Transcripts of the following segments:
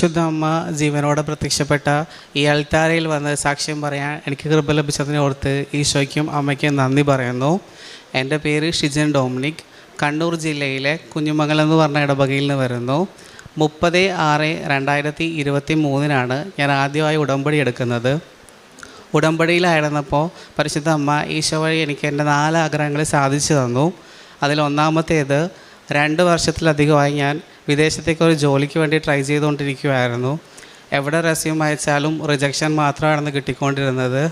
പരിശുദ്ധ അമ്മ ജീവനോടെ പ്രത്യക്ഷപ്പെട്ട ഈ അൾത്താരയിൽ വന്ന് സാക്ഷ്യം പറയാൻ എനിക്ക് കൃപ ലഭിച്ചതിനെ ഓർത്ത് ഈശോയ്ക്കും അമ്മയ്ക്കും നന്ദി പറയുന്നു. എൻ്റെ പേര് ഷിജൻ ഡൊമിനിക്. കണ്ണൂർ ജില്ലയിലെ കുഞ്ഞുമംഗലം എന്ന് പറഞ്ഞ ഇടവകയിൽ നിന്ന് വരുന്നു. 30/6/2023 ഞാൻ ആദ്യമായി ഉടമ്പടി എടുക്കുന്നത്. ഉടമ്പടിയിലായിരുന്നപ്പോൾ പരിശുദ്ധ അമ്മ ഈശോ വഴി എനിക്ക് എൻ്റെ 4 ആഗ്രഹങ്ങൾ സാധിച്ചു തന്നു. അതിലൊന്നാമത്തേത് 2 വർഷത്തിലധികമായി ഞാൻ വിദേശത്തേക്കൊരു ജോലിക്ക് വേണ്ടി ട്രൈ ചെയ്തുകൊണ്ടിരിക്കുമായിരുന്നു. എവിടെ റെസ്യൂം അയച്ചാലും റിജക്ഷൻ മാത്രമായിരുന്നു കിട്ടിക്കൊണ്ടിരുന്നത്.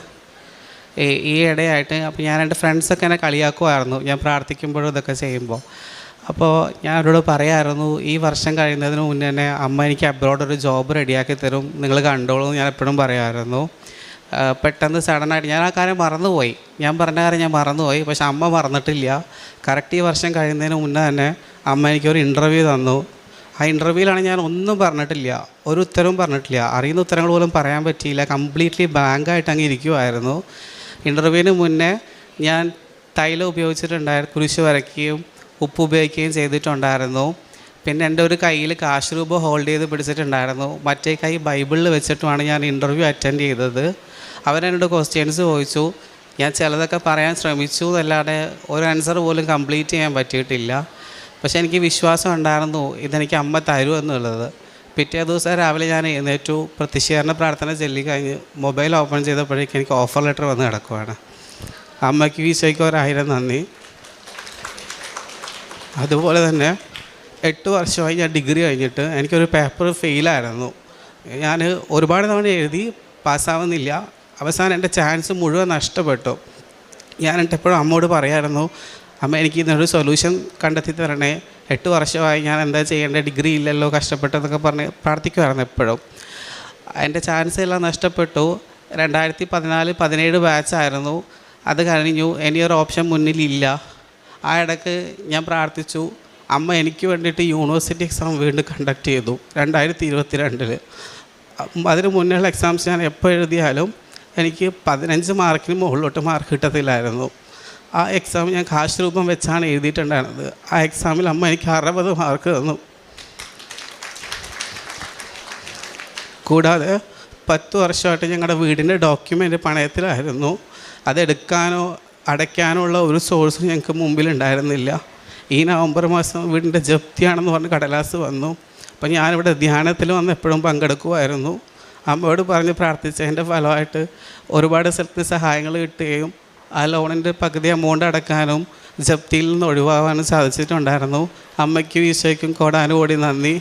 ഈ ഇടയായിട്ട് അപ്പോൾ ഞാൻ എൻ്റെ ഫ്രണ്ട്സൊക്കെ എന്നെ കളിയാക്കുമായിരുന്നു ഞാൻ പ്രാർത്ഥിക്കുമ്പോഴും ഇതൊക്കെ ചെയ്യുമ്പോൾ. അപ്പോൾ ഞാൻ അവരോട് പറയാമായിരുന്നു, ഈ വർഷം കഴിയുന്നതിന് മുന്നേ തന്നെ അമ്മ എനിക്ക് അബ്രോഡ് ഒരു ജോബ് റെഡിയാക്കി തരും, നിങ്ങൾ കണ്ടോളൂ ഞാൻ എപ്പോഴും പറയുമായിരുന്നു. പെട്ടെന്ന് സഡനായിട്ട് ഞാൻ ആ കാര്യം മറന്നുപോയി. ഞാൻ പറഞ്ഞ കാര്യം ഞാൻ മറന്നുപോയി. പക്ഷെ അമ്മ മറന്നിട്ടില്ല. കറക്റ്റ് ഈ വർഷം കഴിയുന്നതിന് മുന്നേ തന്നെ അമ്മ എനിക്കൊരു ഇൻ്റർവ്യൂ തന്നു. ആ ഇൻ്റർവ്യൂവിലാണ് ഞാൻ ഒന്നും പറഞ്ഞിട്ടില്ല, ഒരു ഉത്തരവും പറഞ്ഞിട്ടില്ല, അറിയുന്ന ഉത്തരങ്ങൾ പോലും പറയാൻ പറ്റിയില്ല. കംപ്ലീറ്റ്ലി ബ്ലാങ്കായിട്ട് അങ്ങ് ഇരിക്കുമായിരുന്നു. ഇൻ്റർവ്യൂവിന് മുന്നേ ഞാൻ തൈലം ഉപയോഗിച്ചിട്ടുണ്ടായിരുന്നു, കുരിശ് വരയ്ക്കുകയും ഉപ്പ് ഉപയോഗിക്കുകയും ചെയ്തിട്ടുണ്ടായിരുന്നു. പിന്നെ എൻ്റെ ഒരു കയ്യിൽ കാശ് രൂപ ഹോൾഡ് ചെയ്ത് പിടിച്ചിട്ടുണ്ടായിരുന്നു. മറ്റേ കൈ ബൈബിളിൽ വെച്ചിട്ടുമാണ് ഞാൻ ഇൻ്റർവ്യൂ അറ്റൻഡ് ചെയ്തത്. അവരെന്നോട് ക്വസ്റ്റ്യൻസ് ചോദിച്ചു. ഞാൻ ചിലതൊക്കെ പറയാൻ ശ്രമിച്ചു എന്നല്ലാതെ ഒരു ആൻസർ പോലും കംപ്ലീറ്റ് ചെയ്യാൻ പറ്റിയിട്ടില്ല. പക്ഷേ എനിക്ക് വിശ്വാസം ഉണ്ടായിരുന്നു ഇതെനിക്ക് അമ്മ തരുമെന്നുള്ളത്. പിറ്റേ ദിവസം രാവിലെ ഞാൻ എഴുന്നേറ്റു, പ്രതിഷേധന പ്രാർത്ഥന ചൊല്ലിക്കഴിഞ്ഞ് മൊബൈൽ ഓപ്പൺ ചെയ്തപ്പോഴേക്കും എനിക്ക് ഓഫർ ലെറ്റർ വന്ന് കിടക്കുവാണ്. അമ്മയ്ക്ക് ഈശോയ്ക്ക് 1000 നന്ദി. അതുപോലെ തന്നെ 8 വർഷമായി ഞാൻ ഡിഗ്രി കഴിഞ്ഞിട്ട് എനിക്കൊരു പേപ്പർ ഫെയിലായിരുന്നു. ഞാൻ ഒരുപാട് തവണ എഴുതി പാസ്സാവുന്നില്ല. അവസാനം എൻ്റെ ചാൻസ് മുഴുവൻ നഷ്ടപ്പെട്ടു. ഞാൻ എപ്പോഴും അമ്മയോട് പറയായിരുന്നു, അമ്മ എനിക്ക് ഇതിനൊരു സൊല്യൂഷൻ കണ്ടെത്തി തരണേ, 8 വർഷമായി ഞാൻ എന്താ ചെയ്യേണ്ടത്, ഡിഗ്രി ഇല്ലല്ലോ, കഷ്ടപ്പെട്ടെന്നൊക്കെ പറഞ്ഞ് പ്രാർത്ഥിക്കുമായിരുന്നു എപ്പോഴും. എൻ്റെ ചാൻസ് എല്ലാം നഷ്ടപ്പെട്ടു. 2014-17 ബാച്ചായിരുന്നു. അത് കഴിഞ്ഞു, ഇനിയൊരു ഓപ്ഷൻ മുന്നിലില്ല. ആ ഇടയ്ക്ക് ഞാൻ പ്രാർത്ഥിച്ചു. അമ്മ എനിക്ക് വേണ്ടിയിട്ട് യൂണിവേഴ്സിറ്റി എക്സാം വീണ്ടും കണ്ടക്ട് ചെയ്തു 2022. അതിന് മുന്നേയുള്ള എക്സാംസ് ഞാൻ എപ്പോൾ എഴുതിയാലും എനിക്ക് 15 മാർക്കിന് മുകളിലോട്ട് മാർക്ക് കിട്ടത്തില്ലായിരുന്നു. ആ എക്സാം ഞാൻ കാശ് രൂപം വെച്ചാണ് എഴുതിയിട്ടുണ്ടായിരുന്നത്. ആ എക്സാമിൽ അമ്മ എനിക്ക് 60 മാർക്ക് തന്നു. കൂടാതെ 10 വർഷമായിട്ട് ഞങ്ങളുടെ വീടിൻ്റെ ഡോക്യുമെൻ്റ് പണയത്തിലായിരുന്നു. അതെടുക്കാനോ അടയ്ക്കാനോ ഉള്ള ഒരു സോഴ്സ് ഞങ്ങൾക്ക് മുമ്പിലുണ്ടായിരുന്നില്ല. ഈ നവംബർ മാസം വീടിൻ്റെ ജപ്തിയാണെന്ന് പറഞ്ഞ് കടലാസ് വന്നു. അപ്പോൾ ഞാനിവിടെ ധ്യാനത്തിൽ വന്ന് എപ്പോഴും പങ്കെടുക്കുമായിരുന്നു. അമ്മയോട് പറഞ്ഞ് പ്രാർത്ഥിച്ചതിൻ്റെ ഫലമായിട്ട് ഒരുപാട് സ്ഥലത്ത് സഹായങ്ങൾ കിട്ടുകയും ആ ലോണിൻ്റെ പകുതി എമൗണ്ട് അടക്കാനും ജപ്തിയിൽ നിന്ന് ഒഴിവാകാനും സാധിച്ചിട്ടുണ്ടായിരുന്നു. അമ്മയ്ക്കും ഈശോയ്ക്കും കോടാനുകോടി നന്ദി.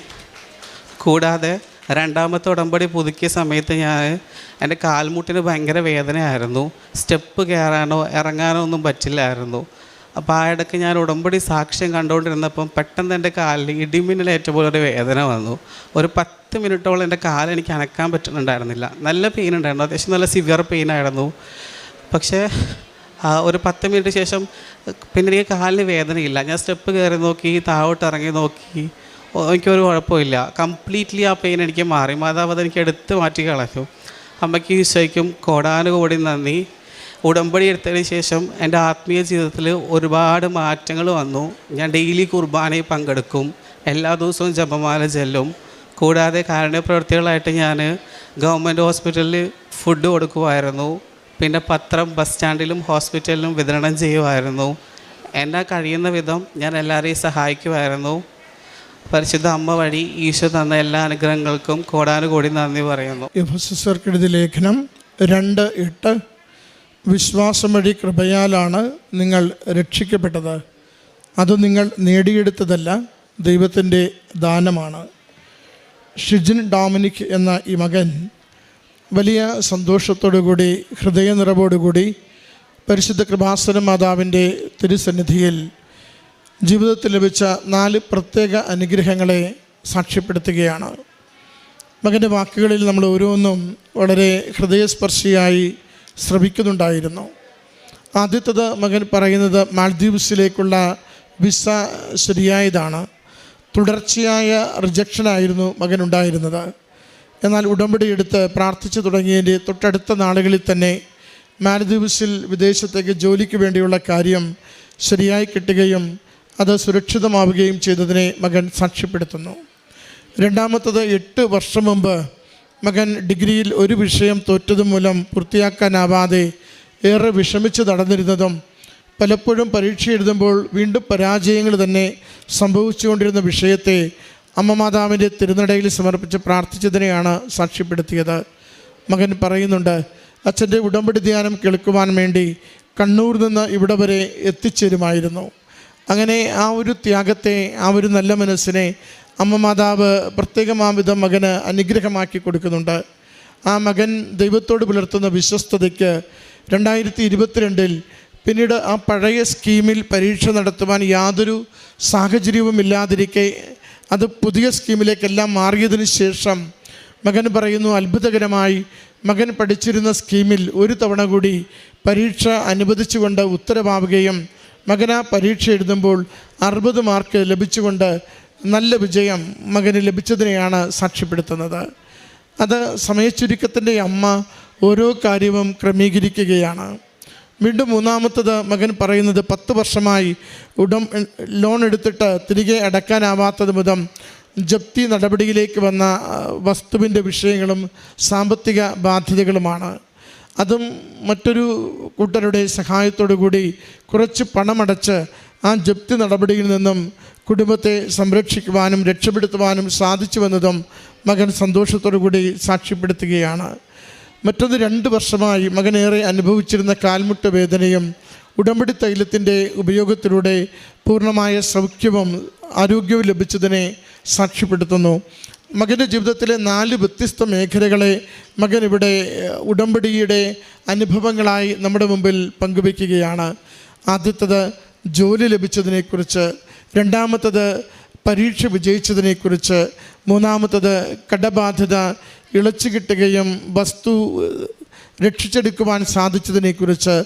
കൂടാതെ 2ാമത്തെ ഉടമ്പടി പുതുക്കിയ സമയത്ത് എൻ്റെ കാൽമുട്ടിന് ഭയങ്കര വേദനയായിരുന്നു. സ്റ്റെപ്പ് കയറാനോ ഇറങ്ങാനോ ഒന്നും പറ്റില്ലായിരുന്നു. അപ്പോൾ ആ ഇടയ്ക്ക് ഞാൻ ഉടമ്പടി സാക്ഷ്യം കണ്ടുകൊണ്ടിരുന്നപ്പം പെട്ടെന്ന് എൻ്റെ കാലിൽ ഇടിമിന്നലേറ്റ പോലെ ഒരു വേദന വന്നു. ഒരു 10 മിനിറ്റോളം എൻ്റെ കാലെനിക്ക് അനക്കാൻ പറ്റുന്നുണ്ടായിരുന്നില്ല. നല്ല പെയിൻ ഉണ്ടായിരുന്നു, അത്യാവശ്യം നല്ല സിവിയർ പെയിനായിരുന്നു. പക്ഷേ ഒരു 10 മിനിറ്റ് ശേഷം പിന്നെ എനിക്ക് കാലിന് വേദനയില്ല. ഞാൻ സ്റ്റെപ്പ് കയറി നോക്കി, താഴോട്ട് ഇറങ്ങി നോക്കി, എനിക്കൊരു കുഴപ്പമില്ല. കംപ്ലീറ്റ്ലി ആ പെയിൻ എനിക്ക് മാറി. മാതാവ് അതെനിക്ക് എടുത്ത് മാറ്റി കളഞ്ഞു. അമ്മയ്ക്ക് ഈശോയ്ക്കും കോടാനുകോടി നന്ദി. ഉടമ്പടി എടുത്തതിന് ശേഷം എൻ്റെ ആത്മീയ ജീവിതത്തിൽ ഒരുപാട് മാറ്റങ്ങൾ വന്നു. ഞാൻ ഡെയിലി കുർബാനയിൽ പങ്കെടുക്കും, എല്ലാ ദിവസവും ജപമാല ചെല്ലും. കൂടാതെ കാരുണ്യ പ്രവൃത്തികളായിട്ട് ഞാൻ ഗവൺമെൻറ് ഹോസ്പിറ്റലിൽ ഫുഡ് കൊടുക്കുമായിരുന്നു. പിന്നെ പത്രം ബസ് സ്റ്റാൻഡിലും ഹോസ്പിറ്റലിലും വിതരണം ചെയ്യുമായിരുന്നു. എന്നെ കഴിയുന്ന വിധം ഞാൻ എല്ലാവരെയും സഹായിക്കുമായിരുന്നു. പരിശുദ്ധ അമ്മ വഴി ഈശോ തന്ന എല്ലാ അനുഗ്രഹങ്ങൾക്കും കോടാനുകോടി നന്ദി പറയുന്നു. എഫെസർക്കെഴുതിയ ലേഖനം 2:8 വിശ്വാസം വഴി കൃപയാലാണ് നിങ്ങൾ രക്ഷിക്കപ്പെട്ടത്, അത് നിങ്ങൾ നേടിയെടുത്തതല്ല, ദൈവത്തിൻ്റെ ദാനമാണ്. ഷിജിൻ ഡൊമിനിക് എന്ന ഈ മകൻ വലിയ സന്തോഷത്തോടുകൂടി ഹൃദയനിറവോടുകൂടി പരിശുദ്ധ കൃപാസന മാതാവിൻ്റെ തിരുസന്നിധിയിൽ ജീവിതത്തിൽ ലഭിച്ച 4 പ്രത്യേക അനുഗ്രഹങ്ങളെ സാക്ഷ്യപ്പെടുത്തുകയാണ്. മകൻ്റെ വാക്കുകളിൽ നമ്മൾ ഓരോന്നും വളരെ ഹൃദയസ്പർശിയായി ശ്രവിക്കുന്നുണ്ടായിരുന്നു. ആദ്യത്തേത് മകൻ പറയുന്നത് മാൽദ്വീപ്സിലേക്കുള്ള വിസ ശരിയായതാണ്. തുടർച്ചയായ റിജക്ഷനായിരുന്നു മകനുണ്ടായിരുന്നത്. എന്നാൽ ഉടമ്പടി എടുത്ത് പ്രാർത്ഥിച്ചു തുടങ്ങിയതിൻ്റെ തൊട്ടടുത്ത നാളുകളിൽ തന്നെ മാൽദ്വീപ്സിൽ വിദേശത്തേക്ക് ജോലിക്ക് വേണ്ടിയുള്ള കാര്യം ശരിയായി കിട്ടുകയും അത് സുരക്ഷിതമാവുകയും ചെയ്തതിനെ മകൻ സാക്ഷ്യപ്പെടുത്തുന്നു. രണ്ടാമത്തത് 8 വർഷം മുമ്പ് മകൻ ഡിഗ്രിയിൽ ഒരു വിഷയം തോറ്റത് മൂലം പൂർത്തിയാക്കാനാവാതെ ഏറെ വിഷമിച്ച് നടന്നിരുന്നതും പലപ്പോഴും പരീക്ഷ എഴുതുമ്പോൾ വീണ്ടും പരാജയങ്ങൾ തന്നെ സംഭവിച്ചുകൊണ്ടിരുന്ന വിഷയത്തെ അമ്മ മാതാവിൻ്റെ തിരുനടയിൽ സമർപ്പിച്ച് പ്രാർത്ഥിച്ചതിനെയാണ് സാക്ഷ്യപ്പെടുത്തിയത്. മകൻ പറയുന്നുണ്ട്, അച്ഛൻ്റെ ഉടമ്പടി ധ്യാനം കേൾക്കുവാൻ വേണ്ടി കണ്ണൂർ നിന്ന് ഇവിടെ വരെ എത്തിച്ചേരുമായിരുന്നു. അങ്ങനെ ആ ഒരു ത്യാഗത്തെ, ആ ഒരു നല്ല മനസ്സിനെ അമ്മ മാതാവ് പ്രത്യേകമാവിധം മകന് അനുഗ്രഹമാക്കി കൊടുക്കുന്നുണ്ട്. ആ മകൻ ദൈവത്തോട് പുലർത്തുന്ന വിശ്വസ്തതയ്ക്ക് 2022 പിന്നീട് ആ പഴയ സ്കീമിൽ പരീക്ഷ നടത്തുവാൻ യാതൊരു സാഹചര്യവും ഇല്ലാതിരിക്കെ അത് പുതിയ സ്കീമിലേക്കെല്ലാം മാറിയതിന് ശേഷം മകൻ പറയുന്നു, അത്ഭുതകരമായി മകൻ പഠിച്ചിരുന്ന സ്കീമിൽ ഒരു തവണ കൂടി പരീക്ഷ അനുവദിച്ചുകൊണ്ട് ഉത്തരവാവുകയും മകൻ ആ പരീക്ഷ എഴുതുമ്പോൾ 60 മാർക്ക് ലഭിച്ചുകൊണ്ട് നല്ല വിജയം മകന് ലഭിച്ചതിനെയാണ് സാക്ഷ്യപ്പെടുത്തുന്നത്. അത് സമയച്ചുരുക്കത്തിൻ്റെ അമ്മ ഓരോ കാര്യവും ക്രമീകരിക്കുകയാണ്. വീണ്ടും മൂന്നാമത്തത് മകൻ പറയുന്നത്, 10 വർഷമായി ലോൺ എടുത്തിട്ട് തിരികെ അടക്കാനാവാത്തത് മുതൽ ജപ്തി നടപടിയിലേക്ക് വന്ന വസ്തുവിൻ്റെ വിഷയങ്ങളും സാമ്പത്തിക ബാധ്യതകളുമാണ്. അതും മറ്റൊരു കൂട്ടരുടെ സഹായത്തോടു കൂടി കുറച്ച് പണമടച്ച് ആ ജപ്തി നടപടിയിൽ നിന്നും കുടുംബത്തെ സംരക്ഷിക്കുവാനും രക്ഷപ്പെടുത്തുവാനും സാധിച്ചുവെന്നതും മകൻ സന്തോഷത്തോടു കൂടി സാക്ഷ്യപ്പെടുത്തുകയാണ്. മറ്റൊന്ന് 2 വർഷമായി മകനേറെ അനുഭവിച്ചിരുന്ന കാൽമുട്ട് വേദനയും ഉടമ്പടി തൈലത്തിൻ്റെ ഉപയോഗത്തിലൂടെ പൂർണ്ണമായ സൗഖ്യവും ആരോഗ്യവും ലഭിച്ചതിനെ സാക്ഷ്യപ്പെടുത്തുന്നു. മകൻ്റെ ജീവിതത്തിലെ 4 വ്യത്യസ്ത മേഖലകളെ മകൻ ഇവിടെ ഉടമ്പടിയുടെ അനുഭവങ്ങളായി നമ്മുടെ മുമ്പിൽ പങ്കുവയ്ക്കുകയാണ്. ആദ്യത്തത് ജോലി ലഭിച്ചതിനെക്കുറിച്ച്, രണ്ടാമത്തത് പരീക്ഷ വിജയിച്ചതിനെക്കുറിച്ച്, മൂന്നാമത്തത് കടബാധ്യത ഇളച്ചു കിട്ടുകയും വസ്തു രക്ഷിച്ചെടുക്കുവാൻ സാധിച്ചതിനെക്കുറിച്ച്,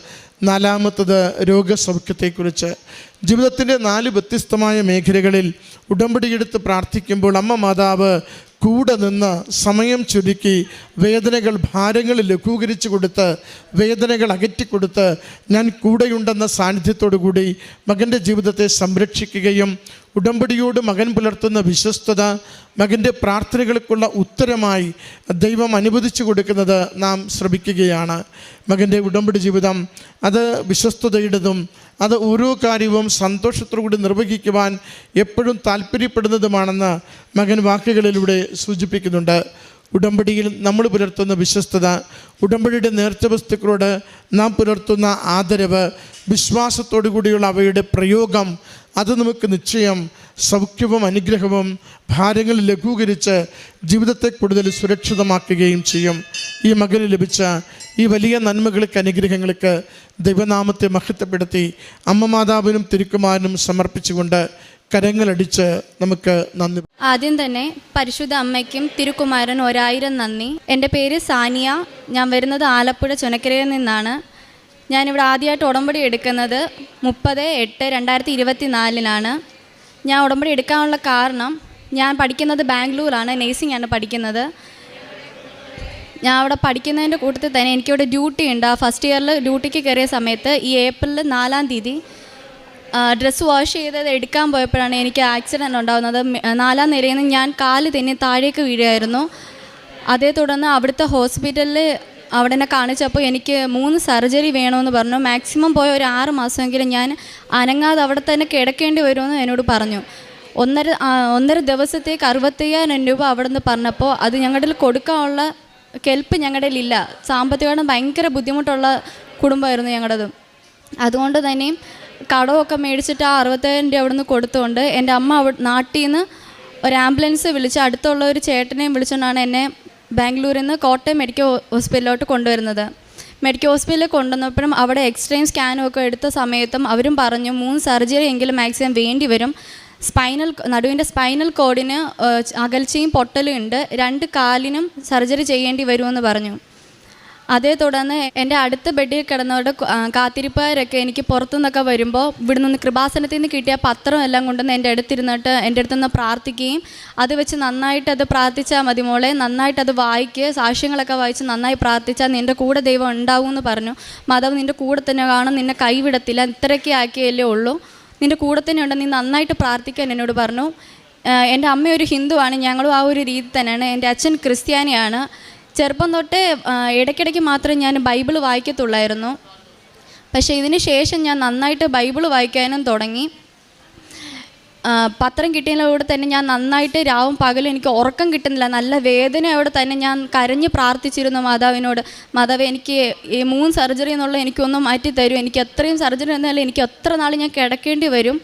നാലാമത്തത് രോഗസൗഖ്യത്തെക്കുറിച്ച്. ജീവിതത്തിൻ്റെ 4 വ്യത്യസ്തമായ മേഖലകളിൽ ഉടമ്പടിയെടുത്ത് പ്രാർത്ഥിക്കുമ്പോൾ അമ്മ മാതാവ് കൂടെ നിന്ന് സമയം ചുരുക്കി വേദനകൾ, ഭാരങ്ങൾ ലഘൂകരിച്ചു കൊടുത്ത്, വേദനകൾ അകറ്റിക്കൊടുത്ത് ഞാൻ കൂടെയുണ്ടെന്ന സാന്നിധ്യത്തോടു കൂടി മകൻ്റെ ജീവിതത്തെ സംരക്ഷിക്കുകയും ഉടമ്പടിയോട് മകൻ പുലർത്തുന്ന വിശ്വസ്തത മകൻ്റെ പ്രാർത്ഥനകൾക്കുള്ള ഉത്തരമായി ദൈവം അനുവദിച്ചു കൊടുക്കുന്നത് നാം ശ്രമിക്കുകയാണ്. മകൻ്റെ ഉടമ്പടി ജീവിതം അത് വിശ്വസ്തതയുടേതും അത് ഓരോ കാര്യവും സന്തോഷത്തോടുകൂടി നിർവഹിക്കുവാൻ എപ്പോഴും താല്പര്യപ്പെടുന്നതുമാണെന്ന് മകൻ വാക്കുകളിലൂടെ സൂചിപ്പിക്കുന്നുണ്ട്. ഉടമ്പടിയിൽ നമ്മൾ പുലർത്തുന്ന വിശ്വസ്തത, ഉടമ്പടിയുടെ നേർച്ച വസ്തുക്കളോട് നാം പുലർത്തുന്ന ആദരവ്, വിശ്വാസത്തോടു കൂടിയുള്ള അവയുടെ പ്രയോഗം, അത് നമുക്ക് നിശ്ചയം സൗഖ്യവും അനുഗ്രഹവും ഭാരങ്ങൾ ലഘൂകരിച്ച് ജീവിതത്തെ കൂടുതൽ സുരക്ഷിതമാക്കുകയും ചെയ്യും. ഈ മകന് ലഭിച്ച ഈ വലിയ നന്മകൾക്ക്, അനുഗ്രഹങ്ങൾക്ക് ദൈവനാമത്തെ മഹത്വപ്പെടുത്തി അമ്മ മാതാവിനും തിരുക്കുമാരനും സമർപ്പിച്ചുകൊണ്ട് കരങ്ങളടിച്ച് നമുക്ക് നന്ദി. ആദ്യം തന്നെ പരിശുദ്ധ അമ്മയ്ക്കും തിരുക്കുമാരൻ 1000 നന്ദി. എൻ്റെ പേര് സാനിയ. ഞാൻ വരുന്നത് ആലപ്പുഴ ചുനക്കരയിൽ നിന്നാണ്. ഞാനിവിടെ ആദ്യമായിട്ട് ഉടമ്പടി എടുക്കുന്നത് 30/8/2024 ഞാൻ ഉടമ്പടി എടുക്കാനുള്ള കാരണം, ഞാൻ പഠിക്കുന്നത് ബാംഗ്ലൂരാണ്, നേഴ്സിംഗാണ് പഠിക്കുന്നത്. ഞാൻ അവിടെ പഠിക്കുന്നതിൻ്റെ കൂട്ടത്തിൽ തന്നെ എനിക്കിവിടെ ഡ്യൂട്ടി ഉണ്ട്. ആ ഫസ്റ്റ് ഇയറിൽ ഡ്യൂട്ടിക്ക് കയറിയ സമയത്ത് ഈ ഏപ്രിൽ 4-ാം തീയതി ഡ്രസ്സ് വാഷ് ചെയ്തത് എടുക്കാൻ പോയപ്പോഴാണ് എനിക്ക് ആക്സിഡൻറ്റ് ഉണ്ടാകുന്നത്. 4-ാം നിലയിൽ നിന്ന് ഞാൻ കാല് തന്നെ താഴേക്ക് വീഴുമായിരുന്നു. അതേ തുടർന്ന് അവിടുത്തെ ഹോസ്പിറ്റലിൽ അവിടെ എന്നെ കാണിച്ചപ്പോൾ എനിക്ക് 3 സർജറി വേണമെന്ന് പറഞ്ഞു. മാക്സിമം പോയ ഒരു 6 മാസമെങ്കിലും ഞാൻ അനങ്ങാതെ അവിടെ തന്നെ കിടക്കേണ്ടി വരുമെന്ന് എന്നോട് പറഞ്ഞു. 1.5 ദിവസത്തേക്ക് 65,000 രൂപ അവിടെ നിന്ന് പറഞ്ഞപ്പോൾ അത് ഞങ്ങളുടെ കൊടുക്കാനുള്ള കെൽപ്പ് ഞങ്ങളുടെ ഇല്ല. സാമ്പത്തികമായിട്ട് ഭയങ്കര ബുദ്ധിമുട്ടുള്ള കുടുംബമായിരുന്നു ഞങ്ങളുടേത്. അതുകൊണ്ട് തന്നെ കടമൊക്കെ മേടിച്ചിട്ട് ആ 60,000 രൂപ അവിടെ നിന്ന് കൊടുത്തുകൊണ്ട് എൻ്റെ അമ്മ നാട്ടിൽ നിന്ന് ഒരു ആംബുലൻസ് വിളിച്ച് അടുത്തുള്ള ഒരു ചേട്ടനെയും വിളിച്ചുകൊണ്ടാണ് എന്നെ ബാംഗ്ലൂരിൽ നിന്ന് കോട്ടയം മെഡിക്കൽ ഹോസ്പിറ്റലിലോട്ട് കൊണ്ടുവരുന്നത്. മെഡിക്കൽ ഹോസ്പിറ്റലിൽ കൊണ്ടുവന്നപ്പോഴും അവിടെ എക്സ്റേയും സ്കാനും ഒക്കെ എടുത്ത സമയത്തും അവരും പറഞ്ഞു 3 സർജറി എങ്കിലും മാക്സിമം വേണ്ടി വരും. നടുവിൻ്റെ സ്പൈനൽ കോഡിന് അകൽച്ചയും പൊട്ടലും ഉണ്ട്. 2 കാലിനും സർജറി ചെയ്യേണ്ടി വരുമെന്ന് പറഞ്ഞു. അതേ തുടർന്ന് എൻ്റെ അടുത്ത ബെഡിൽ കിടന്നവരുടെ കാത്തിരിപ്പുകാരൊക്കെ എനിക്ക് പുറത്തുനിന്നൊക്കെ വരുമ്പോൾ ഇവിടെ നിന്ന് കൃപാസനത്തിൽ നിന്ന് കിട്ടിയ പത്രം എല്ലാം കൊണ്ടുവന്ന് എൻ്റെ അടുത്തിരുന്നിട്ട് എൻ്റെ അടുത്തുനിന്ന് പ്രാർത്ഥിക്കുകയും അത് വെച്ച് നന്നായിട്ടത് പ്രാർത്ഥിച്ചാൽ മതി മോളെ, നന്നായിട്ടത് വായിക്കുക, സാക്ഷ്യങ്ങളൊക്കെ വായിച്ച് നന്നായി പ്രാർത്ഥിച്ചാൽ നിൻ്റെ കൂടെ ദൈവം ഉണ്ടാവും എന്ന് പറഞ്ഞു. മാതാവ് നിൻ്റെ കൂടെ തന്നെ കാണും, നിന്നെ കൈവിടത്തില്ല, ഇത്രയൊക്കെ ആക്കിയല്ലേ ഉള്ളൂ, നിൻ്റെ കൂടെ തന്നെ ഉണ്ട്, നീ നന്നായിട്ട് പ്രാർത്ഥിക്കാൻ എന്നോട് പറഞ്ഞു. എൻ്റെ അമ്മ ഒരു ഹിന്ദുവാണ്, ഞങ്ങളും ആ ഒരു രീതി തന്നെയാണ്. എൻ്റെ അച്ഛൻ ക്രിസ്ത്യാനിയാണ്. ചെറുപ്പം തൊട്ടേ ഇടയ്ക്കിടയ്ക്ക് മാത്രമേ ഞാൻ ബൈബിൾ വായിക്കത്തുള്ളായിരുന്നു. പക്ഷേ ഇതിന് ശേഷം ഞാൻ നന്നായിട്ട് ബൈബിൾ വായിക്കാനും തുടങ്ങി. പത്രം കിട്ടിയതിലൂടെ തന്നെ ഞാൻ നന്നായിട്ട് രാവും പകലും എനിക്ക് ഉറക്കം കിട്ടുന്നില്ല, നല്ല വേദനയോടെ തന്നെ ഞാൻ കരഞ്ഞ് പ്രാർത്ഥിച്ചിരുന്നു മാതാവിനോട്. മാതാവ്, എനിക്ക് ഈ 3 സർജറി എന്നുള്ള എനിക്കൊന്ന് മാറ്റി തരും, എനിക്ക് എത്രയും സർജറി എന്നാലും എനിക്ക് എത്ര നാൾ ഞാൻ കിടക്കേണ്ടി വരും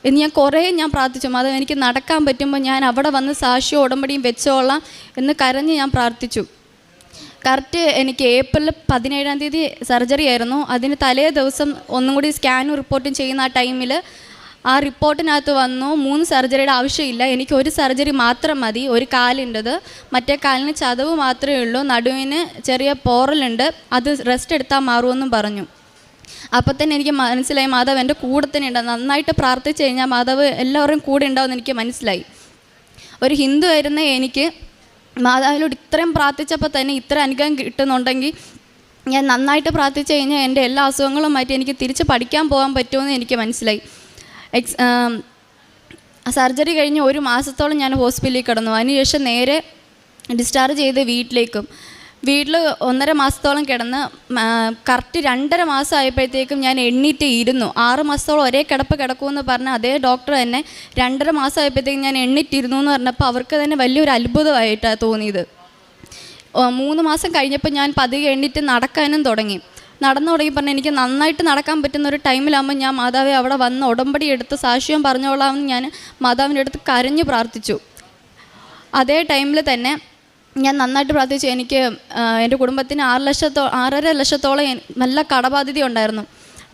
എന്ന് ഞാൻ കുറേ പ്രാർത്ഥിച്ചു. മാതാവ്, എനിക്ക് നടക്കാൻ പറ്റുമ്പോൾ ഞാൻ അവിടെ വന്ന് സാക്ഷിയും ഉടമ്പടിയും വെച്ചോളാം എന്ന് കരഞ്ഞ് ഞാൻ പ്രാർത്ഥിച്ചു. കറക്റ്റ് എനിക്ക് ഏപ്രിൽ 17-ാം തീയതി സർജറി ആയിരുന്നു. അതിന് തലേ ദിവസം ഒന്നും കൂടി സ്കാനും റിപ്പോർട്ടും ചെയ്യുന്ന ആ ടൈമിൽ ആ റിപ്പോർട്ടിനകത്ത് വന്നു 3 സർജറിയുടെ ആവശ്യമില്ല, എനിക്ക് 1 സർജറി മാത്രം മതി. ഒരു കാലിൻ്റെത്, മറ്റേ കാലിന് ചതവ് മാത്രമേ ഉള്ളൂ, നടുവിന് ചെറിയ പോറലുണ്ട്, അത് റെസ്റ്റ് എടുത്താൽ മാറുമെന്നും പറഞ്ഞു. അപ്പോൾ തന്നെ എനിക്ക് മനസ്സിലായി മാതാവ് എൻ്റെ കൂടെ തന്നെ ഉണ്ട്. നന്നായിട്ട് പ്രാർത്ഥിച്ചു കഴിഞ്ഞാൽ മാതാവ് എല്ലാവരും കൂടെ ഉണ്ടാവുമെന്ന് എനിക്ക് മനസ്സിലായി. ഒരു ഹിന്ദു ആയിരുന്ന എനിക്ക് മാതാവിനോട് ഇത്രയും പ്രാർത്ഥിച്ചപ്പോൾ തന്നെ ഇത്ര അനുഗ്രഹം കിട്ടുന്നുണ്ടെങ്കിൽ ഞാൻ നന്നായിട്ട് പ്രാർത്ഥിച്ചു കഴിഞ്ഞാൽ എൻ്റെ എല്ലാ അസുഖങ്ങളും മാറ്റി എനിക്ക് തിരിച്ച് പഠിക്കാൻ പോകാൻ പറ്റുമെന്ന് എനിക്ക് മനസ്സിലായി. സർജറി കഴിഞ്ഞ് 1 മാസത്തോളം ഞാൻ ഹോസ്പിറ്റലിൽ കിടന്നു. അതിനുശേഷം നേരെ ഡിസ്ചാർജ് ചെയ്ത് വീട്ടിൽ 1.5 മാസത്തോളം കിടന്ന് കറക്റ്റ് 2.5 മാസം ആയപ്പോഴത്തേക്കും ഞാൻ എണ്ണീറ്റ് ഇരുന്നു. 6 മാസത്തോളം ഒരേ കിടക്കുമെന്ന് പറഞ്ഞ അതേ ഡോക്ടർ തന്നെ 2.5 മാസം ആയപ്പോഴത്തേക്കും ഞാൻ എണ്ണീറ്റിരുന്നു എന്ന് പറഞ്ഞപ്പോൾ അവർക്ക് തന്നെ വലിയൊരു അത്ഭുതമായിട്ടാണ് തോന്നിയത്. 3 മാസം കഴിഞ്ഞപ്പോൾ ഞാൻ പതിയെ എണ്ണീറ്റ് നടക്കാനും തുടങ്ങി പറഞ്ഞാൽ എനിക്ക് നന്നായിട്ട് നടക്കാൻ പറ്റുന്ന ഒരു ടൈമിലാകുമ്പോൾ ഞാൻ മാതാവെ അവിടെ വന്ന് ഉടമ്പടി എടുത്ത് സാക്ഷ്യം പറഞ്ഞോളാമെന്ന് ഞാൻ മാതാവിൻ്റെ അടുത്ത് കരഞ്ഞ് പ്രാർത്ഥിച്ചു. അതേ ടൈമിൽ തന്നെ ഞാൻ നന്നായിട്ട് പ്രാർത്ഥിച്ചു. എനിക്ക് എൻ്റെ കുടുംബത്തിന് 6.5 ലക്ഷത്തോളം നല്ല കടബാധ്യത ഉണ്ടായിരുന്നു.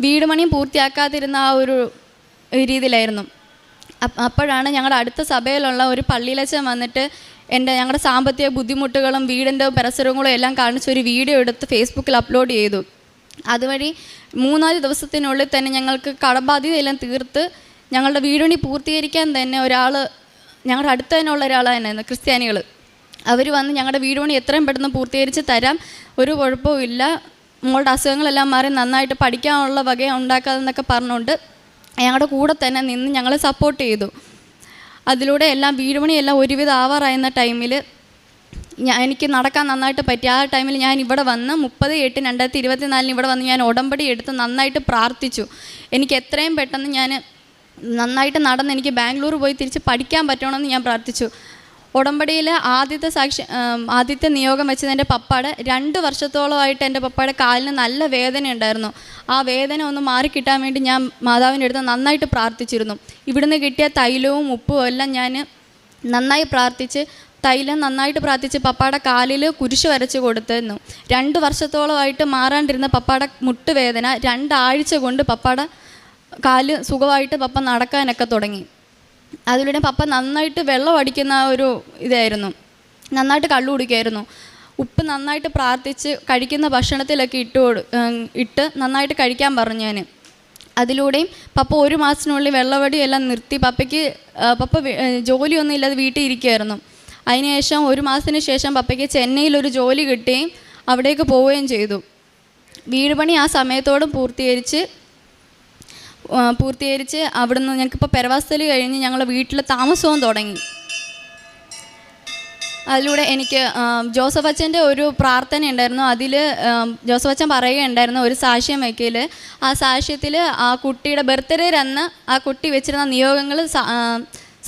വീട് പണിയും പൂർത്തിയാക്കാതിരുന്ന ആ ഒരു രീതിയിലായിരുന്നു. അപ്പോഴാണ് ഞങ്ങളുടെ അടുത്ത സഭയിലുള്ള ഒരു പള്ളിയിലച്ഛൻ വന്നിട്ട് ഞങ്ങളുടെ സാമ്പത്തിക ബുദ്ധിമുട്ടുകളും വീടിൻ്റെ പരിസരങ്ങളും എല്ലാം കാണിച്ച് ഒരു വീഡിയോ എടുത്ത് ഫേസ്ബുക്കിൽ അപ്ലോഡ് ചെയ്തു. അതുവഴി 3-4 ദിവസത്തിനുള്ളിൽ തന്നെ ഞങ്ങൾക്ക് കടബാധ്യതയെല്ലാം തീർത്ത് ഞങ്ങളുടെ വീട് പണി പൂർത്തീകരിക്കാൻ തന്നെ ഞങ്ങളുടെ അടുത്ത് തന്നെ ഉള്ള ഒരാളായിരുന്നു ക്രിസ്ത്യാനികൾ. അവർ വന്ന് ഞങ്ങളുടെ വീട് പണി എത്രയും പെട്ടെന്ന് പൂർത്തീകരിച്ച് തരാം, ഒരു കുഴപ്പവും ഇല്ല, മോളുടെ അസുഖങ്ങളെല്ലാം മാറി നന്നായിട്ട് പഠിക്കാനുള്ള വക ഉണ്ടാക്കാതെന്നൊക്കെ പറഞ്ഞുകൊണ്ട് ഞങ്ങളുടെ കൂടെ തന്നെ നിന്ന് ഞങ്ങളെ സപ്പോർട്ട് ചെയ്തു. അതിലൂടെ വീട് പണിയെല്ലാം ഒരുവിധം ആവാറായിരുന്ന ടൈമിൽ എനിക്ക് നടക്കാൻ നന്നായിട്ട് പറ്റി. ആ ടൈമിൽ ഞാൻ ഇവിടെ വന്ന് 30/8/2024 ഇവിടെ വന്ന് ഞാൻ ഉടമ്പടി എടുത്ത് നന്നായിട്ട് പ്രാർത്ഥിച്ചു. എനിക്ക് എത്രയും പെട്ടെന്ന് ഞാൻ നന്നായിട്ട് നടന്ന് എനിക്ക് ബാംഗ്ലൂർ പോയി തിരിച്ച് പഠിക്കാൻ പറ്റണമെന്ന് ഞാൻ പ്രാർത്ഥിച്ചു. ഉടമ്പടിയിൽ ആദ്യത്തെ നിയോഗം വെച്ചത് എൻ്റെ പപ്പാടെ 2 വർഷത്തോളമായിട്ട് എൻ്റെ പപ്പായുടെ കാലിന് നല്ല വേദന ഉണ്ടായിരുന്നു. ആ വേദന ഒന്ന് മാറിക്കിട്ടാൻ വേണ്ടി ഞാൻ മാതാവിൻ്റെ അടുത്ത് നന്നായിട്ട് പ്രാർത്ഥിച്ചിരുന്നു. ഇവിടുന്ന് കിട്ടിയ തൈലവും ഉപ്പും എല്ലാം ഞാൻ നന്നായി പ്രാർത്ഥിച്ച് നന്നായിട്ട് പ്രാർത്ഥിച്ച് പപ്പായുടെ കാലിൽ കുരിശ് വരച്ച് കൊടുത്തിരുന്നു. 2 വർഷത്തോളമായിട്ട് മാറാണ്ടിരുന്ന പപ്പായുടെ മുട്ടുവേദന 2 ആഴ്ച കൊണ്ട് പപ്പായുടെ കാല് സുഖമായിട്ട് പപ്പ നടക്കാനൊക്കെ തുടങ്ങി. അതിലൂടെ പപ്പ നന്നായിട്ട് വെള്ളം അടിക്കുന്ന ഒരു ഇതായിരുന്നു, നന്നായിട്ട് കള്ളു കുടിക്കുമായിരുന്നു. ഉപ്പ് നന്നായിട്ട് പ്രാർത്ഥിച്ച് കഴിക്കുന്ന ഭക്ഷണത്തിലൊക്കെ ഇട്ട് നന്നായിട്ട് കഴിക്കാൻ പറഞ്ഞു ഞാൻ. അതിലൂടെയും പപ്പ 1 മാസത്തിനുള്ളിൽ വെള്ളവടി എല്ലാം നിർത്തി. പപ്പ ജോലിയൊന്നും ഇല്ലാതെ വീട്ടിൽ ഇരിക്കുമായിരുന്നു. അതിനുശേഷം 1 മാസത്തിന് ശേഷം പപ്പയ്ക്ക് ചെന്നൈയിലൊരു ജോലി കിട്ടുകയും അവിടേക്ക് പോവുകയും ചെയ്തു. വീട് പണി ആ സമയത്തോടും പൂർത്തീകരിച്ച് അവിടുന്ന് ഞങ്ങൾക്കിപ്പോൾ പെരവാസത്തിൽ കഴിഞ്ഞ് ഞങ്ങൾ വീട്ടിൽ താമസവും തുടങ്ങി. അതിലൂടെ എനിക്ക് ജോസഫ് അച്ഛൻ്റെ ഒരു പ്രാർത്ഥന ഉണ്ടായിരുന്നു. അതിൽ ജോസഫ് അച്ഛൻ പറയുകയുണ്ടായിരുന്നു ഒരു സാക്ഷ്യം വയ്ക്കൽ. ആ സാക്ഷ്യത്തിൽ ആ കുട്ടിയുടെ ബർത്ത്ഡേ അന്ന് ആ കുട്ടി വെച്ചിരുന്ന നിയോഗങ്ങൾ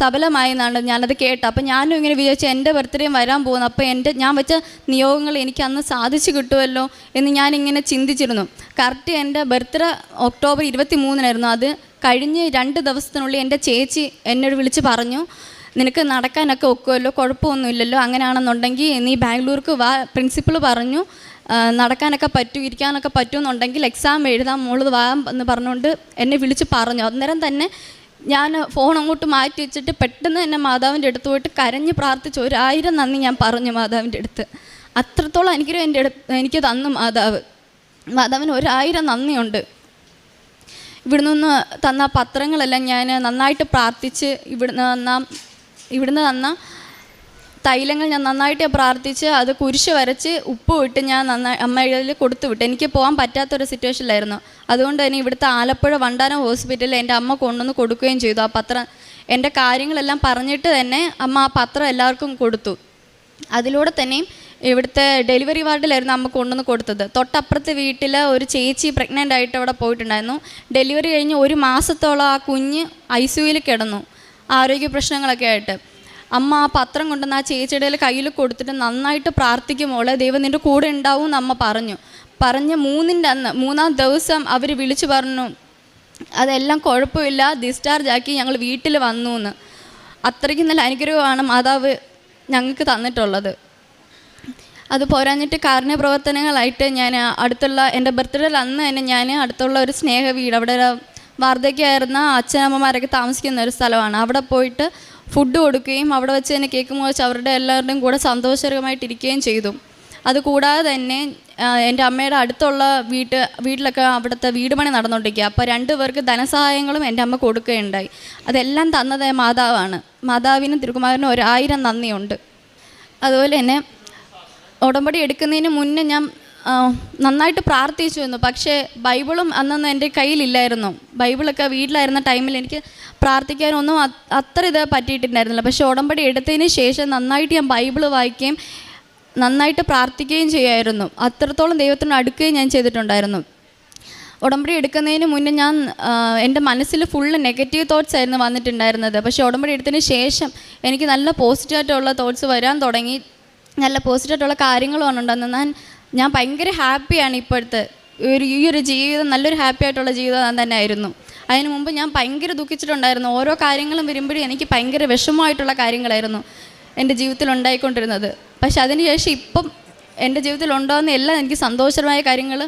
സഫലമായി എന്നാണ് ഞാനത് കേട്ടത്. അപ്പോൾ ഞാനും ഇങ്ങനെ വിചാരിച്ചു എൻ്റെ ബർത്ത്ഡേയും വരാൻ പോകുന്നു, അപ്പോൾ ഞാൻ വെച്ച നിയോഗങ്ങൾ എനിക്ക് അന്ന് സാധിച്ചു കിട്ടുമല്ലോ എന്ന് ഞാനിങ്ങനെ ചിന്തിച്ചിരുന്നു. കറക്റ്റ് എൻ്റെ ബർത്ത്ഡേ ഒക്ടോബർ 23-നായിരുന്നു. അത് കഴിഞ്ഞ് 2 ദിവസത്തിനുള്ളിൽ എൻ്റെ ചേച്ചി എന്നോട് വിളിച്ച് പറഞ്ഞു, നിനക്ക് നടക്കാനൊക്കെ ഒക്കുമല്ലോ, കുഴപ്പമൊന്നുമില്ലല്ലോ, അങ്ങനെയാണെന്നുണ്ടെങ്കിൽ നീ ബാംഗ്ലൂർക്ക് വാ. പ്രിൻസിപ്പൾ പറഞ്ഞു നടക്കാനൊക്കെ പറ്റും, ഇരിക്കാനൊക്കെ പറ്റുമെന്നുണ്ടെങ്കിൽ എക്സാം എഴുതാൻ മോള് വാ എന്ന് പറഞ്ഞുകൊണ്ട് എന്നെ വിളിച്ച് പറഞ്ഞു. അന്നേരം തന്നെ ഞാൻ ഫോൺ അങ്ങോട്ട് മാറ്റി വെച്ചിട്ട് പെട്ടെന്ന് തന്നെ മാതാവിൻ്റെ അടുത്ത് പോയിട്ട് കരഞ്ഞ് പ്രാർത്ഥിച്ചു. 1000 നന്ദി ഞാൻ പറഞ്ഞു മാതാവിൻ്റെ അടുത്ത്. അത്രത്തോളം അനുഗ്രഹം എനിക്ക് തന്നു മാതാവിന് 1000 നന്ദിയുണ്ട്. ഇവിടുന്ന് തന്ന പത്രങ്ങളെല്ലാം ഞാൻ നന്നായിട്ട് പ്രാർത്ഥിച്ച് ഇവിടുന്ന് തന്ന തൈലങ്ങൾ ഞാൻ നന്നായിട്ട് പ്രാർത്ഥിച്ച് അത് കുരിശ് വരച്ച് ഉപ്പ് വിട്ട് ഞാൻ അമ്മയിൽ കൊടുത്തു വിട്ടു. എനിക്ക് പോകാൻ പറ്റാത്തൊരു സിറ്റുവേഷനിലായിരുന്നു. അതുകൊണ്ട് തന്നെ ഇവിടുത്തെ ആലപ്പുഴ വണ്ടാനം ഹോസ്പിറ്റലിൽ എൻ്റെ അമ്മ കൊണ്ടുവന്ന് കൊടുക്കുകയും ചെയ്തു. ആ പത്രം എൻ്റെ കാര്യങ്ങളെല്ലാം പറഞ്ഞിട്ട് തന്നെ അമ്മ ആ പത്രം എല്ലാവർക്കും കൊടുത്തു. അതിലൂടെ തന്നെയും ഇവിടുത്തെ ഡെലിവറി വാർഡിലായിരുന്നു അമ്മ കൊണ്ടുവന്ന് കൊടുത്തത്. തൊട്ടപ്പുറത്തെ വീട്ടിൽ ഒരു ചേച്ചി പ്രഗ്നൻ്റ് ആയിട്ട് അവിടെ പോയിട്ടുണ്ടായിരുന്നു. ഡെലിവറി കഴിഞ്ഞ് 1 മാസത്തോളം ആ കുഞ്ഞ് ICUയിൽ കിടന്നു, ആരോഗ്യ പ്രശ്നങ്ങളൊക്കെ ആയിട്ട്. അമ്മ ആ പത്രം കൊണ്ടുവന്ന് ആ ചേച്ചിയുടെ കയ്യിൽ കൊടുത്തിട്ട് നന്നായിട്ട് പ്രാർത്ഥിക്കുമ്പോൾ ദൈവം നിൻ്റെ കൂടെ ഉണ്ടാവും എന്ന് അമ്മ പറഞ്ഞ് 3-ാം ദിവസം അവർ വിളിച്ചു പറഞ്ഞു അതെല്ലാം കുഴപ്പമില്ല, ഡിസ്ചാർജ് ആക്കി ഞങ്ങൾ വീട്ടിൽ വന്നു എന്ന്. അത്രയ്ക്കും നല്ല അനുഗ്രഹമാണ് മാതാവ് ഞങ്ങൾക്ക് തന്നിട്ടുള്ളത്. അത് പോരാഞ്ഞിട്ട് കാരുണ്യ പ്രവർത്തനങ്ങളായിട്ട് ഞാൻ അടുത്തുള്ള എൻ്റെ ബർത്ത്ഡേയിൽ അന്ന് തന്നെ ഞാൻ അടുത്തുള്ള ഒരു സ്നേഹ വീട്, അവിടെ വാർദ്ധക്യമായിരുന്ന അച്ഛനമ്മമാരൊക്കെ താമസിക്കുന്ന ഒരു സ്ഥലമാണ്, അവിടെ പോയിട്ട് ഫുഡ് കൊടുക്കുകയും അവിടെ വെച്ച് തന്നെ കേക്ക് മുറിച്ച് അവരുടെ എല്ലാവരുടെയും കൂടെ സന്തോഷകരമായിട്ടിരിക്കുകയും ചെയ്തു. അതുകൂടാതെ തന്നെ എൻ്റെ അമ്മയുടെ അടുത്തുള്ള വീട്ടിലൊക്കെ അവിടുത്തെ വീട് പണി നടന്നുകൊണ്ടിരിക്കുക. അപ്പോൾ 2 പേർക്ക് ധനസഹായങ്ങളും എൻ്റെ അമ്മ കൊടുക്കുകയുണ്ടായി. അതെല്ലാം തന്നത് മാതാവാണ്. മാതാവിനും തിരുക്കുമാരനും 1000 നന്ദിയുണ്ട്. അതുപോലെ തന്നെ ഉടമ്പടി എടുക്കുന്നതിന് മുന്നേ ഞാൻ നന്നായിട്ട് പ്രാർത്ഥിച്ചു വന്നു. പക്ഷേ ബൈബിളും അന്നൊന്നും എൻ്റെ കയ്യിലില്ലായിരുന്നു. ബൈബിളൊക്കെ വീട്ടിലായിരുന്ന ടൈമിൽ എനിക്ക് പ്രാർത്ഥിക്കാനൊന്നും അത്ര ഇത് പറ്റിയിട്ടുണ്ടായിരുന്നില്ല. പക്ഷേ ഉടമ്പടി എടുത്തതിന് ശേഷം നന്നായിട്ട് ഞാൻ ബൈബിൾ വായിക്കുകയും നന്നായിട്ട് പ്രാർത്ഥിക്കുകയും ചെയ്യുമായിരുന്നു. അത്രത്തോളം ദൈവത്തിന് അടുക്കുകയും ഞാൻ ചെയ്തിട്ടുണ്ടായിരുന്നു. ഉടമ്പടി എടുക്കുന്നതിന് മുന്നേ ഞാൻ എൻ്റെ മനസ്സിൽ ഫുള്ള് നെഗറ്റീവ് തോട്ട്സ് ആയിരുന്നു വന്നിട്ടുണ്ടായിരുന്നത്. പക്ഷേ ഉടമ്പടി എടുത്തതിന് ശേഷം എനിക്ക് നല്ല പോസിറ്റീവായിട്ടുള്ള തോട്ട്സ് വരാൻ തുടങ്ങി, നല്ല പോസിറ്റീവായിട്ടുള്ള കാര്യങ്ങൾ വന്നിട്ടുണ്ടെന്ന് ഞാൻ ഭയങ്കര ഹാപ്പിയാണ്. ഇപ്പോഴത്തെ ഈ ഒരു ജീവിതം നല്ലൊരു ഹാപ്പി ആയിട്ടുള്ള ജീവിതം തന്നെ ആയിരുന്നു. അതിന് മുമ്പ് ഞാൻ ഭയങ്കര ദുഃഖിച്ചിട്ടുണ്ടായിരുന്നു. ഓരോ കാര്യങ്ങളും വരുമ്പോഴും എനിക്ക് ഭയങ്കര വിഷമമായിട്ടുള്ള കാര്യങ്ങളായിരുന്നു എൻ്റെ ജീവിതത്തിൽ ഉണ്ടായിക്കൊണ്ടിരുന്നത്. പക്ഷെ അതിനുശേഷം ഇപ്പം എൻ്റെ ജീവിതത്തിൽ ഉണ്ടാകുന്ന എല്ലാം എനിക്ക് സന്തോഷകരമായ കാര്യങ്ങൾ,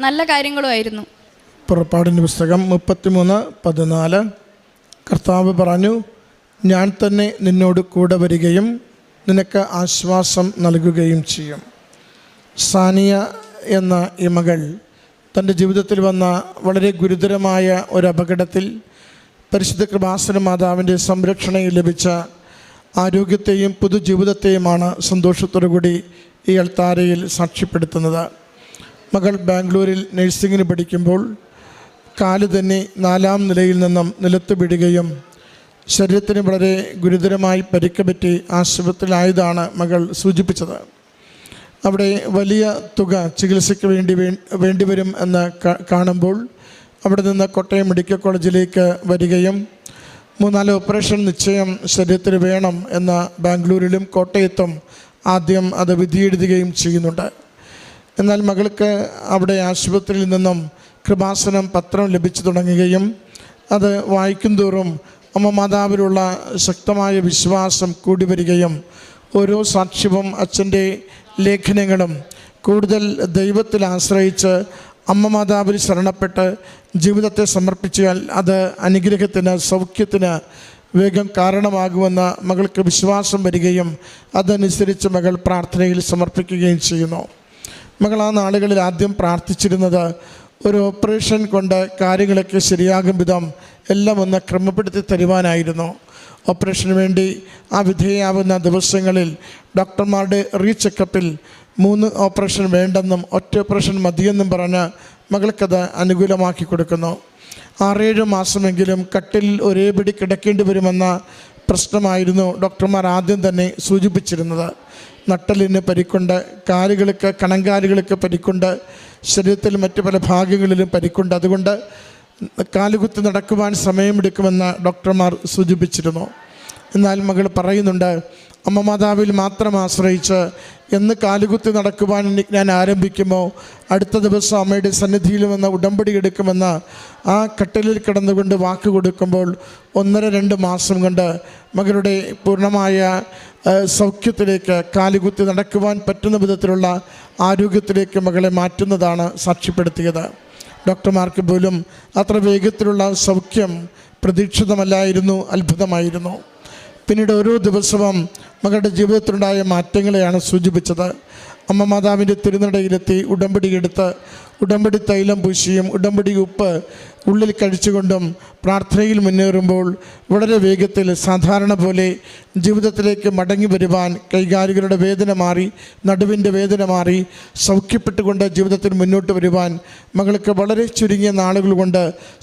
നല്ല കാര്യങ്ങളുമായിരുന്നു. പുറപ്പാടിൻ്റെ പുസ്തകം 33:14 കർത്താവ് പറഞ്ഞു, ഞാൻ തന്നെ നിന്നോട് കൂടെ വരികയും നിനക്ക് ആശ്വാസം നൽകുകയും ചെയ്യും. സാനിയ എന്ന ഈ മകൾ തൻ്റെ ജീവിതത്തിൽ വന്ന വളരെ ഗുരുതരമായ ഒരു അപകടത്തിൽ പരിശുദ്ധ കൃപാസന മാതാവിൻ്റെ സംരക്ഷണയിൽ ലഭിച്ച ആരോഗ്യത്തെയും പുതുജീവിതത്തെയുമാണ് സന്തോഷത്തോടു കൂടി ഈ അൾത്താരയിൽ സാക്ഷ്യപ്പെടുത്തുന്നത്. മകൾ ബാംഗ്ലൂരിൽ നഴ്സിങ്ങിന് പഠിക്കുമ്പോൾ കാല് തന്നെ 4-ാം നിലയിൽ നിന്നും നിലത്ത് വീഴുകയും ശരീരത്തിന് വളരെ ഗുരുതരമായി പരിക്ക് പറ്റി ആശുപത്രിയിലായതാണ് മകൾ സൂചിപ്പിച്ചത്. അവിടെ വലിയ തുക ചികിത്സയ്ക്ക് വേണ്ടിവരും എന്ന് കാണുമ്പോൾ അവിടെ നിന്ന് കോട്ടയം മെഡിക്കൽ കോളേജിലേക്ക് വരികയും 3-4 ഓപ്പറേഷൻ നിശ്ചയം ശരീരത്തിന് വേണം എന്ന് ബാംഗ്ലൂരിലും കോട്ടയത്തും ആദ്യം അത് വിധിയെഴുതുകയും ചെയ്യുന്നുണ്ട്. എന്നാൽ മകൾക്ക് അവിടെ ആശുപത്രിയിൽ നിന്നും കൃപാസനം പത്രം ലഭിച്ചു തുടങ്ങുകയും അത് വായിക്കും തോറും അമ്മ മാതാവിലുള്ള ശക്തമായ വിശ്വാസം കൂടി വരികയും ഓരോ സാക്ഷ്യവും അച്ഛൻ്റെ ലേഖനങ്ങളും കൂടുതൽ ദൈവത്തിൽ ആശ്രയിച്ച് അമ്മ മാതാവിൽ ശരണപ്പെട്ട് ജീവിതത്തെ സമർപ്പിച്ചാൽ അത് അനുഗ്രഹത്തിന്, സൗഖ്യത്തിന് വേഗം കാരണമാകുമെന്ന് മകൾക്ക് വിശ്വാസം വരികയും അതനുസരിച്ച് മകൾ പ്രാർത്ഥനയിൽ സമർപ്പിക്കുകയും ചെയ്യുന്നു. മകൾ ആ നാളുകളിൽ ആദ്യം പ്രാർത്ഥിച്ചിരുന്നത് ഒരു ഓപ്പറേഷൻ കൊണ്ട് കാര്യങ്ങളൊക്കെ ശരിയാകും വിധം എല്ലാം ഒന്ന് ക്രമപ്പെടുത്തി തരുവാനായിരുന്നു. ഓപ്പറേഷന് വേണ്ടി ആ വിധേയാവുന്ന ദിവസങ്ങളിൽ ഡോക്ടർമാരുടെ റീചെക്കപ്പിൽ 3 ഓപ്പറേഷൻ വേണ്ടെന്നും 1 ഓപ്പറേഷൻ മതിയെന്നും പറഞ്ഞ് മകൾക്കത് അനുകൂലമാക്കി കൊടുക്കുന്നു. 6-7 മാസമെങ്കിലും കട്ടിലിൽ ഒരേ പിടി കിടക്കേണ്ടി വരുമെന്ന പ്രശ്നമായിരുന്നു ഡോക്ടർമാർ ആദ്യം തന്നെ സൂചിപ്പിച്ചിരുന്നത്. നട്ടലിന് പരിക്കുണ്ട്, കാലുകൾക്ക്, കണങ്കാലുകൾക്ക് പരിക്കുണ്ട്, ശരീരത്തിൽ മറ്റ് പല ഭാഗങ്ങളിലും പരിക്കുണ്ട്. അതുകൊണ്ട് കാലുകുത്തി നടക്കുവാൻ സമയമെടുക്കുമെന്ന് ഡോക്ടർമാർ സൂചിപ്പിച്ചിരുന്നു. എന്നാൽ മകൾ പറയുന്നുണ്ട്, അമ്മ മാതാവിൽ മാത്രം ആശ്രയിച്ച് എന്ന് കാലുകുത്തി നടക്കുവാൻ ഞാൻ ആരംഭിക്കുമോ അടുത്ത ദിവസം അമ്മയുടെ സന്നിധിയിൽ വന്ന് ഉടമ്പടി എടുക്കുമെന്ന് ആ കട്ടിലിൽ കിടന്നുകൊണ്ട് വാക്ക് കൊടുക്കുമ്പോൾ 1.5-2 മാസം കൊണ്ട് മകളുടെ പൂർണ്ണമായ സൗഖ്യത്തിലേക്ക്, കാലുകുത്തി നടക്കുവാൻ പറ്റുന്ന വിധത്തിലുള്ള ആരോഗ്യത്തിലേക്ക് മകളെ മാറ്റുന്നതാണ് സാക്ഷ്യപ്പെടുത്തിയത്. ഡോക്ടർമാർക്ക് പോലും അത്ര വേഗത്തിലുള്ള സൗഖ്യം പ്രതീക്ഷിതമല്ലായിരുന്നു, അത്ഭുതമായിരുന്നു. പിന്നീട് ഓരോ ദിവസവും മകളുടെ ജീവിതത്തിലുണ്ടായ മാറ്റങ്ങളെയാണ് സൂചിപ്പിച്ചത്. അമ്മ മാതാവിൻ്റെ തിരുനടയിലെത്തി ഉടമ്പടി എടുത്ത് ഉടമ്പടി തൈലം പൂശിയും ഉടമ്പടി ഉപ്പ് ഉള്ളിൽ കഴിച്ചുകൊണ്ടും പ്രാർത്ഥനയിൽ മുന്നേറുമ്പോൾ വളരെ വേഗത്തിൽ സാധാരണ പോലെ ജീവിതത്തിലേക്ക് മടങ്ങി വരുവാൻ, കൈകാലുകളുടെ വേദന മാറി, നടുവിൻ്റെ വേദന മാറി, സൗഖ്യപ്പെട്ടുകൊണ്ട് ജീവിതത്തിൽ മുന്നോട്ട് വരുവാൻ മകൾക്ക് വളരെ ചുരുങ്ങിയ നാളുകൾ കൊണ്ട്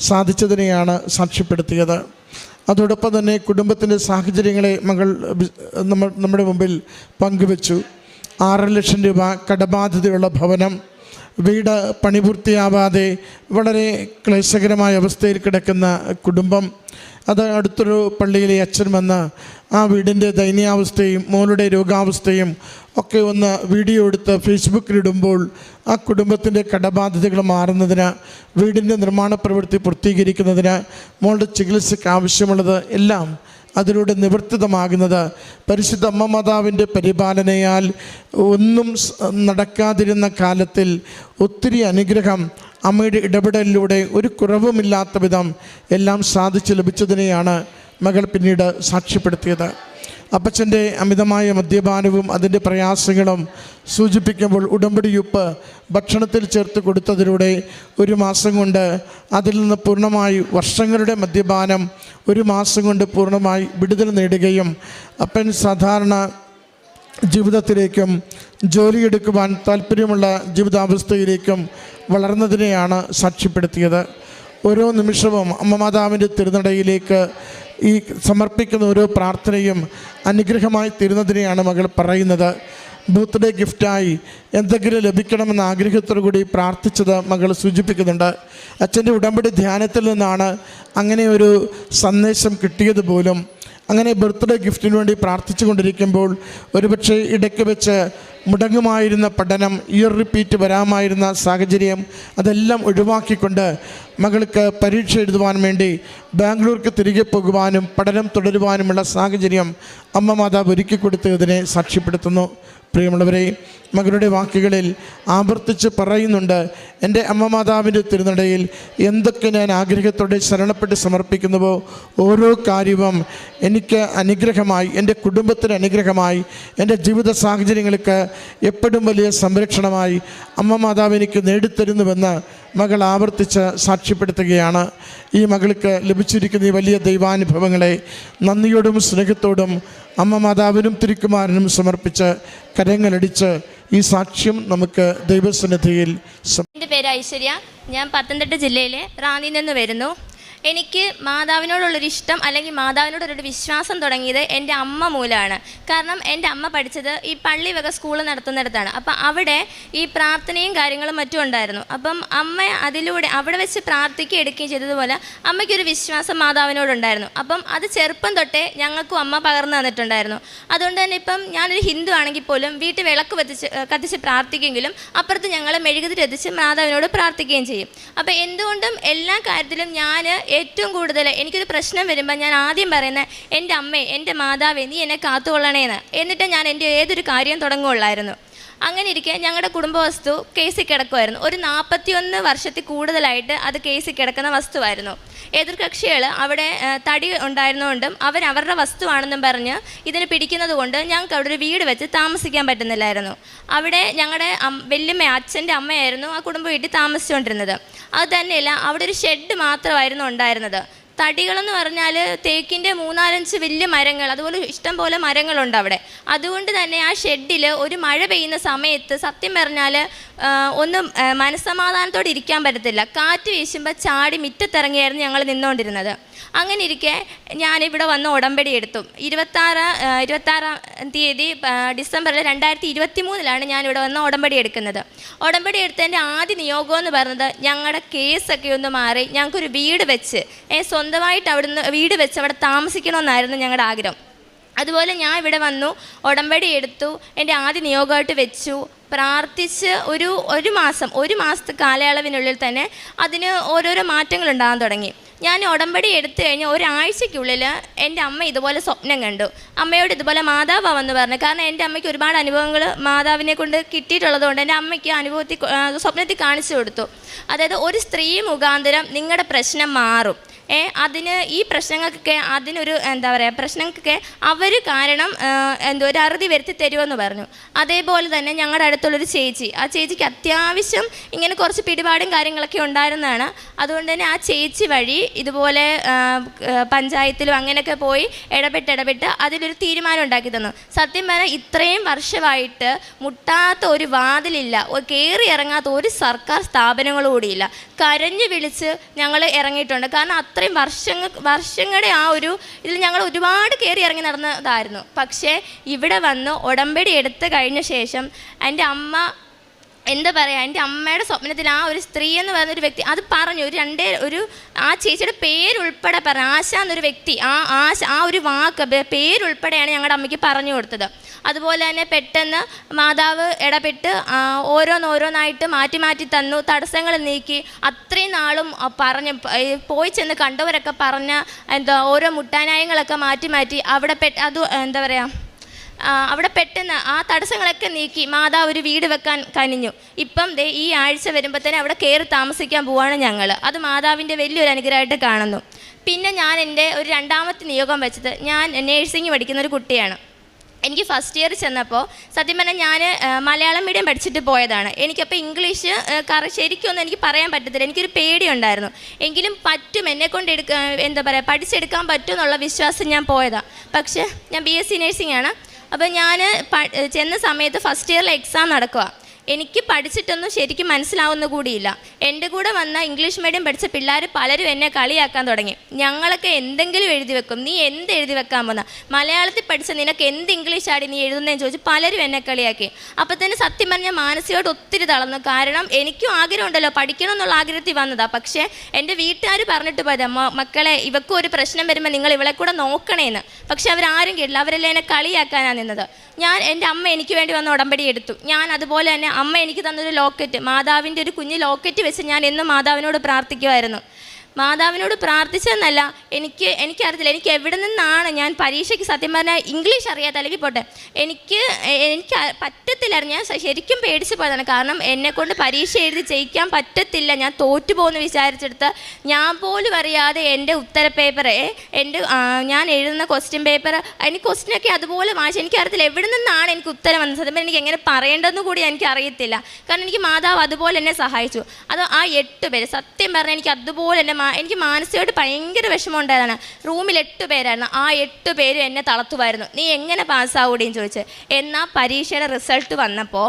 സാധിച്ചതിനെയാണ് സാക്ഷ്യപ്പെടുത്തിയത്. അതോടൊപ്പം തന്നെ കുടുംബത്തിൻ്റെ സാഹചര്യങ്ങളെ മകൾ നമ്മുടെ മുമ്പിൽ പങ്കുവച്ചു. 6 ലക്ഷം രൂപ കടബാധ്യതയുള്ള ഭവനം, വീട് പണിപൂർത്തിയാവാതെ വളരെ ക്ലേശകരമായ അവസ്ഥയിൽ കിടക്കുന്ന കുടുംബം. അത് അടുത്തൊരു പള്ളിയിലെ അച്ഛൻ വന്ന് ആ വീടിൻ്റെ ദയനീയാവസ്ഥയും മോളുടെ രോഗാവസ്ഥയും ഒക്കെ ഒന്ന് വീഡിയോ എടുത്ത് ഫേസ്ബുക്കിലിടുമ്പോൾ ആ കുടുംബത്തിൻ്റെ കടബാധ്യതകൾ മാറുന്നതിന്, വീടിൻ്റെ നിർമ്മാണ പ്രവൃത്തി പൂർത്തീകരിക്കുന്നതിന്, മോളുടെ ചികിത്സയ്ക്ക് ആവശ്യമുള്ളത് എല്ലാം അതിലൂടെ നിവർത്തിതമാകുന്നത് പരിശുദ്ധ അമ്മ മാതാവിൻ്റെ പരിപാലനയാൽ ഒന്നും നടക്കാതിരുന്ന കാലത്തിൽ ഒത്തിരി അനുഗ്രഹം അമ്മയുടെ ഇടപെടലിലൂടെ ഒരു കുറവുമില്ലാത്ത വിധം എല്ലാം സാധിച്ചു ലഭിച്ചതിനെയാണ് മകൾ പിന്നീട് സാക്ഷ്യപ്പെടുത്തിയത്. അപ്പച്ചൻ്റെ അമിതമായ മദ്യപാനവും അതിൻ്റെ പ്രയാസങ്ങളും സൂചിപ്പിക്കുമ്പോൾ ഉടമ്പടിയുപ്പ് ഭക്ഷണത്തിൽ ചേർത്ത് കൊടുത്തതിലൂടെ 1 മാസം കൊണ്ട് അതിൽ നിന്ന് പൂർണ്ണമായി വർഷങ്ങളുടെ മദ്യപാനം 1 മാസം കൊണ്ട് പൂർണ്ണമായി വിടുതൽ നേടുകയും അപ്പൻ സാധാരണ ജീവിതത്തിലേക്കും ജോലിയെടുക്കുവാൻ താല്പര്യമുള്ള ജീവിതാവസ്ഥയിലേക്കും വളർന്നതിനെയാണ് സാക്ഷ്യപ്പെടുത്തിയത്. ഓരോ നിമിഷവും അമ്മ മാതാവിൻ്റെ തിരുനടയിലേക്ക് ഈ സമർപ്പിക്കുന്ന ഓരോ പ്രാർത്ഥനയും അനുഗ്രഹമായി തീരുന്നതിനെയാണ് മകൾ പറയുന്നത്. ബർത്ത്ഡേ ഗിഫ്റ്റായി എന്തെങ്കിലും ലഭിക്കണമെന്ന ആഗ്രഹത്തോടു കൂടി പ്രാർത്ഥിച്ചത് മകൾ സൂചിപ്പിക്കുന്നുണ്ട്. അച്ഛൻ്റെ ഉടമ്പടി ധ്യാനത്തിൽ നിന്നാണ് അങ്ങനെ ഒരു സന്ദേശം കിട്ടിയത് പോലും. അങ്ങനെ ബർത്ത്ഡേ ഗിഫ്റ്റിന് വേണ്ടി പ്രാർത്ഥിച്ചു കൊണ്ടിരിക്കുമ്പോൾ ഒരുപക്ഷെ ഇടയ്ക്ക് വെച്ച് മുടങ്ങുമായിരുന്ന പഠനം, ഇയർ റിപ്പീറ്റ് വരാമായിരുന്ന സാഹചര്യം അതെല്ലാം ഒഴിവാക്കിക്കൊണ്ട് മകൾക്ക് പരീക്ഷ എഴുതുവാൻ വേണ്ടി ബാംഗ്ലൂർക്ക് തിരികെ പോകുവാനും പഠനം തുടരുവാനുമുള്ള സാഹചര്യം അമ്മ മാതാവ് ഒരുക്കി കൊടുത്തതിനെ സാക്ഷ്യപ്പെടുത്തുന്നു. പ്രിയമുള്ളവരെ, മകളുടെ വാക്കുകളിൽ ആവർത്തിച്ച് പറയുന്നുണ്ട്, എൻ്റെ അമ്മ മാതാവിൻ്റെ തിരുനടയിൽ എന്തൊക്കെ ഞാൻ ആഗ്രഹത്തോടെ ശരണപ്പെട്ട് സമർപ്പിക്കുന്നുവോ ഓരോ കാര്യവും എനിക്ക് അനുഗ്രഹമായി, എൻ്റെ കുടുംബത്തിന് അനുഗ്രഹമായി, എൻ്റെ ജീവിത സാഹചര്യങ്ങൾക്ക് എപ്പോഴും വലിയ സംരക്ഷണമായി അമ്മ മാതാവ് എനിക്ക് നേടിത്തരുന്നുവെന്ന് മകൾ ആവർത്തിച്ച് സാക്ഷ്യപ്പെടുത്തുകയാണ്. ഈ മകൾക്ക് ലഭിച്ചിരിക്കുന്ന ഈ വലിയ ദൈവാനുഭവങ്ങളെ നന്ദിയോടും സ്നേഹത്തോടും അമ്മ മാതാവിനും തിരുക്കുമാരനും സമർപ്പിച്ച് കരങ്ങളടിച്ച് ഈ സാക്ഷ്യം നമുക്ക് ദൈവസന്നിധിയിൽ. എൻ്റെ പേര് ഐശ്വര്യ. ഞാൻ പത്തനംതിട്ട ജില്ലയിലെ റാന്നിയിൽ നിന്ന് വരുന്നു. എനിക്ക് മാതാവിനോടുള്ളൊരു ഇഷ്ടം അല്ലെങ്കിൽ മാതാവിനോടൊരു വിശ്വാസം തുടങ്ങിയത് എൻ്റെ അമ്മ മൂലമാണ്. കാരണം എൻ്റെ അമ്മ പഠിച്ചത് ഈ പള്ളി വക സ്കൂൾ നടത്തുന്നിടത്താണ്. അപ്പം അവിടെ ഈ പ്രാർത്ഥനയും കാര്യങ്ങളും മറ്റും ഉണ്ടായിരുന്നു. അപ്പം അമ്മ അതിലൂടെ അവിടെ വെച്ച് പ്രാർത്ഥിക്കുകയും എടുക്കുകയും ചെയ്തതുപോലെ അമ്മയ്ക്കൊരു വിശ്വാസം മാതാവിനോടുണ്ടായിരുന്നു. അപ്പം അത് ചെറുപ്പം തൊട്ടേ ഞങ്ങൾക്കും അമ്മ പകർന്നു തന്നിട്ടുണ്ടായിരുന്നു. അതുകൊണ്ട് തന്നെ ഇപ്പം ഞാനൊരു ഹിന്ദു ആണെങ്കിൽ പോലും വീട്ടിൽ വിളക്ക് കത്തിച്ച് പ്രാർത്ഥിക്കുമെങ്കിലും അപ്പുറത്ത് ഞങ്ങൾ മെഴുകുതിരി എത്തിച്ച് മാതാവിനോട് പ്രാർത്ഥിക്കുകയും ചെയ്യും. അപ്പം എന്തുകൊണ്ടും എല്ലാ കാര്യത്തിലും ഞാൻ ഏറ്റവും കൂടുതൽ എനിക്കൊരു പ്രശ്നം വരുമ്പോൾ ഞാൻ ആദ്യം പറയുന്നത് എൻ്റെ അമ്മേ, എൻ്റെ മാതാവേ, നീ എന്നെ കാത്തുകൊള്ളണേന്ന്. എന്നിട്ട് ഞാൻ എൻ്റെ ഏതൊരു കാര്യം തുടങ്ങുകയുള്ളായിരുന്നു. അങ്ങനെ ഇരിക്കെ ഞങ്ങളുടെ കുടുംബവസ്തു കേസിൽ കിടക്കുമായിരുന്നു. ഒരു 41 വർഷത്തിൽ കൂടുതലായിട്ട് അത് കേസിൽ കിടക്കുന്ന വസ്തുവായിരുന്നു. എതിർകക്ഷികൾ അവിടെ തടി ഉണ്ടായിരുന്നുകൊണ്ടും അവരവരുടെ വസ്തുവാണെന്നും പറഞ്ഞ് ഇതിന് പിടിക്കുന്നത് കൊണ്ട് ഞങ്ങൾക്ക് അവിടെ ഒരു വീട് വെച്ച് താമസിക്കാൻ പറ്റുന്നില്ലായിരുന്നു. അവിടെ ഞങ്ങളുടെ വല്യമ്മ, അച്ഛൻ്റെ അമ്മയായിരുന്നു ആ കുടുംബ വീട്ടിൽ താമസിച്ചുകൊണ്ടിരുന്നത്. അത് തന്നെയല്ല, അവിടെ ഒരു ഷെഡ് മാത്രമായിരുന്നു ഉണ്ടായിരുന്നത്. തടികളെന്ന് പറഞ്ഞാൽ തേക്കിൻ്റെ 3-4 വലിയ മരങ്ങൾ, അതുപോലെ ഇഷ്ടം പോലെ മരങ്ങളുണ്ട് അവിടെ. അതുകൊണ്ട് തന്നെ ആ ഷെഡിൽ ഒരു മഴ പെയ്യുന്ന സമയത്ത് സത്യം പറഞ്ഞാൽ ഒന്നും മനസ്സമാധാനത്തോടെ ഇരിക്കാൻ പറ്റത്തില്ല. കാറ്റ് വീശുമ്പോൾ ചാടി മുറ്റത്തിറങ്ങിയായിരുന്നു ഞങ്ങൾ നിന്നുകൊണ്ടിരുന്നത്. അങ്ങനെ ഇരിക്കെ ഞാനിവിടെ വന്ന് ഉടമ്പടി എടുത്തു. 26 തീയതി ഡിസംബറിൽ 2023 ഞാനിവിടെ വന്ന് ഉടമ്പടി എടുക്കുന്നത്. ഉടമ്പടി എടുത്തതിൻ്റെ ആദ്യ നിയോഗം എന്ന് പറയുന്നത് ഞങ്ങളുടെ കേസൊക്കെ ഒന്ന് മാറി ഞങ്ങൾക്കൊരു വീട് വെച്ച് സ്വന്തമായിട്ട് അവിടുന്ന് വീട് വെച്ച് അവിടെ താമസിക്കണമെന്നായിരുന്നു ഞങ്ങളുടെ ആഗ്രഹം. അതുപോലെ ഞാൻ ഇവിടെ വന്നു, ഉടമ്പടി എടുത്തു, എൻ്റെ ആദ്യ നിയോഗമായിട്ട് വെച്ചു, പ്രാർത്ഥിച്ച് ഒരു മാസത്തെ കാലയളവിനുള്ളിൽ തന്നെ അതിന് ഓരോരോ മാറ്റങ്ങൾ ഉണ്ടാകാൻ തുടങ്ങി. ഞാൻ ഉടമ്പടി എടുത്തു കഴിഞ്ഞ് ഒരാഴ്ചയ്ക്കുള്ളിൽ എൻ്റെ അമ്മ ഇതുപോലെ സ്വപ്നം കണ്ടു. അമ്മയോട് ഇതുപോലെ മാതാവാണെന്ന് പറഞ്ഞു. കാരണം എൻ്റെ അമ്മയ്ക്ക് ഒരുപാട് അനുഭവങ്ങൾ മാതാവിനെ കൊണ്ട് കിട്ടിയിട്ടുള്ളത് കൊണ്ട് എൻ്റെ അമ്മയ്ക്ക് സ്വപ്നത്തിൽ കാണിച്ചു കൊടുത്തു. അതായത് ഒരു സ്ത്രീ മുഖാന്തരം നിങ്ങളുടെ പ്രശ്നം മാറും, അതിന് ഈ പ്രശ്നങ്ങൾക്കൊക്കെ അതിനൊരു പ്രശ്നങ്ങൾക്കൊക്കെ അവർ കാരണം ഒരു അറുതി വരുത്തി തരുമെന്ന് പറഞ്ഞു. അതേപോലെ തന്നെ ഞങ്ങളുടെ അടുത്തുള്ളൊരു ചേച്ചി, ആ ചേച്ചിക്ക് അത്യാവശ്യം ഇങ്ങനെ കുറച്ച് പിടിപാടും കാര്യങ്ങളൊക്കെ ഉണ്ടായിരുന്നതാണ്. അതുകൊണ്ട് തന്നെ ആ ചേച്ചി വഴി ഇതുപോലെ പഞ്ചായത്തിലും അങ്ങനെയൊക്കെ പോയി ഇടപെട്ട് അതിലൊരു തീരുമാനം ഉണ്ടാക്കി തന്നു. സത്യം പറഞ്ഞാൽ ഇത്രയും വർഷമായിട്ട് മുട്ടാത്ത ഒരു വാതിലില്ല, കയറി ഇറങ്ങാത്ത ഒരു സർക്കാർ സ്ഥാപനങ്ങളും കൂടിയില്ല. കരഞ്ഞു വിളിച്ച് ഞങ്ങൾ ഇറങ്ങിയിട്ടുണ്ട്. കാരണം അത്രയും വർഷങ്ങളുടെ ആ ഒരു ഇതിൽ ഞങ്ങൾ ഒരുപാട് കയറി ഇറങ്ങി നടന്നതായിരുന്നു. പക്ഷേ ഇവിടെ വന്ന് ഉടമ്പടി എടുത്ത് കഴിഞ്ഞ ശേഷം എൻ്റെ അമ്മ എന്താ പറയുക, എൻ്റെ അമ്മയുടെ സ്വപ്നത്തിൽ ആ ഒരു സ്ത്രീ എന്ന് പറയുന്നൊരു വ്യക്തി അത് പറഞ്ഞു. ആ ചേച്ചിയുടെ പേരുൾപ്പെടെ പറഞ്ഞു, ആശ എന്നൊരു വ്യക്തി, ആ ഒരു വാക്ക് പേരുൾപ്പെടെയാണ് ഞങ്ങളുടെ അമ്മയ്ക്ക് പറഞ്ഞു കൊടുത്തത്. അതുപോലെ തന്നെ പെട്ടെന്ന് മാതാവ് ഇടപെട്ട് ഓരോന്നായിട്ട് മാറ്റി തന്നു, തടസ്സങ്ങൾ നീക്കി. അത്രയും നാളും പറഞ്ഞ് പോയി ചെന്ന് കണ്ടവരൊക്കെ പറഞ്ഞ ഓരോ മുട്ടാനായങ്ങളൊക്കെ മാറ്റി അവിടെ അവിടെ പെട്ടെന്ന് ആ തടസ്സങ്ങളൊക്കെ നീക്കി മാതാവ് ഒരു വീട് വെക്കാൻ കനിഞ്ഞു. ഇപ്പം ഈ ആഴ്ച വരുമ്പോൾ തന്നെ അവിടെ കയറി താമസിക്കാൻ പോവാണ് ഞങ്ങൾ. അത് മാതാവിൻ്റെ വലിയൊരു അനുഗ്രഹമായിട്ട് കാണുന്നു. പിന്നെ ഞാൻ എൻ്റെ ഒരു രണ്ടാമത്തെ നിയോഗം വെച്ചത്, ഞാൻ നേഴ്സിംഗ് പഠിക്കുന്ന ഒരു കുട്ടിയാണ്. എനിക്ക് ഫസ്റ്റ് ഇയർ ചെന്നപ്പോൾ സത്യം പറഞ്ഞാൽ ഞാൻ മലയാളം മീഡിയം പഠിച്ചിട്ട് പോയതാണ്. എനിക്കപ്പോൾ ഇംഗ്ലീഷ് ശരിക്കൊന്നും എനിക്ക് പറയാൻ പറ്റത്തില്ല, എനിക്കൊരു പേടിയുണ്ടായിരുന്നു. എങ്കിലും പറ്റും, എന്നെക്കൊണ്ട് പഠിച്ചെടുക്കാൻ പറ്റും എന്നുള്ള വിശ്വാസം ഞാൻ പോയതാണ്. പക്ഷേ ഞാൻ BSc നേഴ്സിംഗ് ആണ്. അപ്പോൾ ഞാൻ ചെന്ന സമയത്ത് ഫസ്റ്റ് ഇയറിൽ എക്സാം നടക്കുക. എനിക്ക് പഠിച്ചിട്ടൊന്നും ശരിക്കും മനസ്സിലാവുന്ന കൂടിയില്ല. എൻ്റെ കൂടെ വന്ന ഇംഗ്ലീഷ് മീഡിയം പഠിച്ച പിള്ളേർ പലരും എന്നെ കളിയാക്കാൻ തുടങ്ങി. ഞങ്ങളൊക്കെ എന്തെങ്കിലും എഴുതി വെക്കും, നീ എന്ത് എഴുതി വെക്കാൻ പോകുന്ന, മലയാളത്തിൽ പഠിച്ച നിനക്ക് എന്ത് ഇംഗ്ലീഷാടി നീ എഴുതുന്നതെന്ന് ചോദിച്ച് പലരും എന്നെ കളിയാക്കി. അപ്പോൾ തന്നെ സത്യം പറഞ്ഞാൽ മാനസികമായിട്ട് ഒത്തിരി തളർന്നു. കാരണം എനിക്കും ആഗ്രഹമുണ്ടല്ലോ, പഠിക്കണം എന്നുള്ള ആഗ്രഹത്തിൽ വന്നതാണ്. പക്ഷേ എൻ്റെ വീട്ടുകാർ പറഞ്ഞിട്ട് പോയത്, മക്കളെ ഇവക്കും ഒരു പ്രശ്നം വരുമ്പോൾ നിങ്ങൾ ഇവളെ കൂടെ നോക്കണേന്ന്. പക്ഷെ അവരാരും കേട്ടില്ല, അവരെല്ലാം എന്നെ കളിയാക്കാനാണ് നിന്നത്. എൻ്റെ അമ്മ എനിക്ക് വേണ്ടി വന്ന ഉടമ്പടി എടുത്തു. ഞാൻ അതുപോലെ തന്നെ അമ്മ എനിക്ക് തന്നൊരു ലോക്കറ്റ്, മാതാവിൻ്റെ ഒരു കുഞ്ഞ് ലോക്കറ്റ് വെച്ച് ഞാൻ എന്നും മാതാവിനോട് പ്രാർത്ഥിക്കുമായിരുന്നു. മാതാവിനോട് പ്രാർത്ഥിച്ചതെന്നല്ല, എനിക്കറിയത്തില്ല എനിക്ക് എവിടെ നിന്നാണ് ഞാൻ പരീക്ഷയ്ക്ക് സത്യം പറഞ്ഞാൽ ഇംഗ്ലീഷ് അറിയാത്ത, അല്ലെങ്കിൽ പോട്ടെ എനിക്ക് പറ്റത്തില്ലായിരുന്നു. ഞാൻ ശരിക്കും പേടിച്ച് പോയതാണ്. കാരണം എന്നെക്കൊണ്ട് പരീക്ഷ എഴുതി ജയിക്കാൻ പറ്റത്തില്ല, ഞാൻ തോറ്റുപോകുമെന്ന് വിചാരിച്ചെടുത്ത് ഞാൻ പോലും അറിയാതെ എൻ്റെ ഉത്തര പേപ്പർ, ഞാൻ എഴുതുന്ന ക്വസ്റ്റ്യൻ പേപ്പർ, എനിക്ക് ക്വസ്റ്റ്യനൊക്കെ അതുപോലെ വായിച്ചു. എനിക്കറിയത്തില്ല എവിടെ നിന്നാണ് എനിക്ക് ഉത്തരം വന്നത്. സത്യം പറഞ്ഞാൽ എനിക്ക് എങ്ങനെ പറയേണ്ടതെന്ന് കൂടി എനിക്കറിയത്തില്ല. കാരണം എനിക്ക് മാതാവ് അതുപോലെ എന്നെ സഹായിച്ചു. അത് ആ 8 പേര് സത്യം പറഞ്ഞാൽ എനിക്ക് അതുപോലെ തന്നെ എനിക്ക് മാനസികമായിട്ട് ഭയങ്കര വിഷമം ഉണ്ടായതാണ്. റൂമിൽ 8 പേരായിരുന്നു. ആ 8 പേരും എന്നെ തളർത്തുമായിരുന്നു, നീ എങ്ങനെ പാസ്സാവൂടിയെന്ന് ചോദിച്ച്. എന്നാൽ പരീക്ഷയുടെ റിസൾട്ട് വന്നപ്പോൾ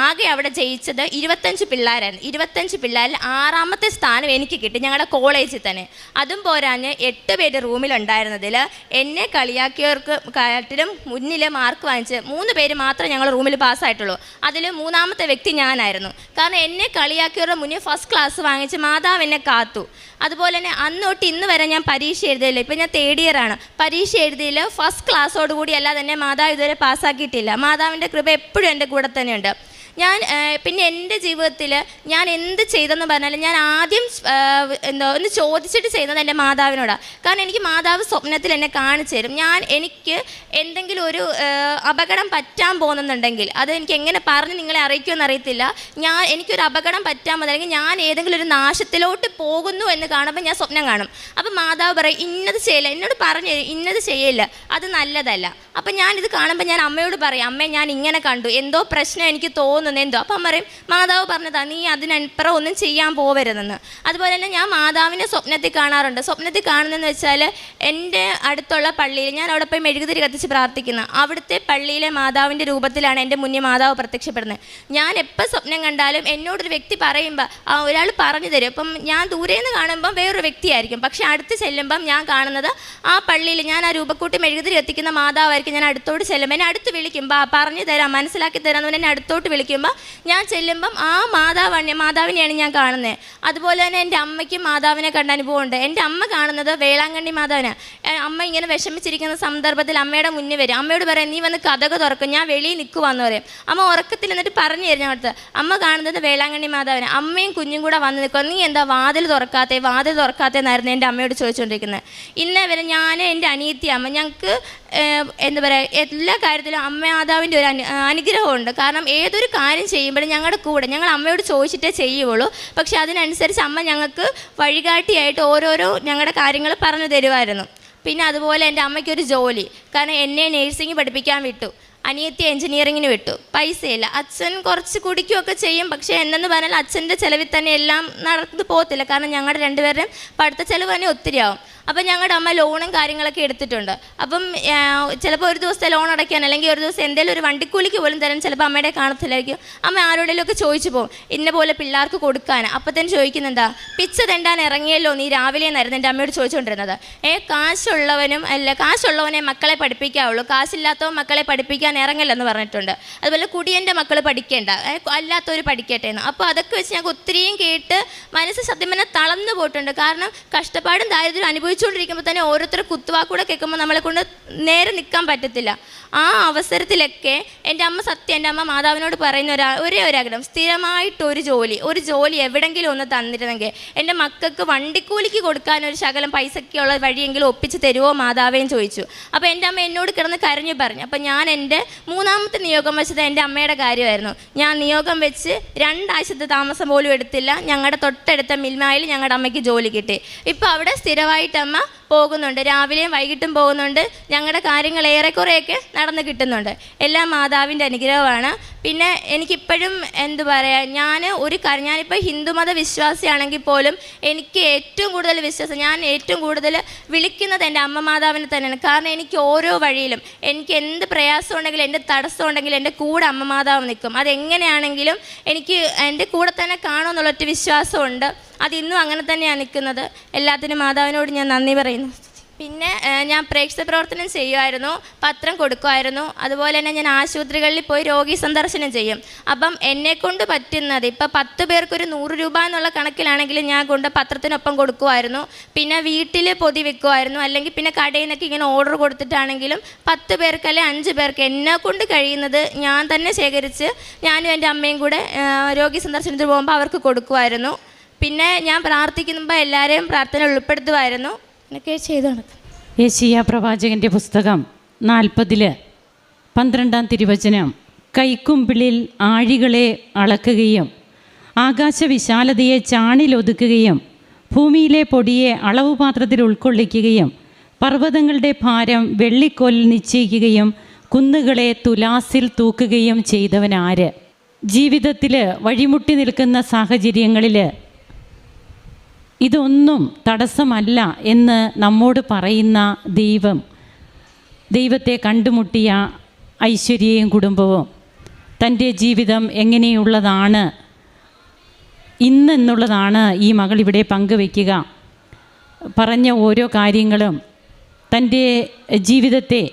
ആകെ അവിടെ ജയിച്ചത് 25 പിള്ളേരായിരുന്നു. 25 പിള്ളേരിൽ 6ാമത്തെ സ്ഥാനം എനിക്ക് കിട്ടി, ഞങ്ങളുടെ കോളേജിൽ തന്നെ. അതും പോരാഞ്ഞ് 8 പേര് റൂമിലുണ്ടായിരുന്നതിൽ എന്നെ കളിയാക്കിയവർക്ക് കാട്ടിലും മുന്നിൽ മാർക്ക് വാങ്ങിച്ച് 3 പേര് മാത്രമേ ഞങ്ങൾ റൂമിൽ പാസ്സായിട്ടുള്ളൂ. അതിൽ 3ാമത്തെ വ്യക്തി ഞാനായിരുന്നു. കാരണം എന്നെ കളിയാക്കിയവരുടെ മുന്നിൽ ഫസ്റ്റ് ക്ലാസ് വാങ്ങിച്ച് മാതാവ് എന്നെ കാത്തു. അതുപോലെ തന്നെ അന്ന് തൊട്ട് ഇന്ന് വരെ ഞാൻ പരീക്ഷ എഴുതിയില്ല. ഇപ്പം ഞാൻ 3rd ഇയർ ആണ്. പരീക്ഷ എഴുതിയിൽ ഫസ്റ്റ് ക്ലാസ്സോടുകൂടി അല്ലാതെ തന്നെ മാതാവ് ഇതുവരെ പാസ്സാക്കിയിട്ടില്ല. മാതാവിൻ്റെ കൃപ എപ്പോഴും എൻ്റെ കൂടെ തന്നെയുണ്ട്. ഞാൻ പിന്നെ എൻ്റെ ജീവിതത്തിൽ ഞാൻ എന്ത് ചെയ്തെന്ന് പറഞ്ഞാൽ ഞാൻ ആദ്യം ഒന്ന് ചോദിച്ചിട്ട് ചെയ്യുന്നത് എൻ്റെ മാതാവിനോടാണ്. കാരണം എനിക്ക് മാതാവ് സ്വപ്നത്തിൽ എന്നെ കാണിച്ചു തരും. എനിക്ക് എന്തെങ്കിലും ഒരു അപകടം പറ്റാൻ പോകുന്നുണ്ടെങ്കിൽ അത് എനിക്ക് എങ്ങനെ പറഞ്ഞ് നിങ്ങളെ അറിയിക്കുമെന്ന് അറിയത്തില്ല. എനിക്കൊരു അപകടം പറ്റാൻ പോകുന്നെങ്കിൽ ഞാൻ ഏതെങ്കിലും ഒരു നാശത്തിലോട്ട് പോകുന്നു എന്ന് കാണുമ്പോൾ ഞാൻ സ്വപ്നം കാണും. അപ്പം മാതാവ് പറയും ഇന്നത് ചെയ്യില്ല, എന്നോട് പറഞ്ഞു ഇന്നത് ചെയ്യില്ല, അത് നല്ലതല്ല. അപ്പം ഞാനിത് കാണുമ്പോൾ ഞാൻ അമ്മയോട് പറയും, അമ്മേ ഞാൻ ഇങ്ങനെ കണ്ടു, എന്തോ പ്രശ്നം എനിക്ക് തോന്നുന്നു എന്തോ. അപ്പം പറയും മാതാവ് പറഞ്ഞതാ, നീ അതിനപ്പുറം ഒന്നും ചെയ്യാൻ പോവരുതെന്ന്. അതുപോലെ തന്നെ ഞാൻ മാതാവിനെ സ്വപ്നത്തിൽ കാണാറുണ്ട്. സ്വപ്നത്തിൽ കാണുന്നതെന്ന് വെച്ചാൽ എൻ്റെ അടുത്തുള്ള പള്ളിയിൽ ഞാൻ അവിടെ പോയി മെഴുകുതിരി കത്തിച്ച് പ്രാർത്ഥിക്കുന്ന അവിടുത്തെ പള്ളിയിലെ മാതാവിൻ്റെ രൂപത്തിലാണ് എൻ്റെ മുന്നിൽ മാതാവ് പ്രത്യക്ഷപ്പെടുന്നത്. ഞാൻ എപ്പോൾ സ്വപ്നം കണ്ടാലും എന്നോടൊരു വ്യക്തി പറയുമ്പോൾ ഒരാൾ പറഞ്ഞു തരും. അപ്പം ഞാൻ ദൂരെ നിന്ന് കാണുമ്പം വേറൊരു വ്യക്തിയായിരിക്കും, പക്ഷെ അടുത്ത് ചെല്ലുമ്പം ഞാൻ കാണുന്നത് ആ പള്ളിയിൽ ഞാൻ ആ രൂപക്കൂട്ടി മെഴുകുതിരി കത്തിക്കുന്ന മാതാവായിരിക്കും. ഞാൻ അടുത്തോട്ട് ചെല്ലുമ്പോൾ എന്നെ അടുത്ത് വിളിക്കുമ്പോൾ പറഞ്ഞു തരാം, മനസ്സിലാക്കി തരാമെന്ന് എന്നെ അടുത്തോട്ട് വിളിക്കുമ്പോൾ ഞാൻ ചെല്ലുമ്പം ആ മാതാവിനെയാണ് ഞാൻ കാണുന്നത്. അതുപോലെ തന്നെ എൻ്റെ അമ്മയ്ക്കും മാതാവിനെ കണ്ട അനുഭവമുണ്ട്. എൻ്റെ അമ്മ കാണുന്നത് വേളാങ്കണ്ണി മാതാവിനാണ്. അമ്മ ഇങ്ങനെ വിഷമിച്ചിരിക്കുന്ന സന്ദർഭത്തിൽ അമ്മയുടെ മുന്നിൽ വരും. അമ്മയോട് പറയാം, നീ വന്ന് കതക് തുറക്കും, ഞാൻ വെളിയിൽ നിൽക്കുവാന്ന് പറയും. അമ്മ ഉറക്കത്തിൽ എന്നിട്ട് പറഞ്ഞു തരും അടുത്ത്. അമ്മ കാണുന്നത് വേളാങ്കണ്ണി മാതാവിനെ. അമ്മയും കുഞ്ഞും കൂടെ വന്ന് നിൽക്കുക, നീ എന്താ വാതിൽ തുറക്കാത്തേന്നായിരുന്നു എൻ്റെ അമ്മയോട് ചോദിച്ചുകൊണ്ടിരിക്കുന്നത്. ഇന്നേ വരെ ഞാൻ എൻ്റെ അനിയത്തി അമ്മ ഞങ്ങൾക്ക് എന്താ പറയുക, എല്ലാ കാര്യത്തിലും അമ്മ മാതാവിൻ്റെ ഒരു അനുഗ്രഹമുണ്ട്. കാരണം ഏതൊരു കാര്യം ചെയ്യുമ്പോഴും ഞങ്ങളുടെ കൂടെ ഞങ്ങൾ അമ്മയോട് ചോദിച്ചിട്ടേ ചെയ്യുള്ളൂ. പക്ഷെ അതിനനുസരിച്ച് അമ്മ ഞങ്ങൾക്ക് വഴികാട്ടിയായിട്ട് ഓരോരോ ഞങ്ങളുടെ കാര്യങ്ങൾ പറഞ്ഞു തരുമായിരുന്നു. പിന്നെ അതുപോലെ എൻ്റെ അമ്മയ്ക്കൊരു ജോലി, കാരണം എന്നെ നേഴ്സിംഗ് പഠിപ്പിക്കാൻ വിട്ടു. അനിയത്തി എഞ്ചിനീയറിങ്ങിന് വിട്ടു. പൈസയില്ല. അച്ഛൻ കുറച്ച് കുടിക്കുകയൊക്കെ ചെയ്യും, പക്ഷേ എന്നെന്ന് പറഞ്ഞാൽ അച്ഛൻ്റെ ചിലവിൽ തന്നെ എല്ലാം നടന്നു പോകത്തില്ല. കാരണം ഞങ്ങളുടെ രണ്ടുപേരുടെയും പഠിത്ത ചിലവ് തന്നെ ഒത്തിരിയാവും. അപ്പം ഞങ്ങളുടെ അമ്മ ലോണും കാര്യങ്ങളൊക്കെ എടുത്തിട്ടുണ്ട്. അപ്പം ചിലപ്പോൾ ഒരു ദിവസത്തെ ലോൺ അടയ്ക്കാൻ അല്ലെങ്കിൽ ഒരു ദിവസം എന്തെങ്കിലും ഒരു വണ്ടിക്കൂലിക്ക് പോലും തരാൻ ചിലപ്പോൾ അമ്മയുടെ കാണത്തില്ലായിരിക്കും. അമ്മ ആരോടെങ്കിലുമൊക്കെ ചോദിച്ചു പോകും, ഇന്ന പോലെ പിള്ളേർക്ക് കൊടുക്കാൻ. അപ്പം തന്നെ ചോദിക്കുന്നത് എന്താ, പിച്ച തെണ്ടാൻ ഇറങ്ങിയല്ലോ നീ രാവിലെ എന്നായിരുന്നു എൻ്റെ അമ്മയോട് ചോദിച്ചുകൊണ്ടിരുന്നത്. കാശുള്ളവനെ മക്കളെ പഠിപ്പിക്കാവുള്ളൂ, കാശില്ലാത്തവൻ മക്കളെ പഠിപ്പിക്കാൻ ഇറങ്ങില്ലെന്ന് പറഞ്ഞിട്ടുണ്ട്. അതുപോലെ കുടിയൻ്റെ മക്കൾ പഠിക്കേണ്ട, അല്ലാത്തവർ പഠിക്കട്ടെ എന്ന്. അപ്പോൾ അതൊക്കെ വെച്ച് ഞങ്ങൾക്ക് ഒത്തിരിയും കേട്ട് മനസ്സ് സത്യം പറഞ്ഞാൽ തളർന്നു പോയിട്ടുണ്ട്. കാരണം കഷ്ടപ്പാടും ദാരിദ്ര്യം അനുഭവിച്ചുകൊണ്ടിരിക്കുമ്പോൾ തന്നെ ഓരോരുത്തർ കുത്തുവാക്കൂടെ കേൾക്കുമ്പോൾ നമ്മളെ കൊണ്ട് നേരെ നിൽക്കാൻ പറ്റത്തില്ല. ആ അവസരത്തിലൊക്കെ എൻ്റെ അമ്മ മാതാവിനോട് പറയുന്ന ഒരേ ഒരാഗ്രഹം, സ്ഥിരമായിട്ടൊരു ജോലി എവിടെയെങ്കിലും ഒന്ന് തന്നിരുന്നെങ്കിൽ എൻ്റെ മക്കൾക്ക് വണ്ടിക്കൂലിക്ക് കൊടുക്കാൻ ഒരു ശകലം പൈസയ്ക്കുള്ള വഴിയെങ്കിലും ഒപ്പിച്ച് തരുമോ മാതാവേന്ന് ചോദിച്ചു. അപ്പോൾ എൻ്റെ അമ്മ എന്നോട് കിടന്ന് കരഞ്ഞു പറഞ്ഞു. അപ്പോൾ ഞാൻ എൻ്റെ 3ാമത്തെ നിയോഗം വെച്ചത് എൻ്റെ അമ്മയുടെ കാര്യമായിരുന്നു. ഞാൻ നിയോഗം വെച്ച് 2 ആഴ്ചത്തെ താമസം പോലും എടുത്തില്ല. ഞങ്ങളുടെ തൊട്ടടുത്ത മിൽമായിൽ ഞങ്ങളുടെ അമ്മയ്ക്ക് ജോലി കിട്ടി. ഇപ്പോൾ അവിടെ സ്ഥിരമായിട്ട് അമ്മ പോകുന്നുണ്ട്, രാവിലെയും വൈകിട്ടും പോകുന്നുണ്ട്. ഞങ്ങളുടെ കാര്യങ്ങൾ ഏറെക്കുറെയൊക്കെ നടന്ന് കിട്ടുന്നുണ്ട്. എല്ലാം മാതാവിൻ്റെ അനുഗ്രഹമാണ്. പിന്നെ എനിക്കിപ്പോഴും ഞാനിപ്പോൾ ഹിന്ദുമത വിശ്വാസിയാണെങ്കിൽ പോലും എനിക്ക് ഏറ്റവും കൂടുതൽ വിശ്വാസം, ഞാൻ ഏറ്റവും കൂടുതൽ വിളിക്കുന്നത് എൻ്റെ അമ്മ മാതാവിനെ തന്നെയാണ്. കാരണം എനിക്ക് ഓരോ വഴിയിലും എനിക്ക് എന്ത് പ്രയാസം ഉണ്ടെങ്കിലും എന്ത് തടസ്സം ഉണ്ടെങ്കിലും എൻ്റെ കൂടെ അമ്മ മാതാവ് നിൽക്കും. അതെങ്ങനെയാണെങ്കിലും എനിക്ക് എൻ്റെ കൂടെ തന്നെ കാണുമെന്നുള്ളൊറ്റ വിശ്വാസമുണ്ട്. അതിന്നും അങ്ങനെ തന്നെയാണ് നിൽക്കുന്നത്. എല്ലാത്തിനും മാതാവിനോട് ഞാൻ നന്ദി പറയുന്നു. പിന്നെ ഞാൻ പ്രേക്ഷിത പ്രവർത്തനം ചെയ്യുമായിരുന്നു, പത്രം കൊടുക്കുമായിരുന്നു. അതുപോലെ തന്നെ ഞാൻ ആശുപത്രികളിൽ പോയി രോഗി സന്ദർശനം ചെയ്യും. അപ്പം എന്നെക്കൊണ്ട് പറ്റുന്നത്, ഇപ്പം 10 പേർക്കൊരു 100 രൂപ എന്നുള്ള കണക്കിലാണെങ്കിൽ ഞാൻ കൊണ്ട് പത്രത്തിനൊപ്പം കൊടുക്കുമായിരുന്നു. പിന്നെ വീട്ടിൽ പൊതി വെക്കുമായിരുന്നു. അല്ലെങ്കിൽ പിന്നെ കടയിൽ നിന്നൊക്കെ ഇങ്ങനെ ഓർഡർ കൊടുത്തിട്ടാണെങ്കിലും 10 പേർക്ക് അല്ലെങ്കിൽ 5 പേർക്ക് എന്നെക്കൊണ്ട് കഴിയുന്നത് ഞാൻ തന്നെ ശേഖരിച്ച് ഞാനും എൻ്റെ അമ്മയും കൂടെ രോഗി സന്ദർശനത്തിന് പോകുമ്പോൾ അവർക്ക് കൊടുക്കുമായിരുന്നു. പിന്നെ ഞാൻ പ്രാർത്ഥിക്കുമ്പോൾ എല്ലാവരെയും പ്രാർത്ഥന ഉൾപ്പെടുത്തുമായിരുന്നു. എന്നൊക്കെ ചെയ്തു നടക്കും. യെശയ്യാ പ്രവാചകൻ്റെ പുസ്തകം 40 12-ാം തിരുവചനം, കൈക്കുമ്പിളിൽ ആഴികളെ അളക്കുകയും ആകാശവിശാലതയെ ചാണിലൊതുക്കുകയും ഭൂമിയിലെ പൊടിയെ അളവുപാത്രത്തിൽ ഉൾക്കൊള്ളിക്കുകയും പർവ്വതങ്ങളുടെ ഭാരം വെള്ളിക്കോലിൽ നിശ്ചയിക്കുകയും കുന്നുകളെ തുലാസിൽ തൂക്കുകയും ചെയ്തവനാര്? ജീവിതത്തിൽ വഴിമുട്ടി നിൽക്കുന്ന സാഹചര്യങ്ങളിൽ ഇതൊന്നും തടസ്സമല്ല എന്ന് നമ്മോട് പറയുന്ന ദൈവത്തെ കണ്ടുമുട്ടിയ ഐശ്വര്യയും കുടുംബവും തൻ്റെ ജീവിതം എങ്ങനെയുള്ളതാണ് ഇന്നെന്നുള്ളതാണ് ഈ മകൾ ഇവിടെ പങ്കുവയ്ക്കുക. പറഞ്ഞ ഓരോ കാര്യങ്ങളും തൻ്റെ ജീവിതത്തെ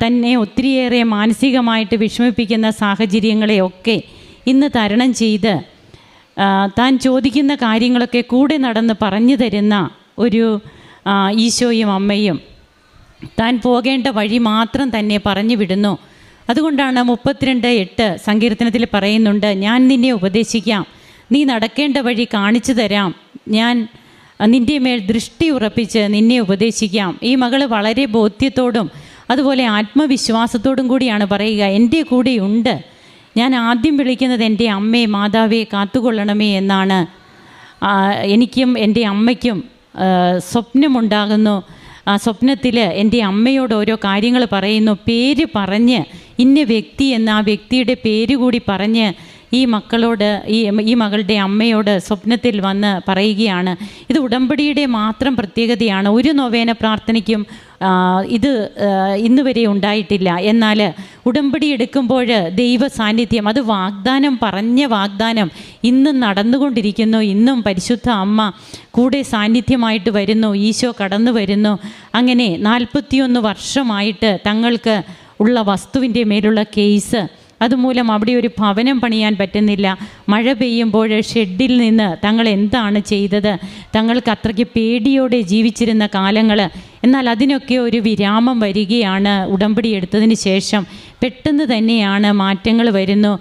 തന്നെ ഒത്തിരിയേറെ മാനസികമായിട്ട് വിഷമിപ്പിക്കുന്ന സാഹചര്യങ്ങളെയൊക്കെ ഇന്ന് തരണം ചെയ്ത് താൻ ചോദിക്കുന്ന കാര്യങ്ങളൊക്കെ കൂടെ നടന്ന് പറഞ്ഞു തരുന്ന ഒരു ഈശോയും അമ്മയും താൻ പോകേണ്ട വഴി മാത്രം തന്നെ പറഞ്ഞു വിടുന്നു. അതുകൊണ്ടാണ് 32:8 സങ്കീർത്തനത്തിൽ പറയുന്നുണ്ട്, ഞാൻ നിന്നെ ഉപദേശിക്കാം, നീ നടക്കേണ്ട വഴി കാണിച്ചു തരാം, ഞാൻ നിൻ്റെ മേൽ ദൃഷ്ടി ഉറപ്പിച്ച് നിന്നെ ഉപദേശിക്കാം. ഈ മകൾ വളരെ ബോധ്യത്തോടും അതുപോലെ ആത്മവിശ്വാസത്തോടും കൂടിയാണ് പറയുക, എൻ്റെ കൂടെയുണ്ട്, ഞാൻ ആദ്യം വിളിക്കുന്നത് എൻ്റെ അമ്മയെ മാതാവേ കാത്തുകൊള്ളണമേ എന്നാണ്. എനിക്കും എൻ്റെ അമ്മയ്ക്കും സ്വപ്നമുണ്ടാകുന്നു. ആ സ്വപ്നത്തിൽ എൻ്റെ അമ്മയോട് ഓരോ കാര്യങ്ങൾ പറയുന്നു. പേര് പറഞ്ഞ് ഇന്ന വ്യക്തി എന്ന ആ വ്യക്തിയുടെ പേര് കൂടി പറഞ്ഞ് ഈ മക്കളോട് ഈ മകളുടെ അമ്മയോട് സ്വപ്നത്തിൽ വന്ന് പറയുകയാണ്. ഇത് ഉടമ്പടിയുടെ മാത്രം പ്രത്യേകതയാണ്. ഒരു നൊവേന പ്രാർത്ഥനയ്ക്കും ഇത് ഇന്ന് വരെ ഉണ്ടായിട്ടില്ല. എന്നാൽ ഉടമ്പടി എടുക്കുമ്പോൾ ദൈവ സാന്നിധ്യം, അത് പറഞ്ഞ വാഗ്ദാനം ഇന്നും നടന്നുകൊണ്ടിരിക്കുന്നു. ഇന്നും പരിശുദ്ധ അമ്മ കൂടെ സാന്നിധ്യമായിട്ട് വരുന്നു, ഈശോ കടന്നു വരുന്നു. അങ്ങനെ 41 വർഷമായിട്ട് തങ്ങൾക്ക് ഉള്ള വസ്തുവിൻ്റെ മേലുള്ള കേസ്, അതുമൂലം അവിടെ ഒരു ഭവനം പണിയാൻ പറ്റുന്നില്ല. മഴ പെയ്യുമ്പോൾ ഷെഡിൽ നിന്ന് തങ്ങൾ എന്താണ് ചെയ്തത്? തങ്ങൾക്ക് അത്രയ്ക്ക് പേടിയോടെ ജീവിച്ചിരുന്ന കാലങ്ങൾ. എന്നാൽ അതിനൊക്കെ ഒരു വിരാമം വരികയാണ് ഉടമ്പടി എടുത്തതിന് ശേഷം. പെട്ടെന്ന് തന്നെയാണ് മാറ്റങ്ങൾ വരുന്നു.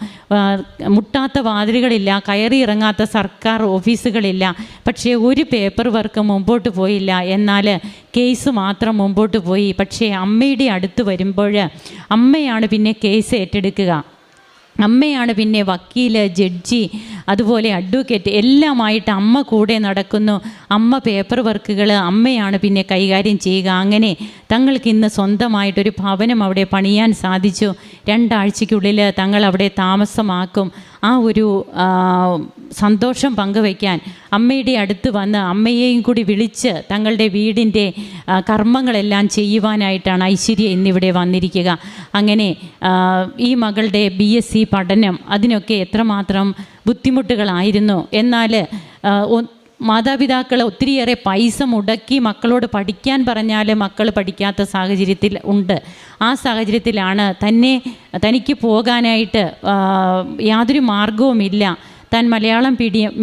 മുട്ടാത്ത വാതിലുകളില്ല, കയറി ഇറങ്ങാത്ത സർക്കാർ ഓഫീസുകളില്ല. പക്ഷേ ഒരു പേപ്പർ വർക്ക് മുമ്പോട്ട് പോയില്ല. എന്നാൽ കേസ് മാത്രം മുമ്പോട്ട് പോയി. പക്ഷേ അമ്മയുടെ അടുത്ത് വരുമ്പോൾ അമ്മയാണ് പിന്നെ കേസ് ഏറ്റെടുക്കുക. അമ്മയാണ് പിന്നെ വക്കീൽ, ജഡ്ജി, അതുപോലെ അഡ്വക്കേറ്റ് എല്ലാമായിട്ട് അമ്മ കൂടെ നടക്കുന്നു. അമ്മ പേപ്പർ വർക്കുകൾ അമ്മയാണ് പിന്നെ കൈകാര്യം ചെയ്യുക. അങ്ങനെ തങ്ങൾക്ക് ഇന്ന് സ്വന്തമായിട്ടൊരു ഭവനം അവിടെ പണിയാൻ സാധിച്ചു. 2 ആഴ്ചയ്ക്കുള്ളിൽ തങ്ങൾ അവിടെ താമസമാക്കും. ആ ഒരു സന്തോഷം പങ്കുവയ്ക്കാൻ അമ്മയുടെ അടുത്ത് വന്ന് അമ്മയെയും കൂടി വിളിച്ച് തങ്ങളുടെ വീടിൻ്റെ കർമ്മങ്ങളെല്ലാം ചെയ്യുവാനായിട്ടാണ് ഐശ്വര്യ ഇന്നിവിടെ വന്നിരിക്കുക. അങ്ങനെ ഈ മകളുടെ BSc പഠനം അതിനൊക്കെ എത്രമാത്രം ബുദ്ധിമുട്ടുകളായിരുന്നു. എന്നാൽ മാതാപിതാക്കൾ ഒത്തിരിയേറെ പൈസ മുടക്കി മക്കളോട് പഠിക്കാൻ പറഞ്ഞാൽ മക്കൾ പഠിക്കാത്ത സാഹചര്യത്തിൽ ഉണ്ട്. ആ സാഹചര്യത്തിലാണ് തനിക്ക് പോകാനായിട്ട് യാതൊരു മാർഗവുമില്ല. താൻ മലയാളം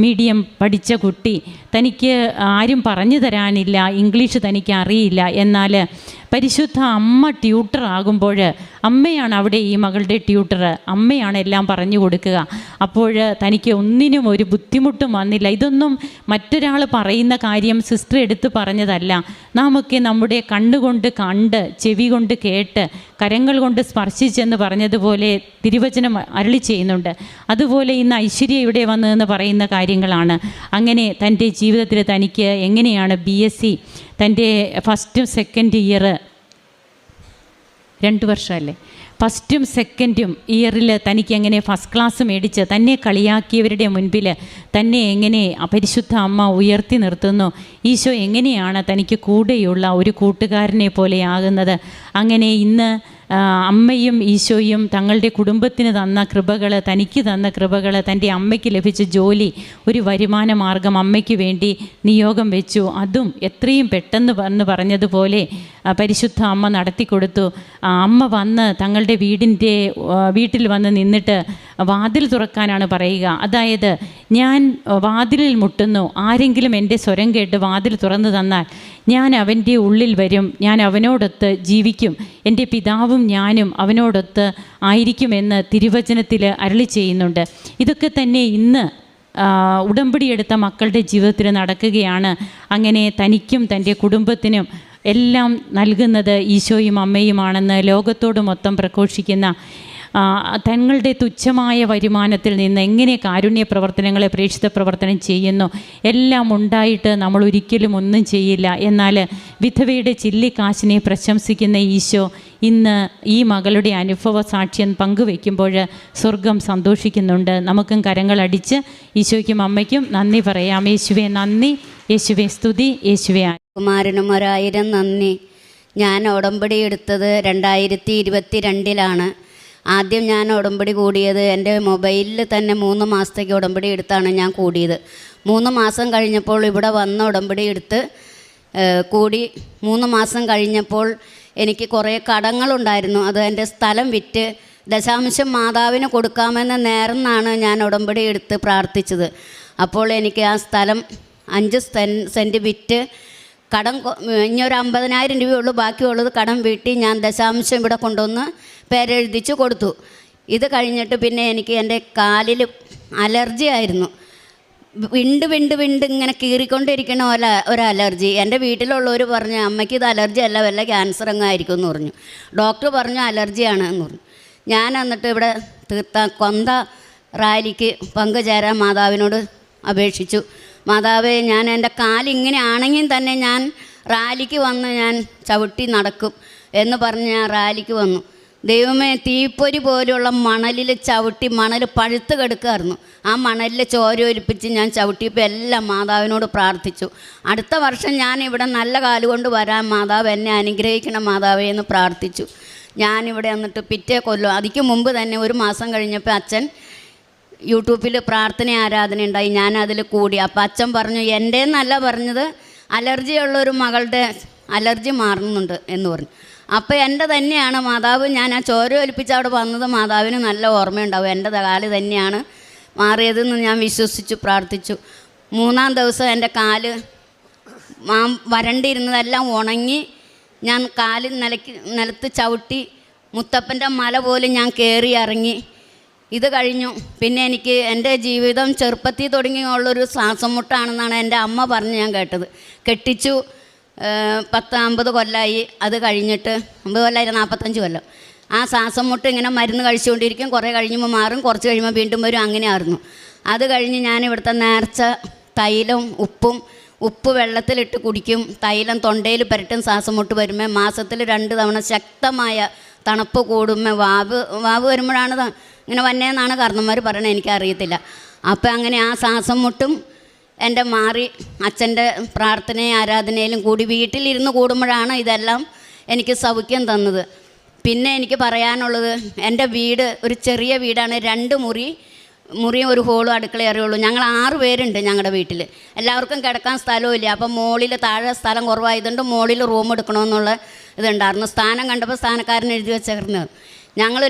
മീഡിയം പഠിച്ച കുട്ടി, തനിക്ക് ആരും പറഞ്ഞു തരാനില്ല, ഇംഗ്ലീഷ് തനിക്ക് അറിയില്ല. എന്നാൽ പരിശുദ്ധ അമ്മ ട്യൂട്ടർ ആകുമ്പോൾ അമ്മയാണ് അവിടെ ഈ മകളുടെ ട്യൂട്ടർ, അമ്മയാണ് എല്ലാം പറഞ്ഞു കൊടുക്കുക. അപ്പോൾ തനിക്ക് ഒന്നിനും ഒരു ബുദ്ധിമുട്ടും വന്നില്ല. ഇതൊന്നും മറ്റൊരാൾ പറയുന്ന കാര്യം സിസ്റ്റർ എടുത്ത് പറഞ്ഞതല്ല. നാമൊക്കെ നമ്മുടെ കണ്ണുകൊണ്ട് കണ്ട്, ചെവി കൊണ്ട് കേട്ട്, കരങ്ങൾ കൊണ്ട് സ്പർശിച്ചെന്ന് പറഞ്ഞതുപോലെ തിരുവചനം അരുളി ചെയ്യുന്നുണ്ട്. അതുപോലെ ഇന്ന് ഐശ്വര്യ ഇവിടെ വന്നതെന്ന് പറയുന്ന കാര്യങ്ങളാണ്. അങ്ങനെ തൻ്റെ ജീവിതത്തിൽ തനിക്ക് എങ്ങനെയാണ് BSc തൻ്റെ ഫസ്റ്റും സെക്കൻഡ് ഇയർ 2 വർഷമല്ലേ, ഫസ്റ്റും സെക്കൻഡും ഇയറിൽ തനിക്ക് എങ്ങനെ ഫസ്റ്റ് ക്ലാസ് മേടിച്ച് തന്നെ കളിയാക്കിയവരുടെ മുൻപിൽ തന്നെ എങ്ങനെ പരിശുദ്ധ അമ്മ ഉയർത്തി നിർത്തുന്നു. ഈശോ എങ്ങനെയാണ് തനിക്ക് കൂടെയുള്ള ഒരു കൂട്ടുകാരനെ പോലെ ആകുന്നത്. അങ്ങനെ ഇന്ന് അമ്മയും ഈശോയും തങ്ങളുടെ കുടുംബത്തിന് തന്ന കൃപകൾ, തനിക്ക് തന്ന കൃപകൾ, തൻ്റെ അമ്മയ്ക്ക് ലഭിച്ച ജോലി, ഒരു വരുമാന മാർഗം അമ്മയ്ക്ക് വേണ്ടി നിയോഗം വെച്ചു. അതും എത്രയും പെട്ടെന്ന് വന്ന് പറഞ്ഞതുപോലെ പരിശുദ്ധ അമ്മ നടത്തിക്കൊടുത്തു. അമ്മ വന്ന് തങ്ങളുടെ വീട്ടിൽ വന്ന് നിന്നിട്ട് വാതിൽ തുറക്കാനാണ് പറയുക. അതായത് ഞാൻ വാതിലിൽ മുട്ടുന്നു, ആരെങ്കിലും എൻ്റെ സ്വരം കേട്ട് വാതിൽ തുറന്നു തന്നാൽ ഞാൻ അവൻ്റെ ഉള്ളിൽ വരും, ഞാൻ അവനോടൊത്ത് ജീവിക്കും, എൻ്റെ പിതാവും ഞാനും അവനോടൊത്ത് ആയിരിക്കുമെന്ന് തിരുവചനത്തിൽ അരുളി ചെയ്യുന്നുണ്ട്. ഇതൊക്കെ തന്നെ ഇന്ന് ഉടമ്പടിയെടുത്ത മക്കളുടെ ജീവിതത്തിൽ നടക്കുകയാണ്. അങ്ങനെ തനിക്കും തൻ്റെ കുടുംബത്തിനും എല്ലാം നൽകുന്നത് ഈശോയും അമ്മയുമാണെന്ന് ലോകത്തോട് മൊത്തം പ്രഘോഷിക്കുന്ന, തങ്ങളുടെ തുച്ഛമായ വരുമാനത്തിൽ നിന്ന് എങ്ങനെ കാരുണ്യ പ്രവർത്തനങ്ങളെ, പ്രേക്ഷിത പ്രവർത്തനം ചെയ്യുന്നു. എല്ലാം ഉണ്ടായിട്ട് നമ്മൾ ഒരിക്കലും ഒന്നും ചെയ്യില്ല. എന്നാൽ വിധവയുടെ ചില്ലിക്കാശിനെ പ്രശംസിക്കുന്ന ഈശോ ഇന്ന് ഈ മകളുടെ അനുഭവ സാക്ഷ്യം പങ്കുവയ്ക്കുമ്പോൾ സ്വർഗം സന്തോഷിക്കുന്നുണ്ട്. നമുക്കും കരങ്ങളടിച്ച് ഈശോയ്ക്കും അമ്മയ്ക്കും നന്ദി പറയാം. യേശുവേ നന്ദി, യേശുവേ സ്തുതി, യേശുവേ കുമാരനും 1000 നന്ദി. ഞാൻ ഉടമ്പടി എടുത്തത് 2022 ആദ്യം ഞാൻ ഉടമ്പടി കൂടിയത് എൻ്റെ മൊബൈലിൽ തന്നെ 3 മാസത്തേക്ക് ഉടമ്പടി എടുത്താണ് ഞാൻ കൂടിയത്. 3 മാസം കഴിഞ്ഞപ്പോൾ ഇവിടെ വന്ന് ഉടമ്പടി എടുത്ത് കൂടി. 3 മാസം കഴിഞ്ഞപ്പോൾ എനിക്ക് കുറേ കടങ്ങളുണ്ടായിരുന്നു. അത് എൻ്റെ സ്ഥലം വിറ്റ് ദശാംശം മാതാവിന് കൊടുക്കാമെന്ന നേർന്നാണ് ഞാൻ ഉടമ്പടി എടുത്ത് പ്രാർത്ഥിച്ചത്. അപ്പോൾ എനിക്ക് ആ സ്ഥലം 5 സെൻറ്റ് വിറ്റ് കടം ഇനിയൊരു 50,000 രൂപയുള്ളൂ, ബാക്കിയുള്ളത് കടം വീട്ടി ഞാൻ ദശാംശം ഇവിടെ കൊണ്ടുവന്ന് പേരെഴുതിച്ച് കൊടുത്തു. ഇത് കഴിഞ്ഞിട്ട് പിന്നെ എനിക്ക് എൻ്റെ കാലിൽ അലർജി ആയിരുന്നു. വിണ്ട് ഇങ്ങനെ കീറിക്കൊണ്ടിരിക്കണ പോലെ ഒരു അലർജി. എൻ്റെ വീട്ടിലുള്ളവർ പറഞ്ഞു അമ്മയ്ക്ക് ഇത് അലർജി അല്ല, വല്ല ക്യാൻസർ അങ്ങ് ആയിരിക്കും എന്ന് പറഞ്ഞു. ഡോക്ടർ പറഞ്ഞു അലർജിയാണ് എന്ന് പറഞ്ഞു. ഞാൻ എന്നിട്ട് ഇവിടെ കൊന്ത റാലിക്ക് പങ്കുചേരാൻ മാതാവിനോട് അപേക്ഷിച്ചു. മാതാവേ, ഞാൻ എൻ്റെ കാലിങ്ങനെ ആണെങ്കിൽ തന്നെ ഞാൻ റാലിക്ക് വന്ന് ഞാൻ ചവിട്ടി നടക്കും എന്ന് പറഞ്ഞ് ഞാൻ റാലിക്ക് വന്നു. ദൈവമേ, തീപ്പൊരി പോലെയുള്ള മണലിൽ ചവിട്ടി, മണൽ പഴുത്ത് കിടക്കുമായിരുന്നു. ആ മണലിൽ ചോര ഒലിപ്പിച്ച് ഞാൻ ചവിട്ടിയപ്പോൾ എല്ലാം മാതാവിനോട് പ്രാർത്ഥിച്ചു. അടുത്ത വർഷം ഞാൻ ഇവിടെ നല്ല കാലുകൊണ്ട് വരാൻ മാതാവ് എന്നെ അനുഗ്രഹിക്കണം മാതാവേ എന്ന് പ്രാർത്ഥിച്ചു. ഞാനിവിടെ വന്നിട്ട് പിറ്റേ കൊല്ലം, അതിക്ക് മുമ്പ് തന്നെ 1 മാസം കഴിഞ്ഞപ്പോൾ അച്ഛൻ യൂട്യൂബിൽ പ്രാർത്ഥന ആരാധന ഉണ്ടായി. ഞാൻ അതിൽ കൂടി. അപ്പോൾ അച്ഛൻ പറഞ്ഞു, എൻ്റെ എന്നല്ല പറഞ്ഞത്, അലർജിയുള്ളൊരു മകളുടെ അലർജി മാറുന്നുണ്ട് എന്ന് പറഞ്ഞു. അപ്പോൾ എൻ്റെ തന്നെയാണ് മാതാവ്. ഞാൻ ആ ചോര ഒലിപ്പിച്ച് അവിടെ വന്നത് മാതാവിന് നല്ല ഓർമ്മയുണ്ടാവും. എൻ്റെ കാല് തന്നെയാണ് മാറിയതെന്ന് ഞാൻ വിശ്വസിച്ചു പ്രാർത്ഥിച്ചു. 3-ാം ദിവസം എൻ്റെ കാല് വരണ്ടിരുന്നതെല്ലാം ഉണങ്ങി. ഞാൻ കാല് നിലത്ത് ചവിട്ടി മുത്തപ്പൻ്റെ മല പോലും ഞാൻ കയറി ഇറങ്ങി. ഇത് കഴിഞ്ഞു. പിന്നെ എനിക്ക് എൻ്റെ ജീവിതം ചെറുപ്പത്തിൽ തുടങ്ങിയുള്ളൊരു ശ്വാസം മുട്ടാണെന്നാണ് എൻ്റെ അമ്മ പറഞ്ഞ് ഞാൻ കേട്ടത്. കെട്ടിച്ചു 50 കൊല്ലമായി. അത് കഴിഞ്ഞിട്ട് 50 കൊല്ലമായി, 45 കൊല്ലം. ആ ശ്വാസം മുട്ട് ഇങ്ങനെ മരുന്ന് കഴിച്ചുകൊണ്ടിരിക്കും, കുറേ കഴിയുമ്പോൾ മാറും, കുറച്ച് കഴിയുമ്പോൾ വീണ്ടും വരും, അങ്ങനെയായിരുന്നു. അത് കഴിഞ്ഞ് ഞാൻ ഇവിടുത്തെ നേർച്ച തൈലം ഉപ്പ് വെള്ളത്തിലിട്ട് കുടിക്കും, തൈലം തൊണ്ടയിൽ പുരട്ടും. ശ്വാസം മുട്ട് വരുമ്പോൾ മാസത്തിൽ 2 തവണ ശക്തമായ തണുപ്പ് കൂടുമ്പോൾ വാവ് വരുമ്പോഴാണ് ഇങ്ങനെ വന്നേന്നാണ് കാരണന്മാർ പറയണത്, എനിക്കറിയത്തില്ല. അപ്പം അങ്ങനെ ആ ശ്വാസം മുട്ടും എൻ്റെ മാറി അച്ഛൻ്റെ പ്രാർത്ഥനയും ആരാധനയിലും കൂടി വീട്ടിലിരുന്ന് കൂടുമ്പോഴാണ് ഇതെല്ലാം എനിക്ക് സൗഖ്യം തന്നത്. പിന്നെ എനിക്ക് പറയാനുള്ളത്, എൻ്റെ വീട് ഒരു ചെറിയ വീടാണ്, 2 മുറിയും ഒരു ഹോളും അടുക്കളയും അറിയുള്ളൂ. ഞങ്ങൾ 6 പേരുണ്ട് ഞങ്ങളുടെ വീട്ടിൽ. എല്ലാവർക്കും കിടക്കാൻ സ്ഥലവും ഇല്ല. അപ്പം മുകളിൽ താഴെ സ്ഥലം കുറവായതുകൊണ്ട് മുകളിൽ റൂം എടുക്കണമെന്നുള്ള ഇതുണ്ടായിരുന്നു. സ്ഥാനം കണ്ടപ്പോൾ സ്ഥാനക്കാരൻ എഴുതി വെച്ചിരുന്നത്. ഞങ്ങൾ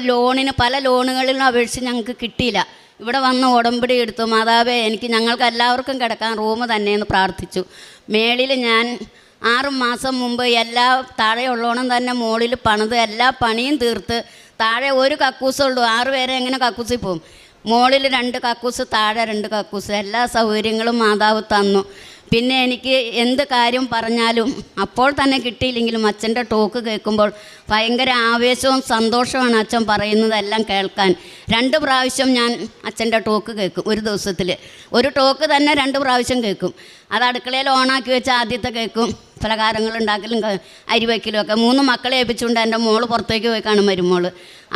പല ലോണുകളിലും അപേക്ഷിച്ച് ഞങ്ങൾക്ക് കിട്ടിയില്ല. ഇവിടെ വന്ന് ഉടമ്പടി എടുത്തു, മാതാവേ ഞങ്ങൾക്ക് എല്ലാവർക്കും കിടക്കാൻ റൂം തന്നെയെന്ന് പ്രാർത്ഥിച്ചു. മേളിൽ ഞാൻ 6 മാസം മുമ്പ് താഴെ ഉള്ളോണം തന്നെ മുകളിൽ പണിത് എല്ലാ പണിയും തീർത്ത്, താഴെ ഒരു കക്കൂസുള്ളൂ. 6 പേരെ എങ്ങനെ കക്കൂസിൽ പോകും? മുകളിൽ 2 കക്കൂസ്, താഴെ 2 കക്കൂസ്, എല്ലാ സൗകര്യങ്ങളും മാതാവ് തന്നു. പിന്നെ എനിക്ക് എന്ത് കാര്യം പറഞ്ഞാലും അപ്പോൾ തന്നെ കിട്ടിയില്ലെങ്കിലും അച്ഛൻ്റെ ടോക്ക് കേൾക്കുമ്പോൾ ഭയങ്കര ആവേശവും സന്തോഷമാണ് അച്ഛൻ പറയുന്നതെല്ലാം കേൾക്കാൻ. 2 പ്രാവശ്യം ഞാൻ അച്ഛൻ്റെ ടോക്ക് കേൾക്കും ഒരു ദിവസത്തിൽ. ഒരു ടോക്ക് തന്നെ 2 പ്രാവശ്യം കേൾക്കും. അത് അടുക്കളയിൽ ഓണാക്കി വെച്ച് ആദ്യത്തെ കേൾക്കും, പലഹാരങ്ങൾ ഉണ്ടാക്കലും അരി വയ്ക്കലും ഒക്കെ. 3 മക്കളെ ഏൽപ്പിച്ചുകൊണ്ട് എൻ്റെ മോള് പുറത്തേക്ക് പോയി കാണും, മരുമോൾ.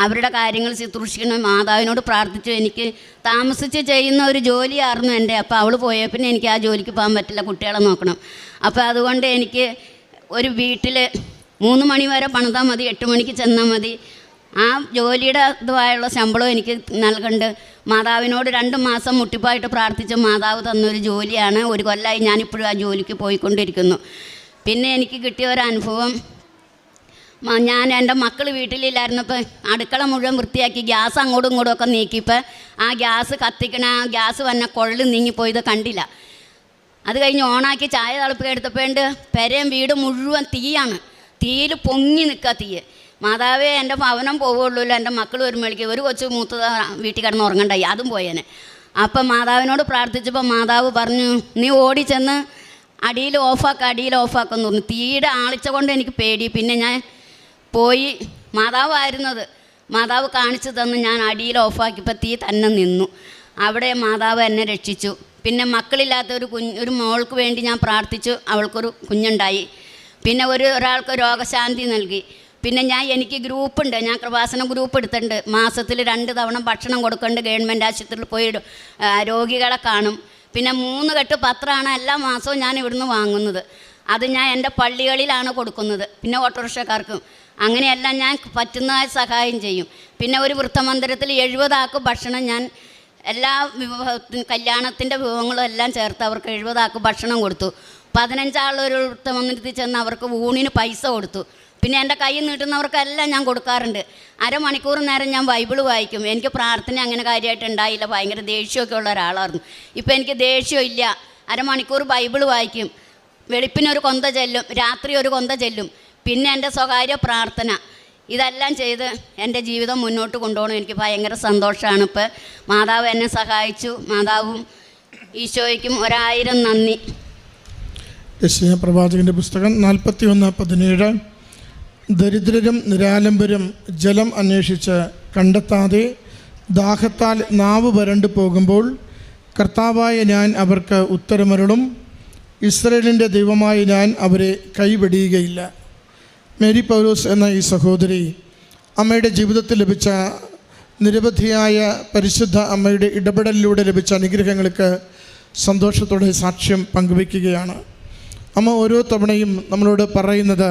അവരുടെ കാര്യങ്ങൾ ശുശ്രൂഷിക്കണം. മാതാവിനോട് പ്രാർത്ഥിച്ചു. എനിക്ക് താമസിച്ച് ചെയ്യുന്ന ഒരു ജോലിയായിരുന്നു എൻ്റെ. അപ്പോൾ അവൾ പോയ പിന്നെ എനിക്ക് ആ ജോലിക്ക് പോകാൻ പറ്റില്ല, കുട്ടികളെ നോക്കണം. അപ്പോൾ അതുകൊണ്ട് എനിക്ക് ഒരു വീട്ടിൽ 3 മണി വരെ പണിതാൽ മതി, 8 മണിക്ക് ചെന്നാൽ മതി. ആ ജോലിയുടെ ഇതുമായുള്ള ശമ്പളം എനിക്ക് നൽകണ്ട്. മാതാവിനോട് 2 മാസം മുട്ടിപ്പായിട്ട് പ്രാർത്ഥിച്ച് മാതാവ് തന്നൊരു ജോലിയാണ്. 1 കൊല്ലമായി ഞാനിപ്പോഴും ആ ജോലിക്ക് പോയിക്കൊണ്ടിരിക്കുന്നു. പിന്നെ എനിക്ക് കിട്ടിയ ഒരനുഭവം, ഞാൻ എൻ്റെ മക്കൾ വീട്ടിലില്ലായിരുന്നപ്പോൾ അടുക്കള മുഴുവൻ വൃത്തിയാക്കി ഗ്യാസ് അങ്ങോട്ടും ഇങ്ങോട്ടും ഒക്കെ നീക്കിയപ്പോൾ ആ ഗ്യാസ് കത്തിക്കണ ആ ഗ്യാസ് വന്ന കൊള്ളി നീങ്ങിപ്പോയത് കണ്ടില്ല. അത് കഴിഞ്ഞ് ഓണാക്കി ചായ തിളപ്പിക്കാൻ എടുത്തപ്പോണ്ട് പെരയും വീട് മുഴുവൻ തീയാണ്. തീയിൽ പൊങ്ങി നിൽക്കുക തീ. മാതാവേ, എൻ്റെ ഭവനം പോവുള്ളൂല്ലോ, എൻ്റെ മക്കൾ വരുമ്പോഴേക്ക് ഒരു കൊച്ചു മൂത്തത് വീട്ടിൽ കിടന്ന് ഉറങ്ങണ്ടായി, അതും പോയേനെ. അപ്പം മാതാവിനോട് പ്രാർത്ഥിച്ചപ്പോൾ മാതാവ് പറഞ്ഞു, നീ ഓടി ചെന്ന് അടിയിൽ ഓഫാക്കാമെന്ന് പറഞ്ഞു. തീയുടെ ആളിച്ച കൊണ്ട് എനിക്ക് പേടി. പിന്നെ ഞാൻ പോയി, മാതാവ് കാണിച്ചു തന്ന് ഞാൻ അടിയിൽ ഓഫാക്കിയപ്പോൾ തീ തന്നെ നിന്നു. അവിടെ മാതാവ് എന്നെ രക്ഷിച്ചു. പിന്നെ മക്കളില്ലാത്ത ഒരു മോൾക്ക് വേണ്ടി ഞാൻ പ്രാർത്ഥിച്ചു, അവൾക്കൊരു കുഞ്ഞുണ്ടായി. പിന്നെ ഒരാൾക്ക് രോഗശാന്തി നൽകി. പിന്നെ എനിക്ക് ഗ്രൂപ്പുണ്ട്, ഞാൻ കൃപാസന ഗ്രൂപ്പ് എടുത്തിട്ടുണ്ട്. മാസത്തിൽ 2 തവണ ഭക്ഷണം കൊടുക്കുന്നുണ്ട്. ഗവൺമെൻറ് ആശുപത്രിയിൽ പോയി രോഗികളെ കാണും. പിന്നെ 3 കെട്ട് പത്രമാണ് എല്ലാ മാസവും ഞാൻ ഇവിടുന്ന് വാങ്ങുന്നത്. അത് ഞാൻ എൻ്റെ പള്ളികളിലാണ് കൊടുക്കുന്നത്. പിന്നെ ഓട്ടോറിക്ഷക്കാർക്കും അങ്ങനെയെല്ലാം ഞാൻ പറ്റുന്നതായ സഹായം ചെയ്യും. പിന്നെ ഒരു വൃത്തമന്ദിരത്തിൽ 70 ആൾക്ക് ഭക്ഷണം ഞാൻ എല്ലാ കല്യാണത്തിൻ്റെ വിഭവങ്ങളും എല്ലാം ചേർത്ത് അവർക്ക് 70 ആൾക്ക് ഭക്ഷണം കൊടുത്തു. 15 ആളൊരു വൃത്തമന്ദിരത്തിൽ ചെന്ന് അവർക്ക് ഊണിന് പൈസ കൊടുത്തു. പിന്നെ എൻ്റെ കൈ നീട്ടുന്നവർക്കെല്ലാം ഞാൻ കൊടുക്കാറുണ്ട്. അരമണിക്കൂർ നേരം ഞാൻ ബൈബിൾ വായിക്കും. എനിക്ക് പ്രാർത്ഥന അങ്ങനെ കാര്യമായിട്ട് ഉണ്ടായില്ല, ഭയങ്കര ദേഷ്യമൊക്കെ ഉള്ള ഒരാളായിരുന്നു. ഇപ്പം എനിക്ക് ദേഷ്യമില്ല. അരമണിക്കൂർ ബൈബിൾ വായിക്കും. വെളുപ്പിനൊരു കൊന്ത ചെല്ലും, രാത്രി ഒരു കൊന്ത ചെല്ലും. പിന്നെ എൻ്റെ സ്വകാര്യ പ്രാർത്ഥന, ഇതെല്ലാം ചെയ്ത് എൻ്റെ ജീവിതം മുന്നോട്ട് കൊണ്ടുപോകണം. എനിക്ക് ഭയങ്കര സന്തോഷമാണ്. ഇപ്പോൾ മാതാവ് എന്നെ സഹായിച്ചു. മാതാവും ഈശോയ്ക്കും 1000 നന്ദി. യെശയ്യാ പ്രവാചകൻ്റെ പുസ്തകം 41:17. ദരിദ്രരും നിരാലംബരും ജലം അന്വേഷിച്ച് കണ്ടെത്താതെ ദാഹത്താൽ നാവ് വരണ്ടു പോകുമ്പോൾ കർത്താവായ ഞാൻ അവർക്ക് ഉത്തരമരുളും, ഇസ്രയേലിൻ്റെ ദൈവമായ ഞാൻ അവരെ കൈവെടിയുകയില്ല. മേരി പൗലോസ് എന്ന ഈ സഹോദരി അമ്മയുടെ ജീവിതത്തിൽ ലഭിച്ച നിരവധിയായ പരിശുദ്ധ അമ്മയുടെ ഇടപെടലിലൂടെ ലഭിച്ച അനുഗ്രഹങ്ങൾക്ക് സന്തോഷത്തോടെ സാക്ഷ്യം പങ്കുവയ്ക്കുകയാണ്. അമ്മ ഓരോ തവണയും നമ്മളോട് പറയുന്നത്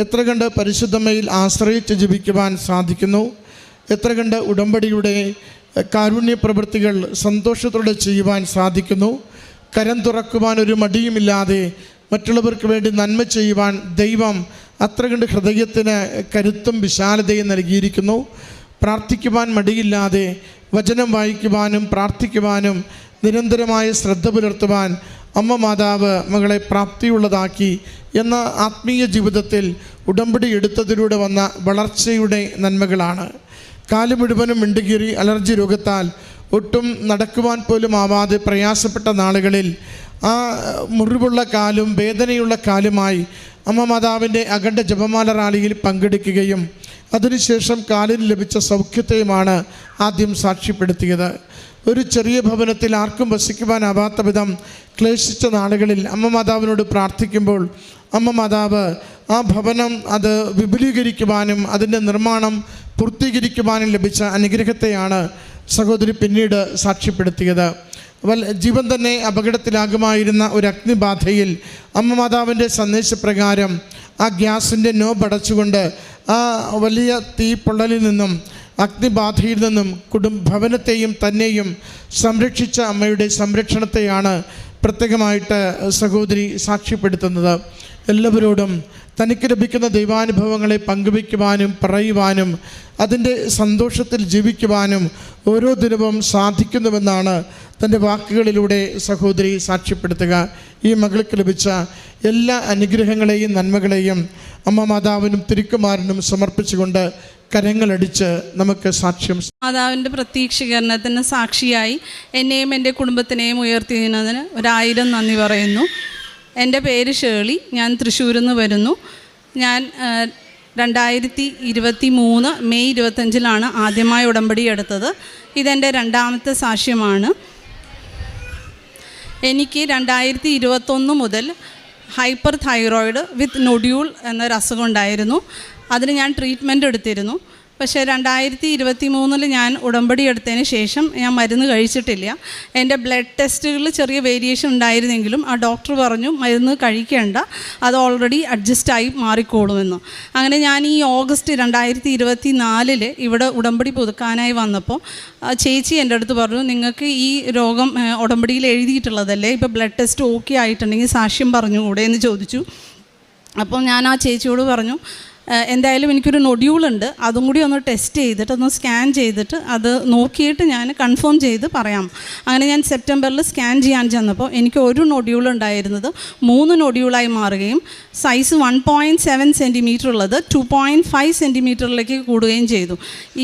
എത്ര കണ്ട് പരിശുദ്ധമ്മയിൽ ആശ്രയിച്ച് ജീവിക്കുവാൻ സാധിക്കുന്നു, എത്ര കണ്ട് ഉടമ്പടിയുടെ കാരുണ്യ പ്രവൃത്തികൾ സന്തോഷത്തോടെ ചെയ്യുവാൻ സാധിക്കുന്നു, കരം തുറക്കുവാൻ ഒരു മടിയുമില്ലാതെ മറ്റുള്ളവർക്ക് വേണ്ടി നന്മ ചെയ്യുവാൻ ദൈവം അത്ര കണ്ട് ഹൃദയത്തിന് കരുത്തും വിശാലതയും നൽകിയിരിക്കുന്നു. പ്രാർത്ഥിക്കുവാൻ മടിയില്ലാതെ വചനം വായിക്കുവാനും പ്രാർത്ഥിക്കുവാനും നിരന്തരമായ ശ്രദ്ധ പുലർത്തുവാൻ അമ്മ മാതാവ് മകളെ പ്രാപ്തിയുള്ളതാക്കി എന്ന ആത്മീയ ജീവിതത്തിൽ ഉടമ്പടി എടുത്തതിലൂടെ വന്ന വളർച്ചയുടെ നന്മകളാണ്. കാല് മുഴുവനും വിണ്ടുകീറി അലർജി രോഗത്താൽ ഒട്ടും നടക്കുവാൻ പോലും ആവാതെ പ്രയാസപ്പെട്ട നാളുകളിൽ ആ മുറിവുള്ള കാലും വേദനയുള്ള കാലുമായി അമ്മ മാതാവിൻ്റെ അഖണ്ഡ ജപമാല റാലിയിൽ പങ്കെടുക്കുകയും അതിനുശേഷം കാലിന് ലഭിച്ച സൗഖ്യത്തെയുമാണ് ആദ്യം സാക്ഷ്യപ്പെടുത്തിയത്. ഒരു ചെറിയ ഭവനത്തിൽ ആർക്കും വസിക്കുവാനാവാത്ത വിധം ക്ലേശിച്ച നാളുകളിൽ അമ്മ മാതാവിനോട് പ്രാർത്ഥിക്കുമ്പോൾ അമ്മ മാതാവ് ആ ഭവനം അത് വിപുലീകരിക്കുവാനും അതിൻ്റെ നിർമ്മാണം പൂർത്തീകരിക്കുവാനും ലഭിച്ച അനുഗ്രഹത്തെയാണ് സഹോദരി പിന്നീട് സാക്ഷ്യപ്പെടുത്തിയത്. ജീവൻ തന്നെ അപകടത്തിലാകുമായിരുന്ന ഒരു അഗ്നിബാധയിൽ അമ്മ മാതാവിൻ്റെ സന്ദേശപ്രകാരം ആ ഗ്യാസിൻ്റെ നോബ് അടച്ചുകൊണ്ട് ആ വലിയ തീപ്പൊള്ളലിൽ നിന്നും അഗ്നിബാധയിൽ നിന്നും ഭവനത്തെയും തന്നെയും സംരക്ഷിച്ച അമ്മയുടെ സംരക്ഷണത്തെയാണ് പ്രത്യേകമായിട്ട് സഹോദരി സാക്ഷ്യപ്പെടുത്തുന്നത്. എല്ലാവരോടും തനിക്ക് ലഭിക്കുന്ന ദൈവാനുഭവങ്ങളെ പങ്കുവയ്ക്കുവാനും പറയുവാനും അതിൻ്റെ സന്തോഷത്തിൽ ജീവിക്കുവാനും ഓരോ ദിനവും സാധിക്കുന്നുവെന്നാണ് തൻ്റെ വാക്കുകളിലൂടെ സഹോദരി സാക്ഷ്യപ്പെടുത്തുക. ഈ മകൾക്ക് ലഭിച്ച എല്ലാ അനുഗ്രഹങ്ങളെയും നന്മകളെയും അമ്മ മാതാവിനും തിരുക്കുമാരനും സമർപ്പിച്ചുകൊണ്ട് കരങ്ങളടിച്ച് നമുക്ക് സാക്ഷ്യം. മാതാവിൻ്റെ പ്രത്യക്ഷീകരണത്തിന് സാക്ഷിയായി എന്നെയും എൻ്റെ കുടുംബത്തിനെയും ഉയർത്തിയതിന് 1000 നന്ദി പറയുന്നു. എൻ്റെ പേര് ഷേളി, ഞാൻ തൃശ്ശൂരിൽ നിന്ന് വരുന്നു. ഞാൻ 2023 മെയ് 25 ആദ്യമായി ഉടമ്പടി എടുത്തത്. ഇതെൻ്റെ 2ാമത്തെ സാക്ഷ്യമാണ്. എനിക്ക് 2021 മുതൽ ഹൈപ്പർ തൈറോയിഡ് വിത്ത് നൊഡ്യൂൾ എന്നൊരു അസുഖം ഉണ്ടായിരുന്നു. അതിന് ഞാൻ ട്രീറ്റ്മെൻറ്റ് എടുത്തിരുന്നു. പക്ഷേ 2023 ഞാൻ ഉടമ്പടി എടുത്തതിന് ശേഷം ഞാൻ മരുന്ന് കഴിച്ചിട്ടില്ല. എൻ്റെ ബ്ലഡ് ടെസ്റ്റുകളിൽ ചെറിയ വേരിയേഷൻ ഉണ്ടായിരുന്നെങ്കിലും ആ ഡോക്ടർ പറഞ്ഞു മരുന്ന് കഴിക്കേണ്ട, അത് ഓൾറെഡി അഡ്ജസ്റ്റായി മാറിക്കോളുമെന്ന്. അങ്ങനെ ഞാൻ ഈ ഓഗസ്റ്റ് 2024 ഇവിടെ ഉടമ്പടി പുതുക്കാനായി വന്നപ്പോൾ ചേച്ചി എൻ്റെ അടുത്ത് പറഞ്ഞു, നിങ്ങൾക്ക് ഈ രോഗം ഉടമ്പടിയിൽ എഴുതിയിട്ടുള്ളതല്ലേ, ഇപ്പോൾ ബ്ലഡ് ടെസ്റ്റ് ഓക്കെ ആയിട്ടുണ്ടെങ്കിൽ സാക്ഷ്യം പറഞ്ഞുകൂടെ എന്ന് ചോദിച്ചു. അപ്പോൾ ഞാൻ ആ ചേച്ചിയോട് പറഞ്ഞു, എന്തായാലും എനിക്കൊരു നൊഡ്യൂളുണ്ട്, അതും കൂടി ഒന്ന് ടെസ്റ്റ് ചെയ്തിട്ട് ഒന്ന് സ്കാൻ ചെയ്തിട്ട് അത് നോക്കിയിട്ട് ഞാൻ കൺഫേം ചെയ്ത് പറയാം. അങ്ങനെ ഞാൻ സെപ്റ്റംബറിൽ സ്കാൻ ചെയ്യാൻ ചെന്നപ്പോൾ എനിക്ക് ഒരു നൊഡ്യൂൾ ഉണ്ടായിരുന്നത് 3 നൊഡ്യൂളായി മാറുകയും സൈസ് 1.7 സെൻറ്റിമീറ്റർ ഉള്ളത് 2.5 സെൻറ്റിമീറ്ററിലേക്ക് കൂടുകയും ചെയ്തു.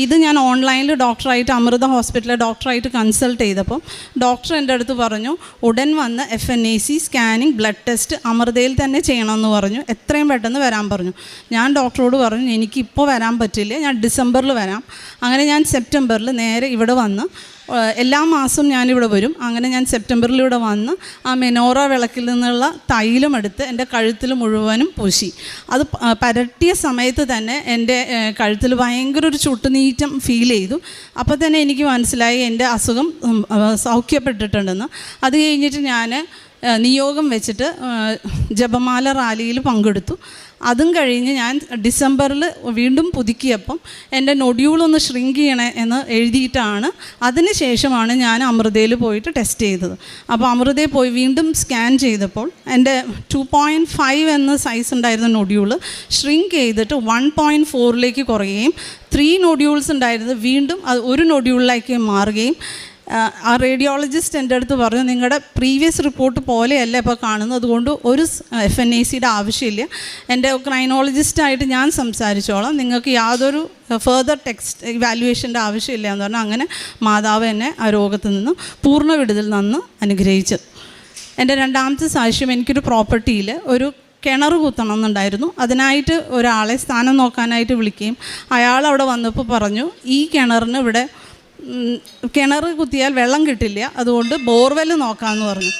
ഇത് ഞാൻ ഓൺലൈനിൽ ഡോക്ടറായിട്ട് അമൃത ഹോസ്പിറ്റലിലെ ഡോക്ടറായിട്ട് കൺസൾട്ട് ചെയ്തപ്പോൾ ഡോക്ടർ എൻ്റെ അടുത്ത് പറഞ്ഞു, ഉടൻ വന്ന് FNAC സ്കാനിങ് ബ്ലഡ് ടെസ്റ്റ് അമൃതയിൽ തന്നെ ചെയ്യണമെന്ന് പറഞ്ഞു. എത്രയും പെട്ടെന്ന് വരാൻ പറഞ്ഞു. ഞാൻ ഡോക്ടറോട് പറഞ്ഞു, എനിക്കിപ്പോൾ വരാൻ പറ്റില്ല, ഞാൻ ഡിസംബറിൽ വരാം. അങ്ങനെ ഞാൻ സെപ്റ്റംബറിൽ നേരെ ഇവിടെ വന്ന് എല്ലാ മാസവും ഞാനിവിടെ വരും. അങ്ങനെ ഞാൻ സെപ്റ്റംബറിൽ ഇവിടെ വന്ന് ആ മെനോറ വിളക്കിൽ നിന്നുള്ള തൈലം എടുത്ത് എൻ്റെ കഴുത്തിൽ മുഴുവനും പൂശി. അത് പരട്ടിയ സമയത്ത് തന്നെ എൻ്റെ കഴുത്തിൽ ഭയങ്കര ഒരു ചുട്ടുനീറ്റം ഫീൽ ചെയ്തു. അപ്പോൾ തന്നെ എനിക്ക് മനസ്സിലായി എൻ്റെ അസുഖം സൗഖ്യപ്പെട്ടിട്ടുണ്ടെന്ന്. അത് കഴിഞ്ഞിട്ട് ഞാൻ നിയോഗം വെച്ചിട്ട് ജപമാല റാലിയിൽ പങ്കെടുത്തു. അതും കഴിഞ്ഞ് ഞാൻ ഡിസംബറിൽ വീണ്ടും പുതുക്കിയപ്പം എൻ്റെ നൊഡ്യൂളൊന്ന് ഷ്രിങ്ക് ചെയ്യണേ എന്ന് എഴുതിയിട്ടാണ് അതിന് ശേഷമാണ് ഞാൻ അമൃതയിൽ പോയിട്ട് ടെസ്റ്റ് ചെയ്തത്. അപ്പോൾ അമൃതയിൽ പോയി വീണ്ടും സ്കാൻ ചെയ്തപ്പോൾ എൻ്റെ 2.5 എന്ന സൈസ് ഉണ്ടായിരുന്ന നൊഡ്യൂൾ ഷ്രിങ്ക് ചെയ്തിട്ട് 1.4 കുറയുകയും 3 നൊഡ്യൂൾസ് ഉണ്ടായിരുന്നത് വീണ്ടും അത് 1 നൊഡ്യൂളിലേക്ക് മാറുകയും ആ റേഡിയോളജിസ്റ്റ് എൻ്റെ അടുത്ത് പറഞ്ഞു, നിങ്ങളുടെ പ്രീവിയസ് റിപ്പോർട്ട് പോലെയല്ല ഇപ്പോൾ കാണുന്നത്, അതുകൊണ്ട് ഒരു FNACയുടെ ആവശ്യമില്ല, എൻ്റെ ക്രൈനോളജിസ്റ്റായിട്ട് ഞാൻ സംസാരിച്ചോളാം, നിങ്ങൾക്ക് യാതൊരു ഫെർദർ ടെക്സ്റ്റ് ഇവാലുവേഷൻ്റെ ആവശ്യമില്ല എന്ന് പറഞ്ഞാൽ അങ്ങനെ മാതാവ് എന്നെ ആ രോഗത്തിൽ നിന്ന് പൂർണ്ണ വിടുതൽ നിന്ന് അനുഗ്രഹിച്ചത്. എൻ്റെ 2ാമത്തെ സാക്ഷ്യം, എനിക്കൊരു പ്രോപ്പർട്ടിയിൽ ഒരു കിണർ കുത്തണം എന്നുണ്ടായിരുന്നു. അതിനായിട്ട് ഒരാളെ സ്ഥാനം നോക്കാനായിട്ട് വിളിക്കുകയും അയാൾ അവിടെ വന്നപ്പോൾ പറഞ്ഞു, ഈ കിണറിന് ഇവിടെ കിണർ കുത്തിയാൽ വെള്ളം കിട്ടില്ല, അതുകൊണ്ട് ബോർവെൽ നോക്കാമെന്ന് പറഞ്ഞു.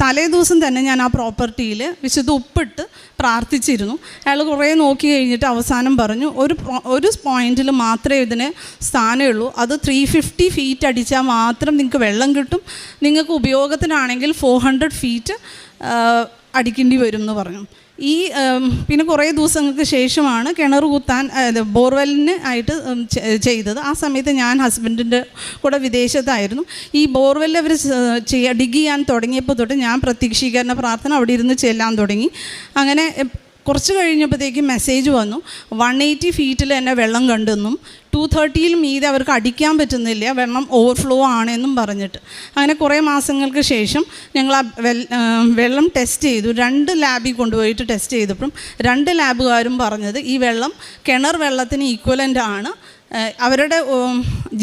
തലേ ദിവസം തന്നെ ഞാൻ ആ പ്രോപ്പർട്ടിയിൽ വിശുദ്ധ ഉപ്പിട്ട് പ്രാർത്ഥിച്ചിരുന്നു. അയാൾ കുറേ നോക്കി കഴിഞ്ഞിട്ട് അവസാനം പറഞ്ഞു, ഒരു പോയിന്റിൽ മാത്രമേ ഇതിന് സ്ഥാനമുള്ളൂ, അത് 350 ഫീറ്റ് അടിച്ചാൽ മാത്രം നിങ്ങൾക്ക് വെള്ളം കിട്ടും, നിങ്ങൾക്ക് ഉപയോഗത്തിനാണെങ്കിൽ 400 ഫീറ്റ് അടിക്കേണ്ടി വരും എന്ന് പറഞ്ഞു. ഈ പിന്നെ കുറേ ദിവസങ്ങൾക്ക് ശേഷമാണ് കിണർ കുത്താൻ ബോർവെല്ലിന് ആയിട്ട് ചെയ്തത്. ആ സമയത്ത് ഞാൻ ഹസ്ബൻഡിൻ്റെ കൂടെ വിദേശത്തായിരുന്നു. ഈ ബോർവെല്ല് അവർ ഡിഗ് ചെയ്യാൻ തുടങ്ങിയപ്പോൾ തൊട്ട് ഞാൻ പ്രത്യക്ഷീകരണ പ്രാർത്ഥന അവിടെ ഇരുന്ന് ചെല്ലാൻ തുടങ്ങി. അങ്ങനെ കുറച്ച് കഴിഞ്ഞപ്പോഴത്തേക്കും മെസ്സേജ് വന്നു, 180 ഫീറ്റിൽ തന്നെ വെള്ളം കണ്ടെന്നും 230 മീതെ അവർക്ക് അടിക്കാൻ പറ്റുന്നില്ല, വെള്ളം ഓവർഫ്ലോ ആണെന്നും പറഞ്ഞിട്ട്. അങ്ങനെ കുറേ മാസങ്ങൾക്ക് ശേഷം ഞങ്ങൾ ആ വെള്ളം ടെസ്റ്റ് ചെയ്തു. 2 ലാബിൽ കൊണ്ടുപോയിട്ട് ടെസ്റ്റ് ചെയ്തപ്പോഴും 2 ലാബുകാരും പറഞ്ഞത് ഈ വെള്ളം കിണർ വെള്ളത്തിന് ഈക്വലൻ്റ് ആണ്. അവരുടെ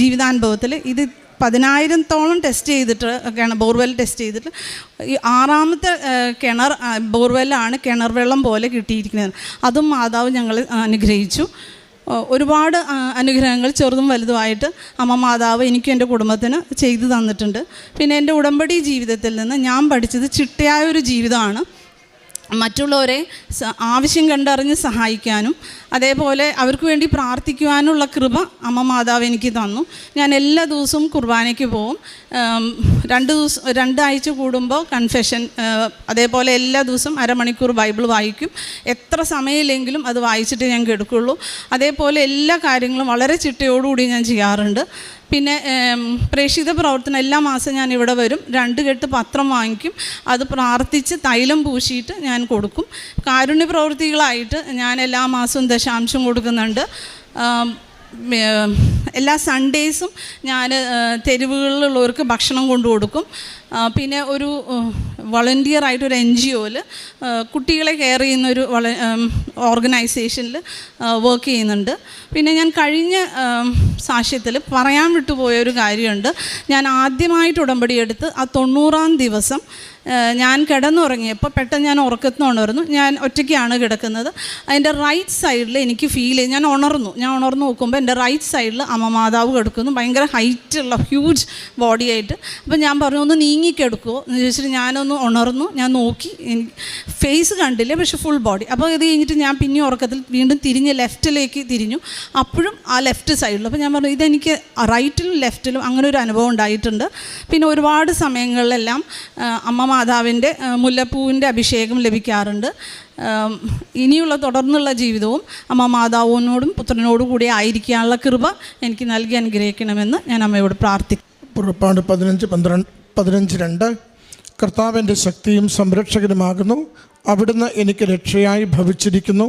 ജീവിതാനുഭവത്തിൽ ഇത് 10,000-ഓളം ടെസ്റ്റ് ചെയ്തിട്ട് ബോർവെൽ ടെസ്റ്റ് ചെയ്തിട്ട് ഈ 6ാമത്തെ ബോർവെല്ലാണ് കിണർ വെള്ളം പോലെ കിട്ടിയിരിക്കുന്നത്. അതും മാതാവ് ഞങ്ങൾ അനുഗ്രഹിച്ചു. ഒരുപാട് അനുഗ്രഹങ്ങൾ ചെറുതും വലുതുമായിട്ട് അമ്മ മാതാവ് എനിക്കും എൻ്റെ കുടുംബത്തിന് ചെയ്തു തന്നിട്ടുണ്ട്. പിന്നെ എൻ്റെ ഉടമ്പടി ജീവിതത്തിൽ നിന്ന് ഞാൻ പഠിച്ചത് ചിട്ടയായൊരു ജീവിതമാണ്. മറ്റുള്ളവരെ ആവശ്യം കണ്ടറിഞ്ഞ് സഹായിക്കാനും അതേപോലെ അവർക്ക് വേണ്ടി പ്രാർത്ഥിക്കുവാനുള്ള കൃപ അമ്മ മാതാവ് എനിക്ക് തന്നു. ഞാൻ എല്ലാ ദിവസവും കുർബാനയ്ക്ക് പോവും. 2 ആഴ്ച കൂടുമ്പോൾ കൺഫെഷൻ, അതേപോലെ എല്ലാ ദിവസവും അരമണിക്കൂർ ബൈബിൾ വായിക്കും. എത്ര സമയമില്ലെങ്കിലും അത് വായിച്ചിട്ട് ഞാൻ കിടക്കുള്ളൂ. അതേപോലെ എല്ലാ കാര്യങ്ങളും വളരെ ചിട്ടയോടുകൂടി ഞാൻ ചെയ്യാറുണ്ട്. പിന്നെ പ്രേക്ഷിത പ്രവർത്തനം എല്ലാ മാസം ഞാൻ ഇവിടെ വരും. 2 കെട്ട് പത്രം വാങ്ങിക്കും. അത് പ്രാർത്ഥിച്ച് തൈലം പൂശിയിട്ട് ഞാൻ കൊടുക്കും. കാരുണ്യ പ്രവൃത്തികളായിട്ട് ഞാൻ എല്ലാ മാസവും ദശാംശം കൊടുക്കുന്നുണ്ട്. എല്ലാ സൺഡേയ്സും ഞാൻ തെരുവുകളിലുള്ളവർക്ക് ഭക്ഷണം കൊണ്ടു കൊടുക്കും. പിന്നെ ഒരു വളണ്ടിയറായിട്ടൊരു NGOയിൽ കുട്ടികളെ കെയർ ചെയ്യുന്നൊരു ഓർഗനൈസേഷനിൽ വർക്ക് ചെയ്യുന്നുണ്ട്. പിന്നെ ഞാൻ കഴിഞ്ഞ സാക്ഷ്യത്തിൽ പറയാൻ വിട്ടുപോയൊരു കാര്യമുണ്ട്. ഞാൻ ആദ്യമായിട്ട് ഉടമ്പടി എടുത്ത് ആ 90-ാം ദിവസം ഞാൻ കിടന്നുറങ്ങിയപ്പോൾ പെട്ടെന്ന് ഞാൻ ഉറക്കത്തിൽ ഉണർന്നു. ഞാൻ ഒറ്റയ്ക്കാണ് കിടക്കുന്നത്. അതിൻ്റെ റൈറ്റ് സൈഡിൽ എനിക്ക് ഫീൽ ചെയ്തു. ഞാൻ ഉണർന്നു നോക്കുമ്പോൾ എൻ്റെ റൈറ്റ് സൈഡിൽ അമ്മ മാതാവ് കിടക്കുന്നു. ഭയങ്കര ഹൈറ്റുള്ള ഹ്യൂജ് ബോഡിയായിട്ട്. അപ്പോൾ ഞാൻ പറഞ്ഞു, ഒന്ന് നീങ്ങിക്കിടക്കുമോ എന്ന് ചോദിച്ചിട്ട് ഞാനൊന്ന് ഉണർന്നു. ഞാൻ നോക്കി, എനിക്ക് ഫേസ് കണ്ടില്ല, പക്ഷെ ഫുൾ ബോഡി. അപ്പോൾ ഇത് കഴിഞ്ഞിട്ട് ഞാൻ പിന്നെ ഉറക്കത്തിൽ വീണ്ടും തിരിഞ്ഞ് ലെഫ്റ്റിലേക്ക് തിരിഞ്ഞു. അപ്പോഴും ആ ലെഫ്റ്റ് സൈഡിൽ. അപ്പോൾ ഞാൻ പറഞ്ഞു, ഇതെനിക്ക് റൈറ്റിലും ലെഫ്റ്റിലും അങ്ങനെ ഒരു അനുഭവം ഉണ്ടായിട്ടുണ്ട്. പിന്നെ ഒരുപാട് സമയങ്ങളിലെല്ലാം അമ്മ മാതാവിൻ്റെ മുല്ലപ്പൂവിൻ്റെ അഭിഷേകം ലഭിക്കാറുണ്ട്. ഇനിയുള്ള തുടർന്നുള്ള ജീവിതവും അമ്മ മാതാവിനോടും പുത്രനോടും കൂടി ആയിരിക്കാനുള്ള കൃപ എനിക്ക് നൽകി അനുഗ്രഹിക്കണമെന്ന് ഞാൻ അമ്മയോട് പ്രാർത്ഥിക്കും. പുറപ്പാട് 15:2 കർത്താവിൻ്റെ ശക്തിയും സംരക്ഷകനുമാകുന്നു. അവിടുന്ന് എനിക്ക് രക്ഷയായി ഭവിച്ചിരിക്കുന്നു.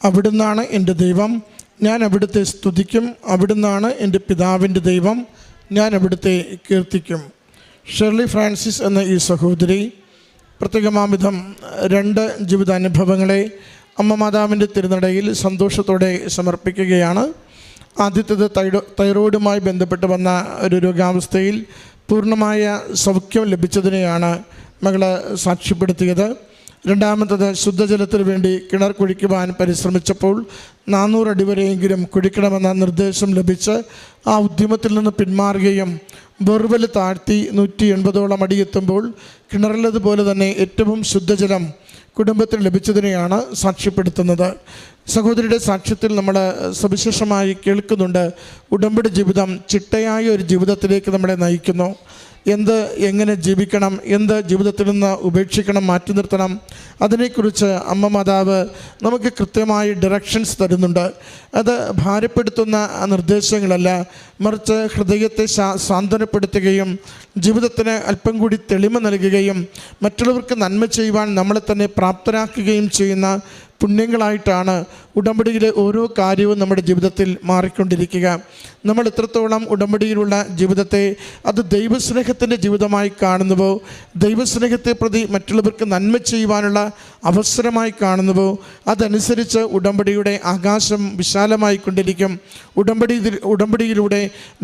അവിടുന്നാണ് എൻ്റെ ദൈവം, ഞാൻ അവിടുത്തെ സ്തുതിക്കും. അവിടുന്നാണ് എൻ്റെ പിതാവിൻ്റെ ദൈവം, ഞാൻ അവിടുത്തെ കീർത്തിക്കും. ഷെർലി ഫ്രാൻസിസ് എന്ന ഈ സഹോദരി പ്രത്യേകമാംവിധം 2 ജീവിതാനുഭവങ്ങളെ അമ്മ മാതാവിൻ്റെ തിരുനടയിൽ സന്തോഷത്തോടെ സമർപ്പിക്കുകയാണ്. ആദ്യത്തേത് തൈറോയിഡുമായി ബന്ധപ്പെട്ട് വന്ന ഒരു രോഗാവസ്ഥയിൽ പൂർണ്ണമായ സൗഖ്യം ലഭിച്ചതിനെയാണ് മകൾ സാക്ഷ്യപ്പെടുത്തിയത്. രണ്ടാമത്തത് ശുദ്ധജലത്തിന് വേണ്ടി കിണർ കുഴിക്കുവാൻ പരിശ്രമിച്ചപ്പോൾ 400 അടി വരെയെങ്കിലും കുഴിക്കണമെന്ന നിർദ്ദേശം ലഭിച്ച് ആ ഉദ്യമത്തിൽ നിന്ന് പിന്മാറുകയും ബോർവെൽ താഴ്ത്തി 180ഓളം അടി എത്തുമ്പോൾ കിണറിലതുപോലെ തന്നെ ഏറ്റവും ശുദ്ധജലം കുടുംബത്തിന് ലഭിച്ചതിനെയാണ് സാക്ഷ്യപ്പെടുത്തുന്നത്. സഹോദരിയുടെ സാക്ഷ്യത്തിൽ നമ്മൾ സവിശേഷമായി കേൾക്കുന്നുണ്ട്, ഉടമ്പടി ജീവിതം ചിട്ടയായ ഒരു ജീവിതത്തിലേക്ക് നമ്മളെ നയിക്കുന്നു. എങ്ങനെ ജീവിക്കണം, ജീവിതത്തിൽ നിന്ന് ഉപേക്ഷിക്കണം, മാറ്റി നിർത്തണം, അതിനെക്കുറിച്ച് അമ്മ മാതാവ് നമുക്ക് കൃത്യമായി ഡയറക്ഷൻസ് തരുന്നുണ്ട്. അത് ഭാരപ്പെടുത്തുന്ന നിർദ്ദേശങ്ങളല്ല, മറിച്ച് ഹൃദയത്തെ സാന്ത്വനപ്പെടുത്തുകയും ജീവിതത്തിന് അല്പം കൂടി തെളിമ നൽകുകയും മറ്റുള്ളവർക്ക് നന്മ ചെയ്യുവാൻ നമ്മളെ തന്നെ പ്രാപ്തരാക്കുകയും ചെയ്യുന്ന പുണ്യങ്ങളായിട്ടാണ് ഉടമ്പടിയിലെ ഓരോ കാര്യവും നമ്മുടെ ജീവിതത്തിൽ മാറിക്കൊണ്ടിരിക്കുക. നമ്മൾ എത്രത്തോളം ഉടമ്പടിയിലുള്ള ജീവിതത്തെ അത് ദൈവസ്നേഹത്തിൻ്റെ ജീവിതമായി കാണുന്നുവോ, ദൈവസ്നേഹത്തെ പ്രതി മറ്റുള്ളവർക്ക് നന്മ ചെയ്യുവാനുള്ള അവസരമായി കാണുന്നുവോ, അതനുസരിച്ച് ഉടമ്പടിയുടെ ആകാശം വിശാലമായിക്കൊണ്ടിരിക്കും. ഉടമ്പടിയിലൂടെ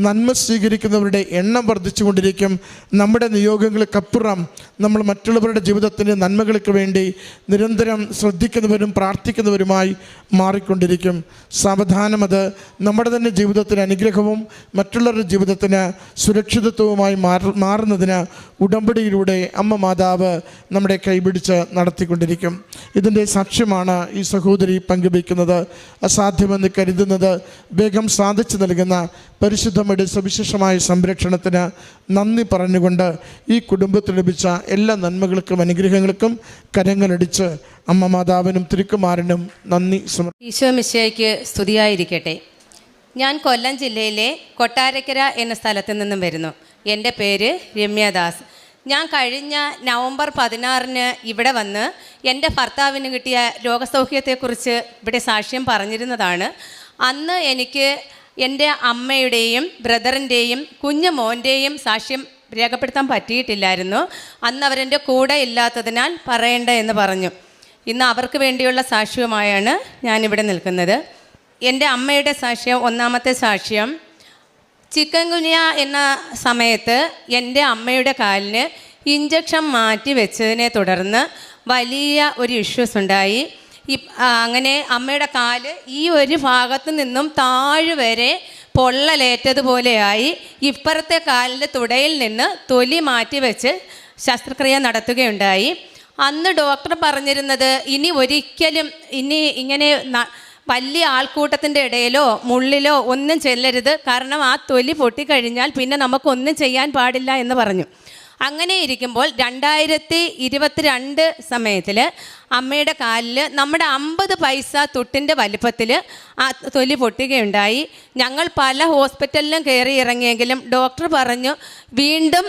നന്മ സ്വീകരിക്കുന്നവരുടെ എണ്ണം വർദ്ധിച്ചുകൊണ്ടിരിക്കും. നമ്മുടെ നിയോഗങ്ങൾക്കപ്പുറം നമ്മൾ മറ്റുള്ളവരുടെ ജീവിതത്തിൻ്റെ നന്മകൾക്ക് വേണ്ടി നിരന്തരം ശ്രദ്ധിക്കുന്നവരും പ്രാർത്ഥിക്കുന്നവരുമായി മാറിക്കൊണ്ടിരിക്കും. സാവധാനം അത് നമ്മുടെ തന്നെ ജീവിതത്തിന് അനുഗ്രഹവും മറ്റുള്ളവരുടെ ജീവിതത്തിന് സുരക്ഷിതത്വവുമായി മാറുന്നതിന് ഉടമ്പടിയിലൂടെ അമ്മ മാതാവ് നമ്മുടെ കൈപിടിച്ച് നടത്തിക്കൊണ്ടിരിക്കും. ഇതിൻ്റെ സാക്ഷ്യമാണ് ഈ സഹോദരി പങ്കുവയ്ക്കുന്നത്. അസാധ്യമെന്ന് കരുതുന്നത് വേഗം സാധിച്ചു നൽകുന്ന പരിശുദ്ധമ്മയുടെ സവിശേഷമായ സംരക്ഷണത്തിന് നന്ദി പറഞ്ഞുകൊണ്ട് ഈ കുടുംബത്തിൽ ലഭിച്ച എല്ലാ നന്മകൾക്കും അനുഗ്രഹങ്ങൾക്കും കരങ്ങളടിച്ച് അമ്മ മാതാവിനും തിരുക്കുമാരനും നന്ദി സമർപ്പിക്കുന്നു. ഈശോ മിശിഹായ്ക്ക് സ്തുതിയായിരിക്കട്ടെ. ഞാൻ കൊല്ലം ജില്ലയിലെ കൊട്ടാരക്കര എന്ന സ്ഥലത്ത് നിന്നും വരുന്നു. എൻ്റെ പേര് രമ്യദാസ്. ഞാൻ കഴിഞ്ഞ നവംബർ 16 ഇവിടെ വന്ന് എൻ്റെ ഭർത്താവിന് കിട്ടിയ രോഗസൗഖ്യത്തെക്കുറിച്ച് ഇവിടെ സാക്ഷ്യം പറഞ്ഞിരുന്നതാണ്. അന്ന് എനിക്ക് എൻ്റെ അമ്മയുടെയും ബ്രദറിൻ്റെയും കുഞ്ഞു മോൻ്റെയും സാക്ഷ്യം രേഖപ്പെടുത്താൻ പറ്റിയിട്ടില്ലായിരുന്നു. അന്ന് അവരെൻ്റെ കൂടെ ഇല്ലാത്തതിനാൽ പറയേണ്ട എന്ന് പറഞ്ഞു. ഇന്ന് അവർക്ക് വേണ്ടിയുള്ള സാക്ഷ്യവുമായാണ് ഞാനിവിടെ നിൽക്കുന്നത്. എൻ്റെ അമ്മയുടെ സാക്ഷ്യം, ഒന്നാമത്തെ സാക്ഷ്യം, ചിക്കൻ ഗുനിയ എന്ന സമയത്ത് എൻ്റെ അമ്മയുടെ കാലിന് ഇഞ്ചക്ഷൻ മാറ്റി വെച്ചതിനെ തുടർന്ന് വലിയ ഒരു ഇഷ്യൂസ് ഉണ്ടായി. അങ്ങനെ അമ്മയുടെ കാല് ഈ ഒരു ഭാഗത്തു നിന്നും താഴെ വരെ പൊള്ളലേറ്റതുപോലെയായി. ഇപ്പുറത്തെ കാലിൻ്റെ തുടയിൽ നിന്ന് തൊലി മാറ്റി വെച്ച് ശസ്ത്രക്രിയ നടത്തുകയുണ്ടായി. അന്ന് ഡോക്ടർ പറഞ്ഞിരുന്നത് ഇനി ഒരിക്കലും ഇങ്ങനെ വലിയ ആൾക്കൂട്ടത്തിൻ്റെ ഇടയിലോ മുള്ളിലോ ഒന്നും ചെല്ലരുത്, കാരണം ആ തൊലി പൊട്ടിക്കഴിഞ്ഞാൽ പിന്നെ നമുക്കൊന്നും ചെയ്യാൻ പാടില്ല എന്ന് പറഞ്ഞു. അങ്ങനെ ഇരിക്കുമ്പോൾ 2022 സമയത്തിൽ അമ്മയുടെ കാലിൽ നമ്മുടെ 50 പൈസ തുട്ടിൻ്റെ വലിപ്പത്തിൽ ആ തൊലി പൊട്ടുകയുണ്ടായി. ഞങ്ങൾ പല ഹോസ്പിറ്റലിലും കയറി ഇറങ്ങിയെങ്കിലും ഡോക്ടർ പറഞ്ഞു വീണ്ടും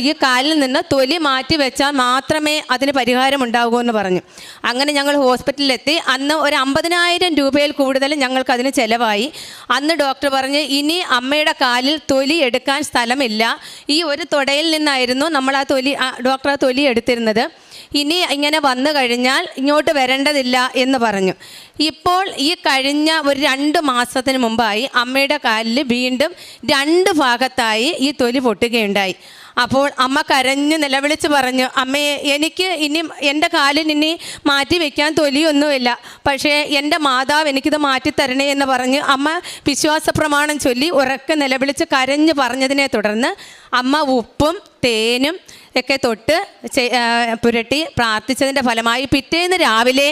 ഈ കാലിൽ നിന്ന് തൊലി മാറ്റി വെച്ചാൽ മാത്രമേ അതിന് പരിഹാരം ഉണ്ടാകൂ എന്ന് പറഞ്ഞു. അങ്ങനെ ഞങ്ങൾ ഹോസ്പിറ്റലിലെത്തി. അന്ന് ഒരു 50,000 രൂപയിൽ കൂടുതൽ ഞങ്ങൾക്കതിന് ചിലവായി. അന്ന് ഡോക്ടർ പറഞ്ഞ് ഇനി അമ്മയുടെ കാലിൽ തൊലി എടുക്കാൻ സ്ഥലമില്ല, ഈ ഒരു തുടയിൽ നിന്നായിരുന്നു നമ്മൾ ഡോക്ടർ ആ തൊലി എടുത്തിരുന്നത്, ഇനി ഇങ്ങനെ വന്നു കഴിഞ്ഞാൽ ഇങ്ങോട്ട് വരേണ്ടതില്ല എന്ന് പറഞ്ഞു. ഇപ്പോൾ ഈ കഴിഞ്ഞ ഒരു 2 മാസത്തിന് മുമ്പായി അമ്മയുടെ കാലിൽ വീണ്ടും 2 ഭാഗത്തായി ഈ തൊലി പൊട്ടുകയുണ്ടായി. അപ്പോൾ അമ്മ കരഞ്ഞ് നിലവിളിച്ച് പറഞ്ഞു, അമ്മയെ എനിക്ക് ഇനി എൻ്റെ കാലിൽ ഇനി മാറ്റി വയ്ക്കാൻ തൊലിയൊന്നുമില്ല, പക്ഷേ എൻ്റെ മാതാവ് എനിക്കിത് മാറ്റിത്തരണേ എന്ന് പറഞ്ഞ് അമ്മ വിശ്വാസ പ്രമാണം ചൊല്ലി ഉറക്കെ നിലവിളിച്ച് കരഞ്ഞ് പറഞ്ഞതിനെ തുടർന്ന് അമ്മ ഉപ്പും തേനും ഒക്കെ തൊട്ട് പുരട്ടി പ്രാർത്ഥിച്ചതിൻ്റെ ഫലമായി പിറ്റേന്ന് രാവിലെ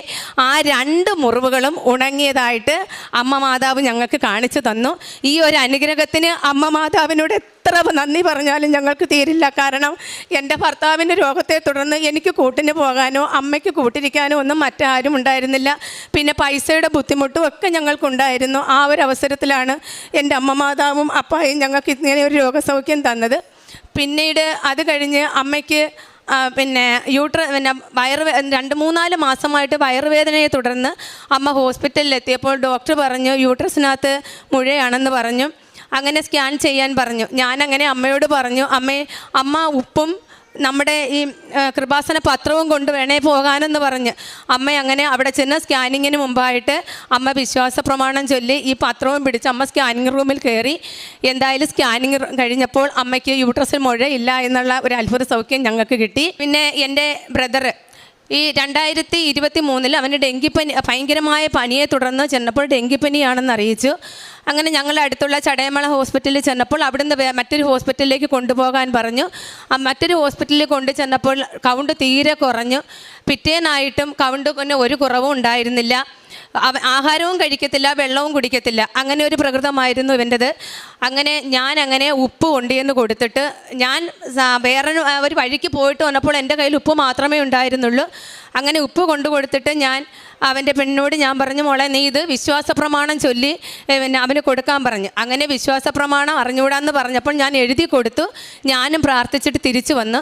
ആ 2 മുറിവുകളും ഉണങ്ങിയതായിട്ട് അമ്മ മാതാവ് ഞങ്ങൾക്ക് കാണിച്ചു തന്നു. ഈ ഒരു അനുഗ്രഹത്തിന് അമ്മ മാതാവിനോട് എത്ര നന്ദി പറഞ്ഞാലും ഞങ്ങൾക്ക് തീരില്ല. കാരണം എൻ്റെ ഭർത്താവിൻ്റെ രോഗത്തെ തുടർന്ന് എനിക്ക് കൂട്ടിന് പോകാനോ അമ്മയ്ക്ക് കൂട്ടിരിക്കാനോ ഒന്നും മറ്റാരും ഉണ്ടായിരുന്നില്ല. പിന്നെ പൈസയുടെ ബുദ്ധിമുട്ടും ഒക്കെ ഞങ്ങൾക്കുണ്ടായിരുന്നു. ആ ഒരു അവസരത്തിലാണ് എൻ്റെ അമ്മ മാതാവും അപ്പായും ഞങ്ങൾക്ക് ഇങ്ങനെ ഒരു രോഗസൗഖ്യം തന്നത്. പിന്നീട് അത് കഴിഞ്ഞ് അമ്മയ്ക്ക് പിന്നെ വയറ് 2-3-4 മാസമായിട്ട് വയറുവേദനയെ തുടർന്ന് അമ്മ ഹോസ്പിറ്റലിലെത്തിയപ്പോൾ ഡോക്ടർ പറഞ്ഞു യൂട്രസിനകത്ത് മുഴയാണെന്ന് പറഞ്ഞു. അങ്ങനെ സ്കാൻ ചെയ്യാൻ പറഞ്ഞു. ഞാനങ്ങനെ അമ്മയോട് പറഞ്ഞു, അമ്മ ഉപ്പും നമ്മുടെ ഈ കൃപാസന പത്രവും കൊണ്ട് വേണേ പോകാനെന്ന് പറഞ്ഞ് അമ്മ അങ്ങനെ അവിടെ ചെന്ന് സ്കാനിങ്ങിന് മുമ്പായിട്ട് അമ്മ വിശ്വാസ പ്രമാണം ചൊല്ലി ഈ പത്രവും പിടിച്ച് അമ്മ സ്കാനിങ് റൂമിൽ കയറി. എന്തായാലും സ്കാനിങ് കഴിഞ്ഞപ്പോൾ അമ്മയ്ക്ക് യൂട്രസിൽ മുഴയില്ല എന്നുള്ള ഒരു അത്ഭുത സൗഖ്യം ഞങ്ങൾക്ക് കിട്ടി. പിന്നെ എൻ്റെ ബ്രദർ ഈ 2023 അവന് ഡെങ്കിപ്പനി, ഭയങ്കരമായ പനിയെ തുടർന്ന് ചെന്നപ്പോൾ ഡെങ്കിപ്പനിയാണെന്ന് അറിയിച്ചു. അങ്ങനെ ഞങ്ങൾ അടുത്തുള്ള ചടയമള ഹോസ്പിറ്റലിൽ ചെന്നപ്പോൾ അവിടുന്ന് മറ്റൊരു ഹോസ്പിറ്റലിലേക്ക് കൊണ്ടുപോകാൻ പറഞ്ഞു. മറ്റൊരു ഹോസ്പിറ്റലിൽ കൊണ്ടു ചെന്നപ്പോൾ കൗണ്ട് തീരെ കുറഞ്ഞു. പിറ്റേന്നായിട്ടും കൗണ്ട് ഒരു കുറവും ഉണ്ടായിരുന്നില്ല. ആഹാരവും കഴിക്കത്തില്ല, വെള്ളവും കുടിക്കത്തില്ല, അങ്ങനെ ഒരു പ്രകൃതമായിരുന്നു ഇവൻ്റെത്. അങ്ങനെ ഉപ്പ് കൊണ്ടുവന്ന് കൊടുത്തിട്ട് ഞാൻ വേറെ ഒരു വഴിക്ക് പോയിട്ട് വന്നപ്പോൾ എൻ്റെ കയ്യിൽ ഉപ്പ് മാത്രമേ ഉണ്ടായിരുന്നുള്ളൂ. അങ്ങനെ ഉപ്പ് കൊണ്ടു കൊടുത്തിട്ട് ഞാൻ അവൻ്റെ പെണ്ണിനോട് ഞാൻ പറഞ്ഞു, മോളെ നീ ഇത് വിശ്വാസ പ്രമാണം ചൊല്ലി പിന്നെ അവന് കൊടുക്കാൻ പറഞ്ഞു. അങ്ങനെ വിശ്വാസ പ്രമാണം അറിഞ്ഞുകൂടാന്ന് പറഞ്ഞപ്പോൾ ഞാൻ എഴുതി കൊടുത്തു. ഞാനും പ്രാർത്ഥിച്ചിട്ട് തിരിച്ചു വന്നു.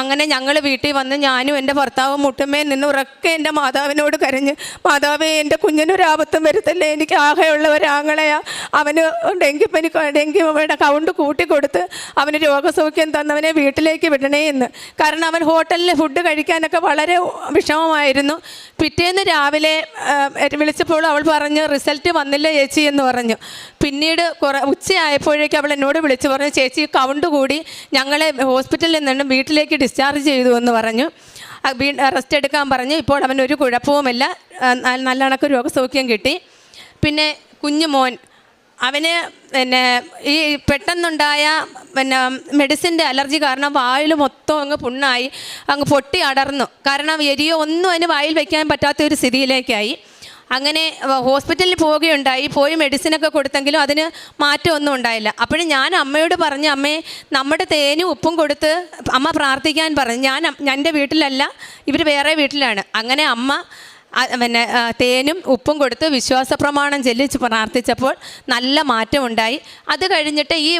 അങ്ങനെ ഞങ്ങൾ വീട്ടിൽ വന്ന് ഞാനും എൻ്റെ ഭർത്താവും മുട്ടുമേൽ നിന്ന് ഉറക്കെ എൻ്റെ മാതാവിനോട് കരഞ്ഞ്, മാതാവേ എൻ്റെ കുഞ്ഞിനൊരാപത്തും വരുത്തല്ലേ, എനിക്ക് ആകെയുള്ള ഒരാങ്ങളെയാ, അവന് ഡെങ്കിയുടെ കൗണ്ട് കൂട്ടിക്കൊടുത്ത് അവന് രോഗസൗഖ്യം തന്നവനെ വീട്ടിലേക്ക് വിടണേ എന്ന്. കാരണം അവൻ ഹോട്ടലിൽ ഫുഡ് കഴിക്കാനൊക്കെ വളരെ വിഷമമായിരുന്നു. പിറ്റേന്ന് രാവിലെ വിളിച്ചപ്പോൾ അവൾ പറഞ്ഞു റിസൾട്ട് വന്നില്ല ചേച്ചി എന്ന് പറഞ്ഞു. പിന്നീട് ഉച്ചയായപ്പോഴേക്കും അവൾ എന്നോട് വിളിച്ച് പറഞ്ഞു, ചേച്ചി കൗണ്ട് കൂടി ഞങ്ങളെ ഹോസ്പിറ്റലിൽ നിന്നും വീട്ടിലേക്ക് ഡിസ്ചാർജ് ചെയ്തു എന്ന് പറഞ്ഞു. റെസ്റ്റ് എടുക്കാൻ പറഞ്ഞു. ഇപ്പോൾ അവനൊരു കുഴപ്പവുമില്ല, നല്ല കണക്ക് രോഗസൗഖ്യം കിട്ടി. പിന്നെ കുഞ്ഞുമോൻ, അവന് ഈ പെട്ടെന്നുണ്ടായ മെഡിസിൻ്റെ അലർജി കാരണം വായിൽ മൊത്തം അങ്ങ് പുണ്ണായി, അങ്ങ് പൊട്ടി അടർന്നു. കാരണം എരിയോ ഒന്നും അതിന് വായിൽ വയ്ക്കാൻ പറ്റാത്ത ഒരു സ്ഥിതിയിലേക്കായി. അങ്ങനെ ഹോസ്പിറ്റലിൽ പോവുകയുണ്ടായി. പോയി മെഡിസിനൊക്കെ കൊടുത്തെങ്കിലും അതിന് മാറ്റമൊന്നും ഉണ്ടായില്ല. അപ്പോഴും ഞാൻ അമ്മയോട് പറഞ്ഞു, അമ്മേ നമ്മുടെ തേനും ഉപ്പും കൊടുത്ത് അമ്മ പ്രാർത്ഥിക്കാൻ പറഞ്ഞു. ഞാൻ എൻ്റെ വീട്ടിലല്ല, ഇവർ വേറെ വീട്ടിലാണ്. അങ്ങനെ അമ്മ തേനും ഉപ്പും കൊടുത്ത് വിശ്വാസ പ്രമാണം ചെല്ലിച്ച് പ്രാർത്ഥിച്ചപ്പോൾ നല്ല മാറ്റമുണ്ടായി. അത് കഴിഞ്ഞിട്ട് ഈ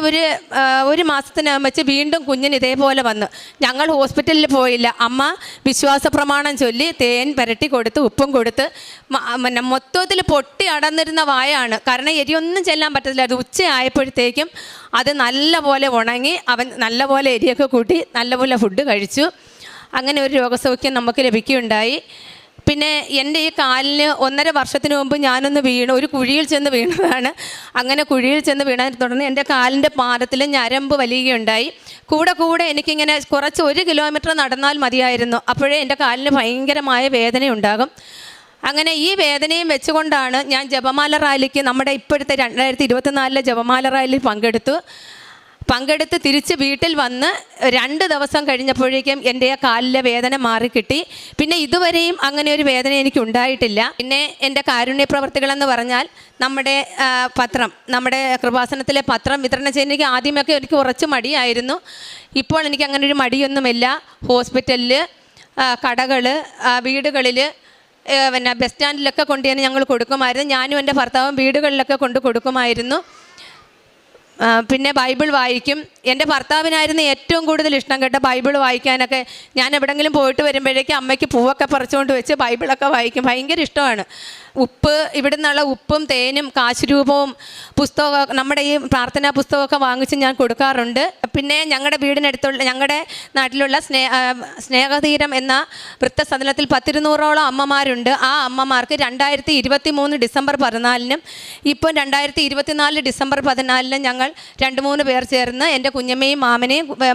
ഒരു മാസത്തിനകം വെച്ച് വീണ്ടും കുഞ്ഞിന് ഇതേപോലെ വന്നു. ഞങ്ങൾ ഹോസ്പിറ്റലിൽ പോയില്ല. അമ്മ വിശ്വാസ പ്രമാണം ചൊല്ലി തേൻ പുരട്ടി കൊടുത്ത് ഉപ്പും കൊടുത്ത് മൊത്തത്തിൽ പൊട്ടി അടന്നിരുന്ന വായാണ്. കാരണം എരിയൊന്നും ചെല്ലാൻ പറ്റത്തില്ല. അത് ഉച്ചയായപ്പോഴത്തേക്കും അത് നല്ലപോലെ ഉണങ്ങി അവൻ നല്ലപോലെ എരിയൊക്കെ കൂട്ടി നല്ലപോലെ ഫുഡ് കഴിച്ചു. അങ്ങനെ ഒരു രോഗസൗഖ്യം നമുക്ക് ലഭിക്കുകയുണ്ടായി. പിന്നെ എൻ്റെ ഈ കാലിന് 1.5 വർഷത്തിന് മുമ്പ് ഞാനൊന്ന് ഒരു കുഴിയിൽ ചെന്ന് വീണതാണ്. അങ്ങനെ കുഴിയിൽ ചെന്ന് വീണതിനെ തുടർന്ന് എൻ്റെ കാലിൻ്റെ പാദത്തിൽ ഞരമ്പ് വലിയുകയുണ്ടായി. കൂടെ എനിക്കിങ്ങനെ കുറച്ച് 1 കിലോമീറ്റർ നടന്നാൽ മതിയായിരുന്നു. അപ്പോഴേ എൻ്റെ കാലിന് ഭയങ്കരമായ വേദനയുണ്ടാകും. അങ്ങനെ ഈ വേദനയും വെച്ചുകൊണ്ടാണ് ഞാൻ ജപമാല റാലിക്ക്, നമ്മുടെ ഇപ്പോഴത്തെ 2024 ജപമാല റാലിയിൽ പങ്കെടുത്ത് തിരിച്ച് വീട്ടിൽ വന്ന് 2 ദിവസം കഴിഞ്ഞപ്പോഴേക്കും എൻ്റെ ആ കാലിലെ വേദന മാറിക്കിട്ടി. പിന്നെ ഇതുവരെയും അങ്ങനെ ഒരു വേദന എനിക്ക് ഉണ്ടായിട്ടില്ല. പിന്നെ എൻ്റെ കാരുണ്യ പ്രവർത്തികളെന്ന് പറഞ്ഞാൽ നമ്മുടെ പത്രം, നമ്മുടെ കൃപാസനത്തിലെ പത്രം വിതരണം ചെയ്യുന്ന എനിക്ക് ആദ്യമൊക്കെ എനിക്ക് കുറച്ച് മടിയായിരുന്നു. ഇപ്പോൾ എനിക്ക് അങ്ങനെ ഒരു മടിയൊന്നുമില്ല. ഹോസ്പിറ്റലിൽ, കടകൾ, വീടുകളിൽ, പിന്നെ ബസ് സ്റ്റാൻഡിലൊക്കെ കൊണ്ടുവന്ന് ഞങ്ങൾ കൊടുക്കുമായിരുന്നു. ഞാനും എൻ്റെ ഭർത്താവും വീടുകളിലൊക്കെ കൊണ്ട് കൊടുക്കുമായിരുന്നു. പിന്നെ ബൈബിൾ വായിക്കും. എൻ്റെ ഭർത്താവിനായിരുന്നു ഏറ്റവും കൂടുതൽ ഇഷ്ടം കേട്ടോ ബൈബിൾ വായിക്കാനൊക്കെ. ഞാൻ എവിടെയെങ്കിലും പോയിട്ട് വരുമ്പോഴേക്കും അമ്മയ്ക്ക് പൂവൊക്കെ പറിച്ചുകൊണ്ട് വെച്ച് ബൈബിളൊക്കെ വായിക്കും. ഭയങ്കര ഇഷ്ടമാണ്. ഇവിടെ നിന്നുള്ള ഉപ്പും തേനും കാശുരൂപവും പുസ്തകമൊക്കെ, നമ്മുടെ ഈ പ്രാർത്ഥനാ പുസ്തകമൊക്കെ വാങ്ങിച്ച് ഞാൻ കൊടുക്കാറുണ്ട്. പിന്നെ ഞങ്ങളുടെ വീടിനടുത്തുള്ള, ഞങ്ങളുടെ നാട്ടിലുള്ള സ്നേഹതീരം എന്ന വൃദ്ധസദനത്തിൽ 100-200ഓളം അമ്മമാരുണ്ട്. ആ അമ്മമാർക്ക് 2023 ഡിസംബർ 14-നും ഇപ്പം 2024 ഡിസംബർ 14-നും ഞങ്ങൾ 2-3 പേർ ചേർന്ന്, എൻ്റെ കുഞ്ഞമ്മയും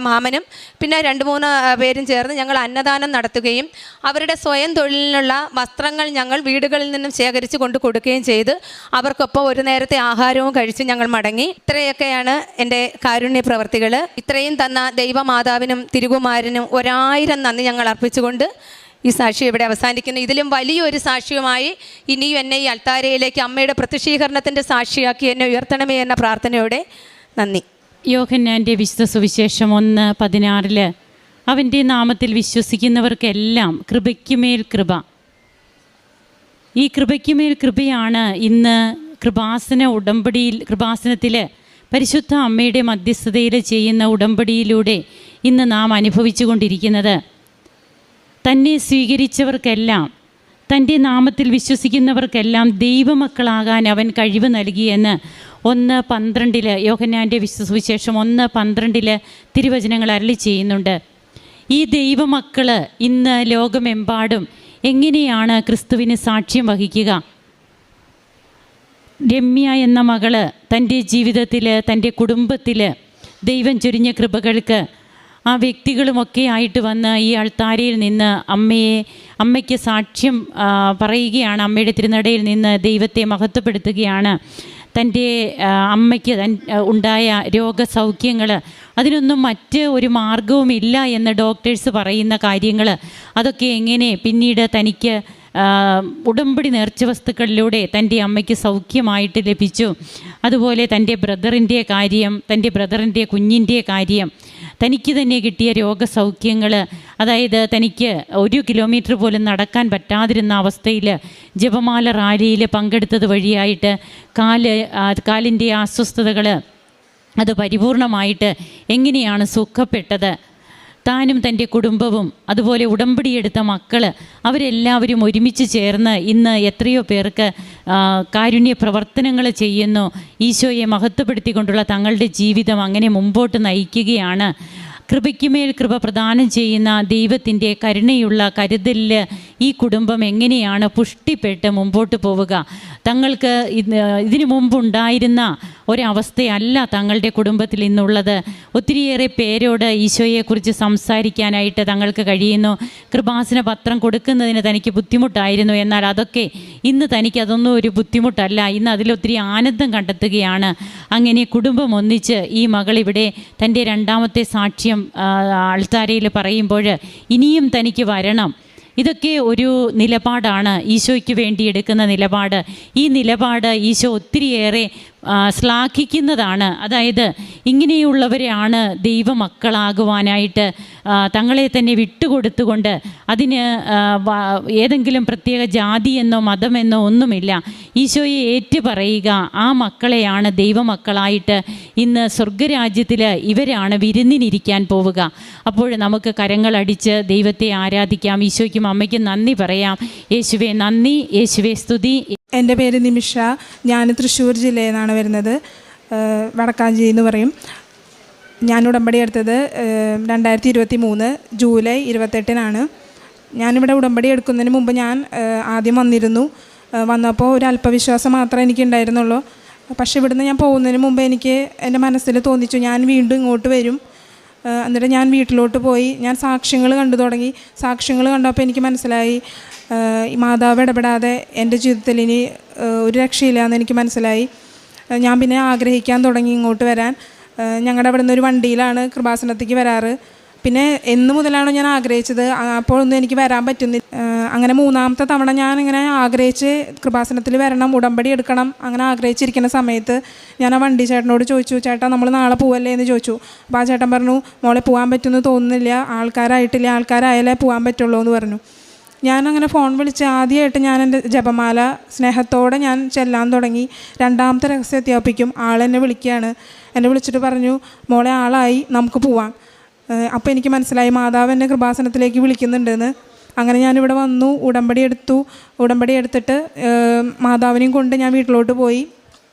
മാമനും പിന്നെ 2-3 പേരും ചേർന്ന് ഞങ്ങൾ അന്നദാനം നടത്തുകയും അവരുടെ സ്വയം തൊഴിലിനുള്ള വസ്ത്രങ്ങൾ ഞങ്ങൾ വീടുകളിൽ നിന്നും ശേഖരിച്ച് കൊണ്ട് കൊടുക്കുകയും ചെയ്ത് അവർക്കൊപ്പം ഒരു നേരത്തെ ആഹാരവും കഴിച്ച് ഞങ്ങൾ മടങ്ങി. ഇത്രയൊക്കെയാണ് എൻ്റെ കാരുണ്യ പ്രവർത്തികൾ. ഇത്രയും തന്ന ദൈവമാതാവിനും തിരുകുമാരനും 1000 നന്ദി ഞങ്ങൾ അർപ്പിച്ചുകൊണ്ട് ഈ സാക്ഷി ഇവിടെ അവസാനിക്കുന്നു. ഇതിലും വലിയൊരു സാക്ഷ്യവുമായി ഇനിയും എന്നെ ഈ അൾത്താരയിലേക്ക് അമ്മയുടെ പ്രത്യക്ഷീകരണത്തിൻ്റെ സാക്ഷിയാക്കി എന്നെ ഉയർത്തണമേ എന്ന പ്രാർത്ഥനയോടെ നന്ദി. യോഹന്നാൻ്റെ വിശുദ്ധ സുവിശേഷം 1:16 അവൻ്റെ നാമത്തിൽ വിശ്വസിക്കുന്നവർക്കെല്ലാം കൃപയ്ക്കുമേൽ കൃപ. ഈ കൃപയ്ക്കുമേൽ കൃപയാണ് ഇന്ന് കൃപാസനത്തിൽ പരിശുദ്ധ അമ്മയുടെ മധ്യസ്ഥതയിൽ ചെയ്യുന്ന ഉടമ്പടിയിലൂടെ ഇന്ന് നാം അനുഭവിച്ചു കൊണ്ടിരിക്കുന്നത്. തന്നെ സ്വീകരിച്ചവർക്കെല്ലാം, തൻ്റെ നാമത്തിൽ വിശ്വസിക്കുന്നവർക്കെല്ലാം ദൈവമക്കളാകാൻ അവൻ കഴിവ് നൽകിയെന്ന് 1:12 യോഹന്നാൻ്റെ വിശുദ്ധ സുവിശേഷം 1:12 തിരുവചനങ്ങൾ അരുളി ചെയ്യുന്നുണ്ട്. ഈ ദൈവമക്കൾ ഇന്ന് ലോകമെമ്പാടും എങ്ങനെയാണ് ക്രിസ്തുവിന് സാക്ഷ്യം വഹിക്കുക? രമ്യ എന്ന മകള് തൻ്റെ ജീവിതത്തിൽ, തൻ്റെ കുടുംബത്തിൽ ദൈവം ചൊരിഞ്ഞ കൃപകൾക്ക് ആ വ്യക്തികളുമൊക്കെ ആയിട്ട് വന്ന് ഈ അൾത്താരയിൽ നിന്ന് അമ്മയ്ക്ക് സാക്ഷ്യം പറയുകയാണ്. അമ്മയുടെ തിരുനടയിൽ നിന്ന് ദൈവത്തെ മഹത്വപ്പെടുത്തുകയാണ്. തൻ്റെ അമ്മയ്ക്ക് ഉണ്ടായ രോഗസൗഖ്യങ്ങൾ, അതിനൊന്നും മറ്റ് ഒരു മാർഗവുമില്ല എന്ന് ഡോക്ടേഴ്സ് പറയുന്ന കാര്യങ്ങൾ, അതൊക്കെ എങ്ങനെ പിന്നീട് തനിക്ക് ഉടമ്പടി നേർച്ച വസ്തുക്കളിലൂടെ തൻ്റെ അമ്മയ്ക്ക് സൗഖ്യമായിട്ട് ലഭിച്ചു. അതുപോലെ തൻ്റെ ബ്രദറിൻ്റെ കാര്യം, തൻ്റെ ബ്രദറിൻ്റെ കുഞ്ഞിൻ്റെ കാര്യം, തനിക്ക് തന്നെ കിട്ടിയ രോഗസൗഖ്യങ്ങൾ, അതായത് തനിക്ക് 1 കിലോമീറ്റർ പോലും നടക്കാൻ പറ്റാതിരുന്ന അവസ്ഥയിൽ ജപമാല റാലിയിൽ പങ്കെടുത്തത് വഴിയായിട്ട് കാലിൻ്റെ അസ്വസ്ഥതകൾ അത് പരിപൂർണമായിട്ട് എങ്ങനെയാണ് സുഖപ്പെട്ടത്. താനും തൻ്റെ കുടുംബവും അതുപോലെ ഉടമ്പടിയെടുത്ത മക്കൾ അവരെല്ലാവരും ഒരുമിച്ച് ചേർന്ന് ഇന്ന് എത്രയോ പേർക്ക് കാരുണ്യ പ്രവർത്തനങ്ങൾ ചെയ്യുന്നു. ഈശോയെ മഹത്വപ്പെടുത്തിക്കൊണ്ടുള്ള തങ്ങളുടെ ജീവിതം അങ്ങനെ മുമ്പോട്ട് നയിക്കുകയാണ്. കൃപയ്ക്കുമേൽ കൃപ പ്രദാനം ചെയ്യുന്ന ദൈവത്തിൻ്റെ കരുണയുള്ള കരുതലിൽ ഈ കുടുംബം എങ്ങനെയാണ് പുഷ്ടിപ്പെട്ട് മുമ്പോട്ട് പോവുക? തങ്ങൾക്ക് ഇതിനു മുമ്പുണ്ടായിരുന്ന ഒരവസ്ഥയല്ല തങ്ങളുടെ കുടുംബത്തിൽ ഇന്നുള്ളത്. ഒത്തിരിയേറെ പേരോട് ഈശോയെക്കുറിച്ച് സംസാരിക്കാനായിട്ട് തങ്ങൾക്ക് കഴിയുന്നു. കൃപാസന പത്രം കൊടുക്കുന്നതിന് തനിക്ക് ബുദ്ധിമുട്ടായിരുന്നു. എന്നാൽ അതൊക്കെ ഇന്ന് തനിക്കതൊന്നും ഒരു ബുദ്ധിമുട്ടല്ല. ഇന്ന് അതിലൊത്തിരി ആനന്ദം കണ്ടെത്തുകയാണ്. അങ്ങനെ കുടുംബം ഒന്നിച്ച് ഈ മകളിവിടെ തൻ്റെ 2ാമത്തെ സാക്ഷ്യം അൾത്താരയിൽ പറയുമ്പോൾ ഇനിയും തനിക്ക് വരണം. ഇതൊക്കെ ഒരു നിലപാടാണ്, ഈശോയ്ക്ക് വേണ്ടി എടുക്കുന്ന നിലപാട്. ഈ നിലപാട് ഈശോ ഒത്തിരിയേറെ ശ്ലാഘിക്കുന്നതാണ്. അതായത് ഇങ്ങനെയുള്ളവരെയാണ് ദൈവമക്കളാകുവാനായിട്ട് തങ്ങളെ തന്നെ വിട്ടുകൊടുത്തുകൊണ്ട്, അതിന് ഏതെങ്കിലും പ്രത്യേക ജാതിയെന്നോ മതമെന്നോ ഒന്നുമില്ല, ഈശോയെ ഏറ്റുപറയുക. ആ മക്കളെയാണ് ദൈവമക്കളായിട്ട് ഇന്ന് സ്വർഗരാജ്യത്തിൽ ഇവരാണ് വിരുന്നിനിരിക്കാൻ പോവുക. അപ്പോൾ നമുക്ക് കരങ്ങളടിച്ച് ദൈവത്തെ ആരാധിക്കാം. ഈശോയ്ക്കും അമ്മയ്ക്കും നന്ദി പറയാം. യേശുവേ നന്ദി, യേശുവേ സ്തുതി. എൻ്റെ പേര് നിമിഷ. ഞാൻ തൃശ്ശൂർ ജില്ലയിൽ നിന്നാണ് വരുന്നത്. വടക്കാഞ്ചേരി എന്ന് പറയും. ഞാൻ ഉടമ്പടി എടുത്തത് 2023 ജൂലൈ 28-നാണ്. ഞാനിവിടെ ഉടമ്പടി എടുക്കുന്നതിന് മുമ്പ് ഞാൻ ആദ്യം വന്നപ്പോൾ ഒരു അല്പവിശ്വാസം മാത്രമേ എനിക്ക് ഉണ്ടായിരുന്നുള്ളൂ. പക്ഷേ ഇവിടുന്ന് ഞാൻ പോകുന്നതിന് മുമ്പ് എനിക്ക് എൻ്റെ മനസ്സിൽ തോന്നിച്ചു ഞാൻ വീണ്ടും ഇങ്ങോട്ട് വരും, എന്നിട്ട് ഞാൻ വീട്ടിലോട്ട് പോയി. ഞാൻ സാക്ഷ്യങ്ങൾ കണ്ടു തുടങ്ങി. സാക്ഷ്യങ്ങൾ കണ്ടപ്പോൾ എനിക്ക് മനസ്സിലായി ഈ മാതാവ് ഇടപെടാതെ എൻ്റെ ജീവിതത്തിൽ ഇനി ഒരു രക്ഷയില്ല എന്ന് എനിക്ക് മനസ്സിലായി. ഞാൻ പിന്നെ ആഗ്രഹിക്കാൻ തുടങ്ങി ഇങ്ങോട്ട് വരാൻ. ഞങ്ങളുടെ അവിടെ നിന്ന് ഒരു വണ്ടിയിലാണ് കൃപാസനത്തേക്ക് വരാറ്. പിന്നെ എന്ന് മുതലാണോ ഞാൻ ആഗ്രഹിച്ചത്, അപ്പോഴൊന്നും എനിക്ക് വരാൻ പറ്റുന്നില്ല. അങ്ങനെ 3ാമത്തെ തവണ ഞാൻ ഇങ്ങനെ ആഗ്രഹിച്ച് കൃപാസനത്തിൽ വരണം, ഉടമ്പടി എടുക്കണം, അങ്ങനെ ആഗ്രഹിച്ചിരിക്കുന്ന സമയത്ത് ഞാൻ ആ വണ്ടി ചേട്ടനോട് ചോദിച്ചു, ചേട്ടാ നമ്മൾ നാളെ പോവല്ലേ എന്ന് ചോദിച്ചു. അപ്പോൾ ആ ചേട്ടൻ പറഞ്ഞു, മോളെ പോകാൻ പറ്റുമെന്ന് തോന്നുന്നില്ല, ആൾക്കാരായാലേ പോകാൻ പറ്റുള്ളൂ എന്ന് പറഞ്ഞു. ഞാനങ്ങനെ ഫോൺ വിളിച്ച് ആദ്യമായിട്ട് ഞാൻ എൻ്റെ ജപമാല സ്നേഹത്തോടെ ഞാൻ ചെല്ലാൻ തുടങ്ങി. 2ാമത്തെ രഹസ്യം എത്തിയപ്പോഴേക്കും ആളെന്നെ വിളിക്കുകയാണ്. എന്നെ വിളിച്ചിട്ട് പറഞ്ഞു, മോളെ ആളായി, നമുക്ക് പോവാം. അപ്പോൾ എനിക്ക് മനസ്സിലായി മാതാവ് എന്നെ കൃപാസനത്തിലേക്ക് വിളിക്കുന്നുണ്ടെന്ന്. അങ്ങനെ ഞാനിവിടെ വന്നു, ഉടമ്പടി എടുത്തിട്ട് മാതാവിനെയും കൊണ്ട് ഞാൻ വീട്ടിലോട്ട് പോയി.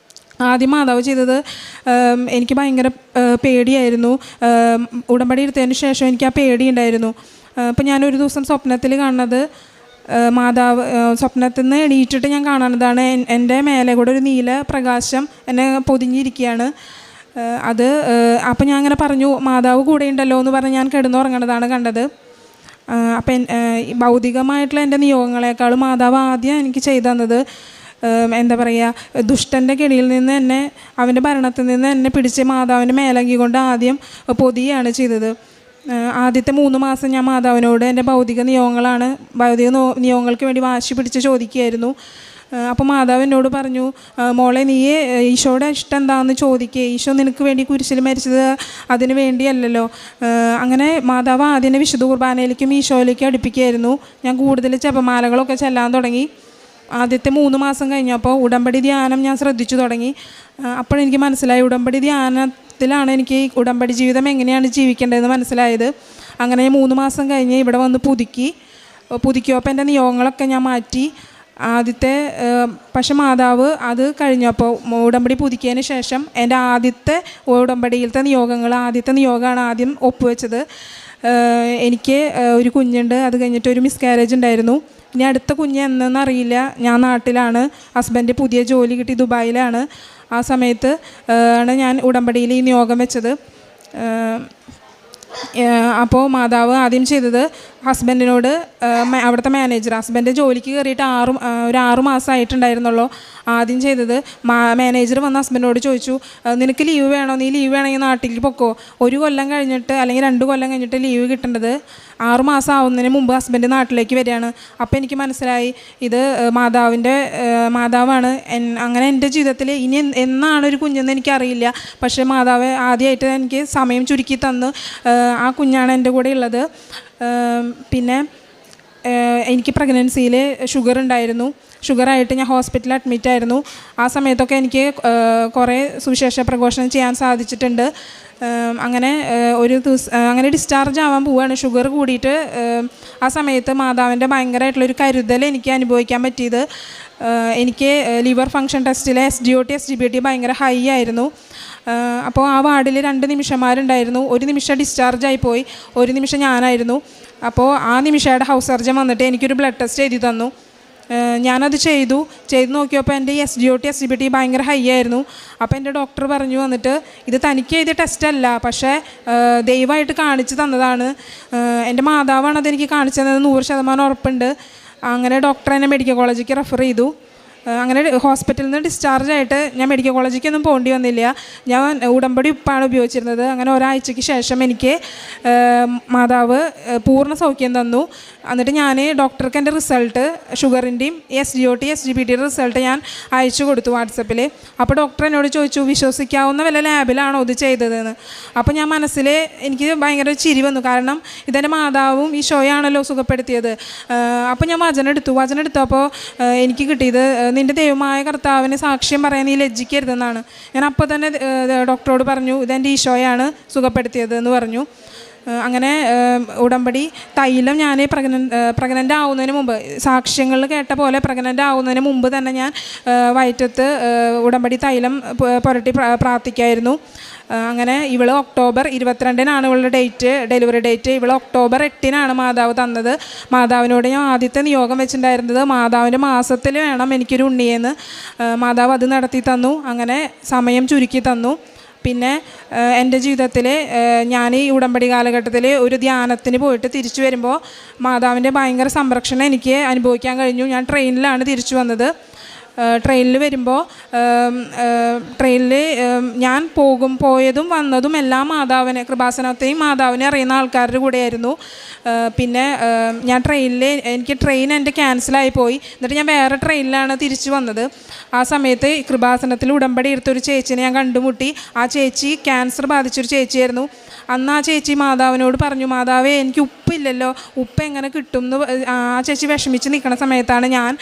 ആദ്യം മാതാവ് ചെയ്തത് എനിക്ക് ഭയങ്കര പേടിയായിരുന്നു. ഉടമ്പടി എടുത്തതിന് ശേഷം എനിക്ക് ആ പേടിയുണ്ടായിരുന്നു. അപ്പോൾ ഞാനൊരു ദിവസം സ്വപ്നത്തിൽ കാണുന്നത് മാതാവ് സ്വപ്നത്തിൽ നിന്ന് എണീറ്റിട്ട് ഞാൻ കാണുന്നതാണ് എൻ്റെ മേലെ കൂടെ ഒരു നീല പ്രകാശം എന്നെ പൊതിഞ്ഞിരിക്കുകയാണ്. അപ്പം ഞാൻ അങ്ങനെ പറഞ്ഞു, മാതാവ് കൂടെ ഉണ്ടല്ലോ എന്ന് പറഞ്ഞ് ഞാൻ കിടന്നുറങ്ങണതാണ് കണ്ടത്. അപ്പം ഭൗതികമായിട്ടുള്ള എൻ്റെ നിയോഗങ്ങളെക്കാളും മാതാവ് ആദ്യം എനിക്ക് ചെയ്തു തന്നത് എന്താ പറയുക, ദുഷ്ടൻ്റെ കെണിയിൽ നിന്ന് എന്നെ, അവൻ്റെ ഭരണത്തിൽ നിന്ന് എന്നെ പിടിച്ച് മാതാവിൻ്റെ മേലങ്കി കൊണ്ട് ആദ്യം പൊതിയാണ് ചെയ്തത്. ആദ്യത്തെ 3 മാസം ഞാൻ മാതാവിനോട് എൻ്റെ ഭൗതിക നിയോഗങ്ങൾക്ക് വേണ്ടി വാശി പിടിച്ച് ചോദിക്കുകയായിരുന്നു. അപ്പോൾ മാതാവ് എന്നോട് പറഞ്ഞു, മോളെ നീ ഈശോയുടെ ഇഷ്ടം എന്താണെന്ന് ചോദിക്കുക, ഈശോ നിനക്ക് വേണ്ടി കുരിശിൽ മരിച്ചത് അതിന് വേണ്ടിയല്ലല്ലോ. അങ്ങനെ മാതാവ് ആദ്യം വിശുദ്ധ കുർബാനയിലേക്കും ഈശോയിലേക്കും അടുപ്പിക്കുകയായിരുന്നു. ഞാൻ കൂടുതൽ ജപമാലകളൊക്കെ ചെല്ലാൻ തുടങ്ങി. ആദ്യത്തെ 3 മാസം കഴിഞ്ഞപ്പോൾ ഉടമ്പടി ധ്യാനം ഞാൻ ശ്രദ്ധിച്ചു തുടങ്ങി. അപ്പോഴെനിക്ക് മനസ്സിലായി ഉടമ്പടി ധ്യാനത്തിലാണ് എനിക്ക് ഉടമ്പടി ജീവിതം എങ്ങനെയാണ് ജീവിക്കേണ്ടതെന്ന് മനസ്സിലായത്. അങ്ങനെ 3 മാസം കഴിഞ്ഞ് ഇവിടെ വന്ന് പുതുക്കിയപ്പോൾ എൻ്റെ നിയോഗങ്ങളൊക്കെ ഞാൻ മാറ്റി. പക്ഷെ മാതാവ് അത് കഴിഞ്ഞപ്പോൾ ഉടമ്പടി പുതുക്കിയതിന് ശേഷം എൻ്റെ ആദ്യത്തെ ഉടമ്പടിയിലത്തെ ആദ്യത്തെ നിയോഗമാണ് ആദ്യം ഒപ്പുവെച്ചത്. എനിക്ക് ഒരു കുഞ്ഞുണ്ട്, അത് കഴിഞ്ഞിട്ട് ഒരു മിസ്കാരേജ് ഉണ്ടായിരുന്നു. ഇനി അടുത്ത കുഞ്ഞ് എന്നറിയില്ല. ഞാൻ നാട്ടിലാണ്, ഹസ്ബൻഡ് പുതിയ ജോലി കിട്ടി ദുബായിലാണ്. ആ സമയത്ത് ആണ് ഞാൻ ഉടമ്പടിയിൽ ഈ നിയോഗം വെച്ചത്. അപ്പോൾ മാതാവ് ആദ്യം ചെയ്തത് ഹസ്ബൻഡിനോട്, അവിടുത്തെ മാനേജർ, ഹസ്ബൻഡ് ജോലിക്ക് കയറിയിട്ട് 6 മാസമായിട്ടുണ്ടായിരുന്നുള്ളൂ. ആദ്യം ചെയ്തത് മാനേജർ വന്ന് ഹസ്ബൻഡിനോട് ചോദിച്ചു, നിനക്ക് ലീവ് വേണോ, നീ ലീവ് വേണമെങ്കിൽ നാട്ടിലേക്ക് പൊക്കോ. 1 കൊല്ലം കഴിഞ്ഞിട്ട് അല്ലെങ്കിൽ 2 കൊല്ലം കഴിഞ്ഞിട്ട് ലീവ് കിട്ടേണ്ടത് 6 മാസം ആവുന്നതിന് മുമ്പ് ഹസ്ബൻഡ് നാട്ടിലേക്ക് വരികയാണ്. അപ്പോൾ എനിക്ക് മനസ്സിലായി ഇത് മാതാവാണ്. അങ്ങനെ എൻ്റെ ജീവിതത്തിൽ ഇനി എന്നാണ് ഒരു കുഞ്ഞെന്ന് എനിക്കറിയില്ല. പക്ഷേ മാതാവ് ആദ്യമായിട്ട് എനിക്ക് സമയം ചുരുക്കി തന്ന് ആ കുഞ്ഞാണ് എൻ്റെ കൂടെ ഉള്ളത്. പിന്നെ എനിക്ക് പ്രഗ്നൻസിയിൽ ഷുഗർ ഉണ്ടായിരുന്നു. ഷുഗറായിട്ട് ഞാൻ ഹോസ്പിറ്റലിൽ അഡ്മിറ്റായിരുന്നു. ആ സമയത്തൊക്കെ എനിക്ക് കുറേ സുവിശേഷ പ്രഘോഷണം ചെയ്യാൻ സാധിച്ചിട്ടുണ്ട്. അങ്ങനെ ഒരു ദിവസം അങ്ങനെ ഡിസ്ചാർജ് ആവാൻ പോവുകയാണ് ഷുഗർ കൂടിയിട്ട്. ആ സമയത്ത് മാതാവിൻ്റെ ഭയങ്കരമായിട്ടുള്ളൊരു കരുതൽ എനിക്ക് അനുഭവിക്കാൻ പറ്റിയത്, എനിക്ക് ലിവർ ഫങ്ഷൻ ടെസ്റ്റിലെ SGOT SGPT ഭയങ്കര ഹൈ ആയിരുന്നു. അപ്പോൾ ആ വാർഡിൽ 2 നിമിഷന്മാരുണ്ടായിരുന്നു. ഒരു നിമിഷം ഡിസ്ചാർജ് ആയിപ്പോയി, ഒരു നിമിഷം ഞാനായിരുന്നു. അപ്പോൾ ആ നിമിഷയുടെ ഹൗസ് സർജൻ വന്നിട്ട് എനിക്കൊരു ബ്ലഡ് ടെസ്റ്റ് എഴുതി തന്നു. ഞാനത് ചെയ്തു നോക്കിയപ്പോൾ എൻ്റെ SGOT SGPT ഭയങ്കര ഹൈ ആയിരുന്നു. അപ്പോൾ എൻ്റെ ഡോക്ടർ പറഞ്ഞു വന്നിട്ട്, ഇത് തനിക്ക് എഴുതിയ ടെസ്റ്റല്ല, പക്ഷേ ദൈവമായിട്ട് കാണിച്ചു തന്നതാണ്, എൻ്റെ മാതാവാണ് അതെനിക്ക് കാണിച്ചു തന്നത് 100% ഉറപ്പുണ്ട്. അങ്ങനെ ഡോക്ടർ എന്നെ മെഡിക്കൽ കോളേജിലേക്ക് റെഫർ ചെയ്തു. അങ്ങനെ ഹോസ്പിറ്റലിൽ നിന്ന് ഡിസ്ചാർജ് ആയിട്ട് ഞാൻ മെഡിക്കൽ കോളേജിലേക്കൊന്നും പോകേണ്ടി വന്നില്ല. ഞാൻ ഉടമ്പടി ഉപ്പാണ് ഉപയോഗിച്ചിരുന്നത്. അങ്ങനെ ഒരാഴ്ചയ്ക്ക് ശേഷം എനിക്ക് മാതാവ് പൂർണ്ണ സൗഖ്യം തന്നു. എന്നിട്ട് ഞാൻ ഡോക്ടർക്ക് എൻ്റെ റിസൾട്ട്, ഷുഗറിൻ്റെയും SGOT SGPTയുടെ റിസൾട്ട് ഞാൻ അയച്ചു കൊടുത്തു വാട്സപ്പിൽ. അപ്പോൾ ഡോക്ടർ എന്നോട് ചോദിച്ചു, വിശ്വസിക്കാവുന്ന വല്ല ലാബിലാണോ ഇത് ചെയ്തതെന്ന്. അപ്പോൾ ഞാൻ മനസ്സിൽ എനിക്ക് ഭയങ്കര ചിരി വന്നു, കാരണം ഇതെൻ്റെ മാതാവും ഈശോയാണല്ലോ സുഖപ്പെടുത്തിയത്. അപ്പോൾ ഞാൻ വചനം എടുത്തപ്പോൾ എനിക്ക് കിട്ടിയത്, നിൻ്റെ ദൈവമായ കർത്താവിന് സാക്ഷ്യം പറയാൻ നീ ലജ്ജിക്കരുതെന്നാണ്. ഞാൻ അപ്പോൾ തന്നെ ഡോക്ടറോട് പറഞ്ഞു, ഇതെൻ്റെ ഈശോയാണ് സുഖപ്പെടുത്തിയത് എന്ന് പറഞ്ഞു. അങ്ങനെ ഉടമ്പടി തൈലം ഞാൻ പ്രഗ്നൻ്റ് ആവുന്നതിന് മുമ്പ്, സാക്ഷ്യങ്ങളിൽ കേട്ട പോലെ പ്രഗ്നൻ്റ് ആവുന്നതിന് മുമ്പ് തന്നെ ഞാൻ വയറ്റത്ത് ഉടമ്പടി തൈലം പുരട്ടി പ്രാർത്ഥിക്കായിരുന്നു. അങ്ങനെ ഇവള് ഒക്ടോബർ 22-നാണ് ഇവളുടെ ഡെലിവറി ഡേറ്റ്. ഇവള് ഒക്ടോബർ 8-നാണ് മാതാവ് തന്നത്. മാതാവിനോട് ഞാൻ ആദ്യത്തെ നിയോഗം വെച്ചിട്ടുണ്ടായിരുന്നത്, മാതാവിൻ്റെ മാസത്തിൽ വേണം എനിക്കൊരു ഉണ്ണിയെന്ന്. മാതാവ് അത് നടത്തി തന്നു. അങ്ങനെ സമയം ചുരുക്കി തന്നു. പിന്നെ എൻ്റെ ജീവിതത്തിൽ ഞാൻ ഈ ഉടമ്പടി കാലഘട്ടത്തിൽ ഒരു ധ്യാനത്തിന് പോയിട്ട് തിരിച്ചു വരുമ്പോൾ മാതാവിൻ്റെ ഭയങ്കര സംരക്ഷണം എനിക്ക് അനുഭവിക്കാൻ കഴിഞ്ഞു. ഞാൻ ട്രെയിനിലാണ് തിരിച്ചു വന്നത്. ട്രെയിനിൽ വരുമ്പോൾ ട്രെയിനിൽ ഞാൻ പോയതും വന്നതും എല്ലാം മാതാവിനെ, കൃപാസനത്തെയും മാതാവിനെ അറിയുന്ന ആൾക്കാരുടെ കൂടെയായിരുന്നു. പിന്നെ ഞാൻ എനിക്ക് ട്രെയിൻ എൻ്റെ ക്യാൻസലായി പോയി. എന്നിട്ട് ഞാൻ വേറെ ട്രെയിനിലാണ് തിരിച്ചു വന്നത്. ആ സമയത്ത് കൃപാസനത്തിൽ ഉടമ്പടി എടുത്തൊരു ചേച്ചിനെ ഞാൻ കണ്ടുമുട്ടി. ആ ചേച്ചി ക്യാൻസർ ബാധിച്ചൊരു ചേച്ചിയായിരുന്നു. അന്ന് ആ ചേച്ചി മാതാവിനോട് പറഞ്ഞു, മാതാവേ എനിക്ക് ഉപ്പില്ലല്ലോ, ഉപ്പ് എങ്ങനെ കിട്ടും എന്ന് ആ ചേച്ചി വിഷമിച്ച് നിൽക്കുന്ന സമയത്താണ് ഞാൻ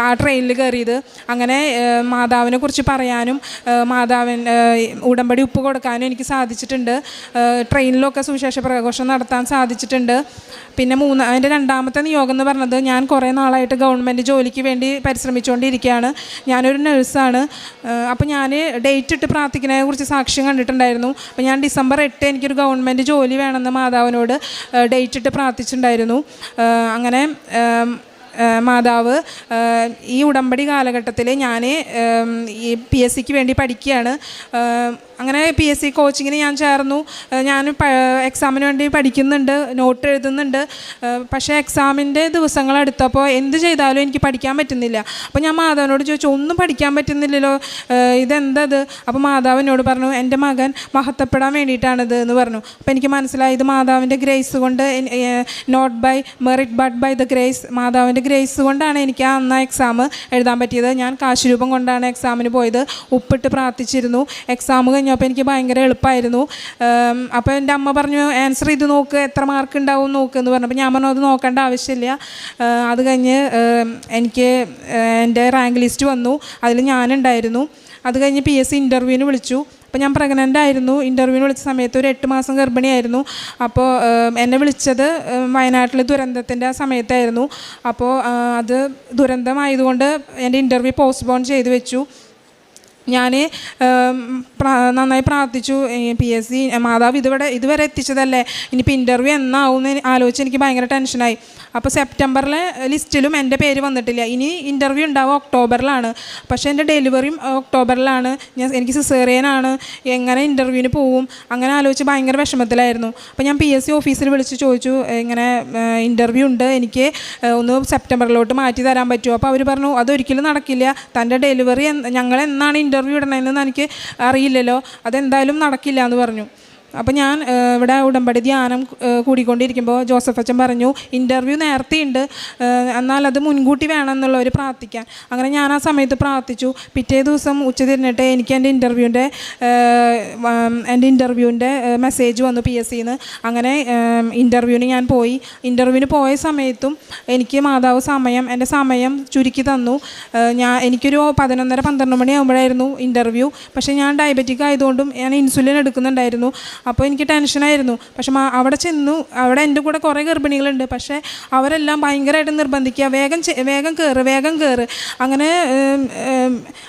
ആ ട്രെയിനിൽ കയറിയത്. അങ്ങനെ മാതാവിനെ കുറിച്ച് പറയാനും ഉടമ്പടി ഉപ്പ് കൊടുക്കാനും എനിക്ക് സാധിച്ചിട്ടുണ്ട്. ട്രെയിനിലൊക്കെ സുവിശേഷ പ്രഘോഷം നടത്താൻ സാധിച്ചിട്ടുണ്ട്. പിന്നെ അതിൻ്റെ രണ്ടാമത്തെ നിയോഗം എന്ന് പറഞ്ഞത്, ഞാൻ കുറേ നാളായിട്ട് ഗവൺമെൻറ് ജോലിക്ക് വേണ്ടി പരിശ്രമിച്ചുകൊണ്ടിരിക്കുകയാണ്. ഞാനൊരു നഴ്സാണ്. അപ്പോൾ ഞാൻ ഡേറ്റ് ഇട്ട് പ്രാർത്ഥിക്കുന്നതിനെ കുറിച്ച് സാക്ഷ്യം കണ്ടിട്ടുണ്ടായിരുന്നു. അപ്പോൾ ഞാൻ ഡിസംബർ 8 എനിക്കൊരു ഗവൺമെൻറ് ജോലി വേണമെന്ന് മാതാവിനോട് ഡേറ്റ് ഇട്ട് പ്രാർത്ഥിച്ചിട്ടുണ്ടായിരുന്നു. അങ്ങനെ മാതാവ് ഈ ഉടമ്പടി കാലഘട്ടത്തിൽ ഞാൻ ഈ PSCക്ക് വേണ്ടി പഠിക്കുകയാണ്. അങ്ങനെ PSC കോച്ചിങ്ങിന് ഞാൻ ചേർന്നു. ഞാൻ എക്സാമിന് വേണ്ടി പഠിക്കുന്നുണ്ട്, നോട്ട് എഴുതുന്നുണ്ട്. പക്ഷേ എക്സാമിൻ്റെ ദിവസങ്ങൾ അടുത്തപ്പോൾ എന്ത് ചെയ്താലും എനിക്ക് പഠിക്കാൻ പറ്റുന്നില്ല. അപ്പോൾ ഞാൻ മാതാവിനോട് ചോദിച്ചു, ഒന്നും പഠിക്കാൻ പറ്റുന്നില്ലല്ലോ, ഇതെന്തത്? അപ്പോൾ മാതാവിനോട് പറഞ്ഞു, എൻ്റെ മകൻ മഹത്വപ്പെടാൻ വേണ്ടിയിട്ടാണിത് എന്ന് പറഞ്ഞു. അപ്പോൾ എനിക്ക് മനസ്സിലായി, ഇത് മാതാവിൻ്റെ ഗ്രേസ് കൊണ്ട്, not by merit but by the grace, മാതാവിൻ്റെ ഗ്രേസ് കൊണ്ടാണ് എനിക്ക് അന്ന് എക്സാം എഴുതാൻ പറ്റിയത്. ഞാൻ കാശ് രൂപം കൊണ്ടാണ് എക്സാമിന് പോയത്. ഉപ്പിട്ട് പ്രാർത്ഥിച്ചിരുന്നു. എക്സാം കഴിഞ്ഞപ്പോൾ എനിക്ക് ഭയങ്കര എളുപ്പമായിരുന്നു. അപ്പോൾ എൻ്റെ അമ്മ പറഞ്ഞു, ആൻസർ ചെയ്ത് നോക്ക്, എത്ര മാർക്ക് ഉണ്ടാവും നോക്ക് എന്ന് പറഞ്ഞു. അപ്പോൾ ഞാൻ പറഞ്ഞു, അത് നോക്കേണ്ട ആവശ്യമില്ല. അത് കഴിഞ്ഞ് എനിക്ക് എൻ്റെ റാങ്ക് ലിസ്റ്റ് വന്നു, അതിൽ ഞാനുണ്ടായിരുന്നു. അത് കഴിഞ്ഞ് PSC ഇൻ്റർവ്യൂവിന് വിളിച്ചു. അപ്പോൾ ഞാൻ പ്രഗ്നൻ്റ് ആയിരുന്നു. ഇൻ്റർവ്യൂവിന് വിളിച്ച സമയത്ത് ഒരു 8 മാസം ഗർഭിണിയായിരുന്നു. അപ്പോൾ എന്നെ വിളിച്ചത് വയനാട്ടിൽ ദുരന്തത്തിൻ്റെ സമയത്തായിരുന്നു. അപ്പോൾ അത് ദുരന്തമായതുകൊണ്ട് എൻ്റെ ഇൻ്റർവ്യൂ പോസ്റ്റ്പോൺ ചെയ്ത് വെച്ചു. ഞാൻ നന്നായി പ്രാർത്ഥിച്ചു. PSC മാതാവ് ഇതുവരെ എത്തിച്ചതല്ലേ, ഇനിയിപ്പോൾ ഇൻ്റർവ്യൂ എന്നാവും എന്ന് ആലോചിച്ച് എനിക്ക് ഭയങ്കര ടെൻഷനായി. അപ്പോൾ സെപ്റ്റംബറിലെ ലിസ്റ്റിലും എൻ്റെ പേര് വന്നിട്ടില്ല. ഇനി ഇൻ്റർവ്യൂ ഉണ്ടാവുക ഒക്ടോബറിലാണ്. പക്ഷേ എൻ്റെ ഡെലിവറിയും ഒക്ടോബറിലാണ്. എനിക്ക് സിസേറിയനാണ്. എങ്ങനെ ഇൻ്റർവ്യൂവിന് പോവും? അങ്ങനെ ആലോചിച്ച് ഭയങ്കര വിഷമത്തിലായിരുന്നു. അപ്പോൾ ഞാൻ PSC ഓഫീസിൽ വിളിച്ച് ചോദിച്ചു, ഇങ്ങനെ ഇൻ്റർവ്യൂ ഉണ്ട്, എനിക്ക് ഒന്ന് സെപ്റ്റംബറിലോട്ട് മാറ്റി തരാൻ പറ്റുമോ? അപ്പോൾ അവർ പറഞ്ഞു, അതൊരിക്കലും നടക്കില്ല, തൻ്റെ ഡെലിവറി ഞങ്ങൾ എന്നാണ് ഇൻ്റർവ്യൂ ഇടണമെന്ന് എനിക്ക് അറിയില്ലല്ലോ, അതെന്തായാലും നടക്കില്ല എന്ന് പറഞ്ഞു. അപ്പോൾ ഞാൻ ഇവിടെ ഉടമ്പടി ധ്യാനം കൂടിക്കൊണ്ടിരിക്കുമ്പോൾ ജോസഫ് അച്ഛൻ പറഞ്ഞു, ഇൻ്റർവ്യൂ നേരത്തെയുണ്ട്, എന്നാൽ അത് മുൻകൂട്ടി വേണമെന്നുള്ളവർ പ്രാർത്ഥിക്കാൻ. അങ്ങനെ ഞാൻ ആ സമയത്ത് പ്രാർത്ഥിച്ചു. പിറ്റേ ദിവസം ഉച്ചതിരിഞ്ഞിട്ട് എനിക്ക് എൻ്റെ ഇൻ്റർവ്യൂവിൻ്റെ മെസ്സേജ് വന്നു PSCന്ന്. അങ്ങനെ ഇൻ്റർവ്യൂവിന് ഞാൻ പോയി. ഇൻ്റർവ്യൂവിന് പോയ സമയത്തും എനിക്ക് മാതാവ് എൻ്റെ സമയം ചുരുക്കി തന്നു. എനിക്കൊരു 11:30-12 മണിയാകുമ്പോഴായിരുന്നു ഇൻ്റർവ്യൂ. പക്ഷേ ഞാൻ ഡയബറ്റിക് ആയതുകൊണ്ടും ഞാൻ ഇൻസുലിൻ എടുക്കുന്നുണ്ടായിരുന്നു. അപ്പോൾ എനിക്ക് ടെൻഷനായിരുന്നു. പക്ഷെ അവിടെ ചെന്നു, അവിടെ എൻ്റെ കൂടെ കുറേ ഗർഭിണികളുണ്ട്. പക്ഷേ അവരെല്ലാം ഭയങ്കരമായിട്ട് നിർബന്ധിക്കുക, വേഗം കയറ്.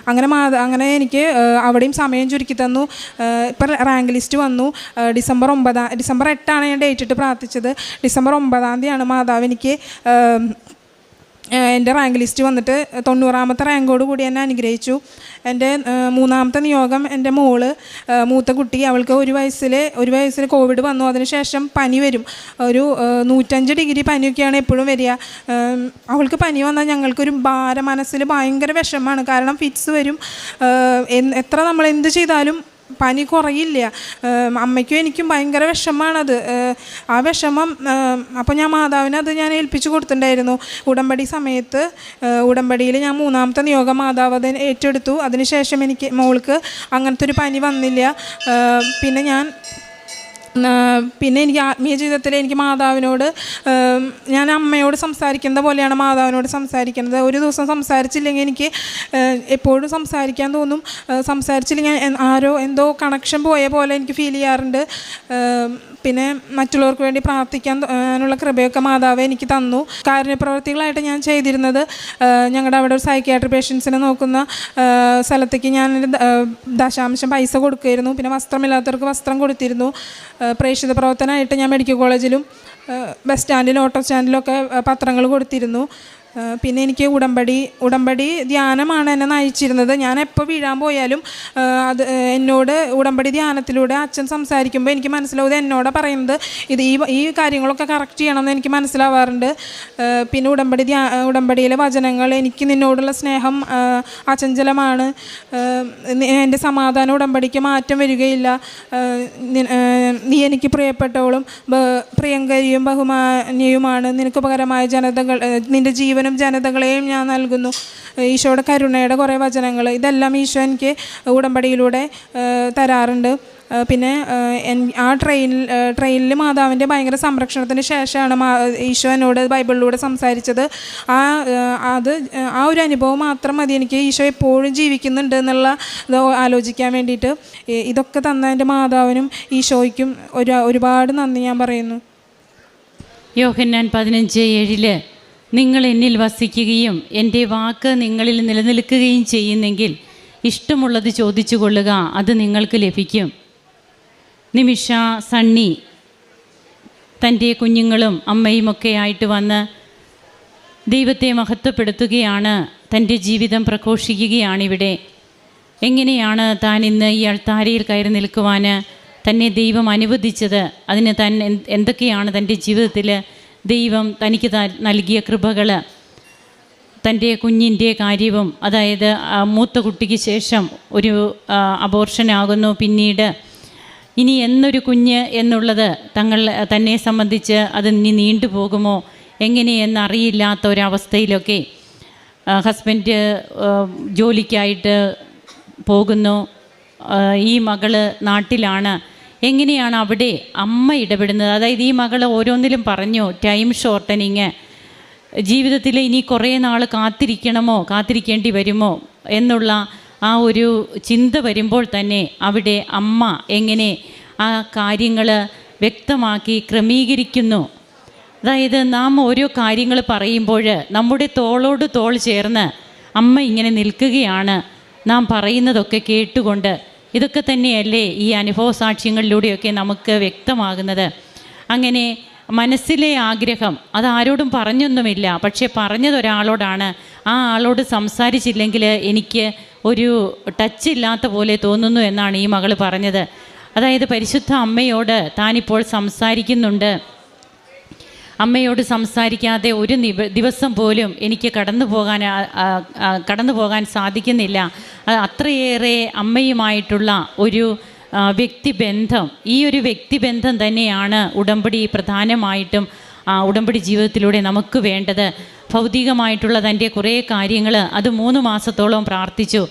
അങ്ങനെ എനിക്ക് അവിടെയും സമയം ചുരുക്കി തന്നു. ഇപ്പം റാങ്ക് ലിസ്റ്റ് വന്നു. ഡിസംബർ 8 ഞാൻ ഡേറ്റ് ഇട്ട് പ്രാർത്ഥിച്ചത്. ഡിസംബർ 9 മാതാവ് എനിക്ക് എൻ്റെ റാങ്ക് ലിസ്റ്റ് വന്നിട്ട് 90ാമത്തെ റാങ്കോട് കൂടി എന്നെ അനുഗ്രഹിച്ചു. എൻ്റെ 3ാമത്തെ നിയോഗം, എൻ്റെ മോള് മൂത്ത കുട്ടി, അവൾക്ക് ഒരു വയസ്സിൽ കോവിഡ് വന്നു. അതിനുശേഷം പനി വരും, ഒരു 105 ഡിഗ്രി പനിയൊക്കെയാണ് എപ്പോഴും വരിക. അവൾക്ക് പനി വന്നാൽ ഞങ്ങൾക്കൊരു മനസ്സിൽ ഭയങ്കര വിഷമമാണ്. കാരണം ഫിറ്റ്സ് വരും. എത്ര നമ്മൾ എന്ത് ചെയ്താലും പനി കുറയില്ല. അമ്മയ്ക്കും എനിക്കും ഭയങ്കര വിഷമമാണത്. ആ വിഷമം അപ്പോൾ ഞാൻ മാതാവിനെ അത് ഞാൻ ഏൽപ്പിച്ചു കൊടുത്തിട്ടുണ്ടായിരുന്നു. ഉടമ്പടി സമയത്ത് ഉടമ്പടിയിൽ ഞാൻ 3ാമത്തെ നിയോഗം മാതാവ് അത് ഏറ്റെടുത്തു. അതിനുശേഷം മോൾക്ക് അങ്ങനത്തെ ഒരു പനി വന്നില്ല. പിന്നെ എനിക്ക് ആത്മീയ ജീവിതത്തിൽ എനിക്ക് മാതാവിനോട്, ഞാൻ അമ്മയോട് സംസാരിക്കുന്നത് പോലെയാണ് മാതാവിനോട് സംസാരിക്കുന്നത്. ഒരു ദിവസം സംസാരിച്ചില്ലെങ്കിൽ എനിക്ക് എപ്പോഴും സംസാരിക്കാൻ തോന്നും. സംസാരിച്ചില്ലെങ്കിൽ എന്തോ കണക്ഷൻ പോയ പോലെ എനിക്ക് ഫീൽ ചെയ്യാറുണ്ട്. പിന്നെ മറ്റുള്ളവർക്ക് വേണ്ടി പ്രാർത്ഥിക്കാനുള്ള കൃപയൊക്കെ മാതാവ് എനിക്ക് തന്നു. കാരുണ്യപ്രവർത്തികളായിട്ട് ഞാൻ ചെയ്തിരുന്നത്, ഞങ്ങളുടെ അവിടെ ഒരു സൈക്യാട്രി പേഷ്യൻസിനെ നോക്കുന്ന സ്ഥലത്തേക്ക് ഞാൻ ദശാംശം പൈസ കൊടുക്കുമായിരുന്നു. പിന്നെ വസ്ത്രമില്ലാത്തവർക്ക് വസ്ത്രം കൊടുത്തിരുന്നു. പ്രേക്ഷിത പ്രവർത്തനമായിട്ട് ഞാൻ മെഡിക്കൽ കോളേജിലും ബസ് സ്റ്റാൻഡിലും ഓട്ടോ സ്റ്റാൻഡിലൊക്കെ പത്രങ്ങൾ കൊടുത്തിരുന്നു. പിന്നെ എനിക്ക് ഉടമ്പടി ധ്യാനമാണ് എന്നെ നയിച്ചിരുന്നത്. ഞാൻ എപ്പോൾ വീഴാൻ പോയാലും അത് എന്നോട് ഉടമ്പടി ധ്യാനത്തിലൂടെ അച്ഛൻ സംസാരിക്കുമ്പോൾ എനിക്ക് മനസ്സിലാവും എന്നോട് പറയുന്നത് ഇത് ഈ കാര്യങ്ങളൊക്കെ കറക്റ്റ് ചെയ്യണമെന്ന് എനിക്ക് മനസ്സിലാവാറുണ്ട്. പിന്നെ ഉടമ്പടിയിലെ വചനങ്ങൾ, എനിക്ക് നിന്നോടുള്ള സ്നേഹം അചഞ്ചലമാണ്, എൻ്റെ സമാധാനം ഉടമ്പടിക്ക് മാറ്റം വരികയില്ല, നീ എനിക്ക് പ്രിയപ്പെട്ടവളും പ്രിയങ്കരിയും ബഹുമാന്യയുമാണ്, നിനക്ക് ഉപകരമായ ജനതകൾ, നിൻ്റെ ജീവനും ജനതകളെയും ഞാൻ നൽകുന്നു. ഈശോയുടെ കരുണയുടെ കുറേ വചനങ്ങൾ, ഇതെല്ലാം ഈശോ എനിക്ക് ഉടമ്പടിയിലൂടെ തരാറുണ്ട്. പിന്നെ ആ ട്രെയിനിൽ മാതാവിൻ്റെ ഭയങ്കര സംരക്ഷണത്തിന് ശേഷമാണ് ഈശോ എന്നോട് ബൈബിളിലൂടെ സംസാരിച്ചത്. ആ ഒരു അനുഭവം മാത്രം മതി എനിക്ക് ഈശോ എപ്പോഴും ജീവിക്കുന്നുണ്ട് എന്നുള്ള ഇത് ആലോചിക്കാൻ വേണ്ടിയിട്ട്. ഇതൊക്കെ തന്ന എൻ്റെ മാതാവിനും ഈശോയ്ക്കും ഒരുപാട് നന്ദി ഞാൻ പറയുന്നു. യോഹന്നാൻ 15:7 നിങ്ങൾ എന്നിൽ വസിക്കുകയും എൻ്റെ വാക്ക് നിങ്ങളിൽ നിലനിൽക്കുകയും ചെയ്യുന്നെങ്കിൽ ഇഷ്ടമുള്ളത് ചോദിച്ചു കൊള്ളുക, അത് നിങ്ങൾക്ക് ലഭിക്കും. നിമിഷ, സണ്ണി തൻ്റെ കുഞ്ഞുങ്ങളും അമ്മയുമൊക്കെ ആയിട്ട് വന്ന് ദൈവത്തെ മഹത്വപ്പെടുത്തുകയാണ്, തൻ്റെ ജീവിതം പ്രഘോഷിക്കുകയാണിവിടെ. എങ്ങനെയാണ് താൻ ഇന്ന് ഈ അൾത്താരയിൽ കയറി നിൽക്കുവാൻ തന്നെ ദൈവം അനുവദിച്ചത്, അതിന് താൻ എന്തൊക്കെയാണ് തൻ്റെ ജീവിതത്തിൽ ദൈവം തനിക്ക് നൽകിയ കൃപകൾ, തൻ്റെ കുഞ്ഞിൻ്റെ കാര്യവും, അതായത് മൂത്ത കുട്ടിക്ക് ശേഷം ഒരു അബോർഷനാകുന്നു, പിന്നീട് ഇനി എന്നൊരു കുഞ്ഞ് എന്നുള്ളത് തന്നെ സംബന്ധിച്ച് അത് ഇനി നീണ്ടുപോകുമോ എങ്ങനെയെന്നറിയില്ലാത്ത ഒരവസ്ഥയിലൊക്കെ ഹസ്ബൻഡ് ജോലിക്കായിട്ട് പോകുന്നു, ഈ മകള് നാട്ടിലാണ്. എങ്ങനെയാണ് അവിടെ അമ്മ ഇടപെടുന്നത്? അതായത് ഈ മകൾ ഓരോന്നിലും പറഞ്ഞു ടൈം ഷോർട്ടനിങ്, ജീവിതത്തിൽ ഇനി കുറേ നാൾ കാത്തിരിക്കേണ്ടി വരുമോ എന്നുള്ള ആ ഒരു ചിന്ത വരുമ്പോൾ തന്നെ അവിടെ അമ്മ എങ്ങനെ ആ കാര്യങ്ങൾ വ്യക്തമാക്കി ക്രമീകരിക്കുന്നു. അതായത് നാം ഓരോ കാര്യങ്ങൾ പറയുമ്പോൾ നമ്മുടെ തോളോട് തോൾ ചേർന്ന് അമ്മ ഇങ്ങനെ നിൽക്കുകയാണ്, നാം പറയുന്നതൊക്കെ കേട്ടുകൊണ്ട്. ഇതൊക്കെ തന്നെയല്ലേ ഈ അനുഭവ സാക്ഷ്യങ്ങളിലൂടെയൊക്കെ നമുക്ക് വ്യക്തമാകുന്നത്. അങ്ങനെ മനസ്സിലെ ആഗ്രഹം അതാരോടും പറഞ്ഞൊന്നുമില്ല, പക്ഷെ പറഞ്ഞത് ഒരാളോടാണ്. ആ ആളോട് സംസാരിച്ചില്ലെങ്കിൽ എനിക്ക് ഒരു ടച്ച് ഇല്ലാത്ത പോലെ തോന്നുന്നു എന്നാണ് ഈ മകൾ പറഞ്ഞത്. അതായത് പരിശുദ്ധ അമ്മയോട് താനിപ്പോൾ സംസാരിക്കുന്നുണ്ട്, അമ്മയോട് സംസാരിക്കാതെ ഒരു ദിവസം പോലും എനിക്ക് കടന്നു പോകാൻ സാധിക്കുന്നില്ല. അത്രയേറെ അമ്മയുമായിട്ടുള്ള ഒരു വ്യക്തിബന്ധം, ഈ ഒരു വ്യക്തിബന്ധം തന്നെയാണ് ഉടമ്പടി പ്രധാനമായിട്ടും ഉടമ്പടി ജീവിതത്തിലൂടെ നമുക്ക് വേണ്ടത്. ഭൗതികമായിട്ടുള്ള തൻ്റെ കുറേ കാര്യങ്ങൾ അത് 3 മാസത്തോളം പ്രാർത്ഥിച്ചു.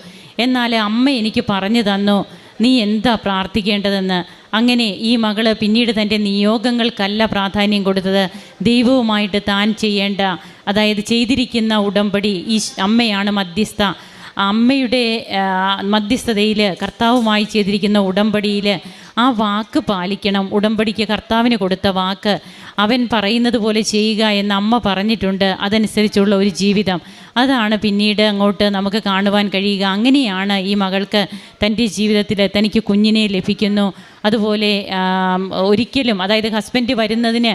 എന്നാൽ അമ്മ എനിക്ക് പറഞ്ഞു തന്നു നീ എന്താ പ്രാർത്ഥിക്കേണ്ടതെന്ന്. അങ്ങനെ ഈ മകൾ പിന്നീട് തൻ്റെ നിയോഗങ്ങൾക്കല്ല പ്രാധാന്യം കൊടുത്തത്, ദൈവവുമായിട്ട് താൻ ചെയ്യേണ്ട, അതായത് ചെയ്തിരിക്കുന്ന ഉടമ്പടി, ഈ അമ്മയാണ് മധ്യസ്ഥ. അമ്മയുടെ മധ്യസ്ഥതയിൽ കർത്താവുമായി ചെയ്തിരിക്കുന്ന ഉടമ്പടിയിൽ ആ വാക്ക് പാലിക്കണം. ഉടമ്പടിക്ക് കർത്താവിന് കൊടുത്ത വാക്ക് അവൻ പറയുന്നത് പോലെ ചെയ്യുക എന്ന് അമ്മ പറഞ്ഞിട്ടുണ്ട്. അതനുസരിച്ചുള്ള ഒരു ജീവിതം, അതാണ് പിന്നീട് അങ്ങോട്ട് നമുക്ക് കാണുവാൻ കഴിയുക. അങ്ങനെയാണ് ഈ മകൾക്ക് തൻ്റെ ജീവിതത്തിൽ തനിക്ക് കുഞ്ഞിനെ ലഭിക്കുന്നു. അതുപോലെ ഒരിക്കലും, അതായത് ഹസ്ബൻഡ് വരുന്നതിന്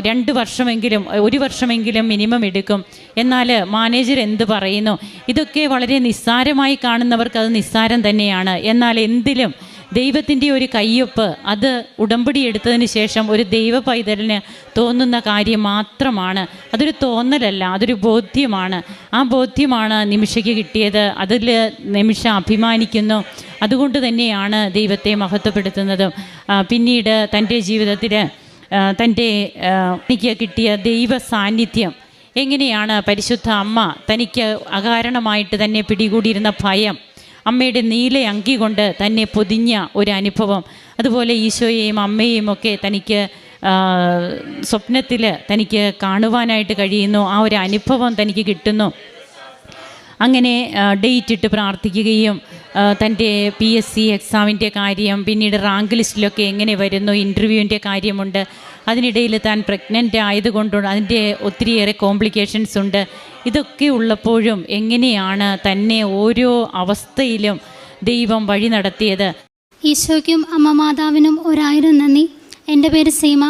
2 വർഷമെങ്കിലും 1 വർഷമെങ്കിലും മിനിമം എടുക്കും. എന്നാൽ മാനേജർ എന്ത് പറയുന്നു, ഇതൊക്കെ വളരെ നിസ്സാരമായി കാണുന്നവർക്ക് അത് നിസ്സാരം തന്നെയാണ്. എന്നാൽ എന്തിലും ദൈവത്തിൻ്റെ ഒരു കയ്യൊപ്പ്, അത് ഉടമ്പടി എടുത്തതിന് ശേഷം ഒരു ദൈവ പൈതലിന് തോന്നുന്ന കാര്യം മാത്രമാണ്. അതൊരു തോന്നലല്ല, അതൊരു ബോധ്യമാണ്. ആ ബോധ്യമാണ് നിമിഷയ്ക്ക് കിട്ടിയത്. അതിൽ നിമിഷ അഭിമാനിക്കുന്നു. അതുകൊണ്ട് തന്നെയാണ് ദൈവത്തെ മഹത്വപ്പെടുത്തുന്നതും. പിന്നീട് തൻ്റെ ജീവിതത്തിൽ തനിക്ക് കിട്ടിയ ദൈവ സാന്നിധ്യം, എങ്ങനെയാണ് പരിശുദ്ധ അമ്മ തനിക്ക് അകാരണമായിട്ട് തന്നെ പിടികൂടിയിരുന്ന ഭയം, അമ്മയുടെ നീല അങ്കി കൊണ്ട് തന്നെ പൊതിഞ്ഞ ഒരു അനുഭവം. അതുപോലെ ഈശോയെയും അമ്മയെയും ഒക്കെ തനിക്ക് സ്വപ്നത്തിൽ തനിക്ക് കാണുവാനായിട്ട് കഴിയുന്നു. ആ ഒരു അനുഭവം തനിക്ക് കിട്ടുന്നു. അങ്ങനെ ഡേറ്റ് ഇട്ട് പ്രാർത്ഥിക്കുകയും തൻ്റെ PSC എക്സാമിൻ്റെ കാര്യം, പിന്നീട് റാങ്ക് ലിസ്റ്റിലൊക്കെ എങ്ങനെ വരുന്നു, ഇൻ്റർവ്യൂവിൻ്റെ കാര്യമുണ്ട്. അതിനിടയിൽ താൻ പ്രഗ്നൻ്റ് ആയതുകൊണ്ടുണ്ട്, അതിൻ്റെ ഒത്തിരിയേറെ കോംപ്ലിക്കേഷൻസ് ഉണ്ട്. ഇതൊക്കെ ഉള്ളപ്പോഴും എങ്ങനെയാണ് തന്നെ ഓരോ അവസ്ഥയിലും ദൈവം വഴി നടത്തിയത്. ഈശോയ്ക്കും അമ്മ മാതാവിനും 1000 നന്ദി. എൻ്റെ പേര് സീമ.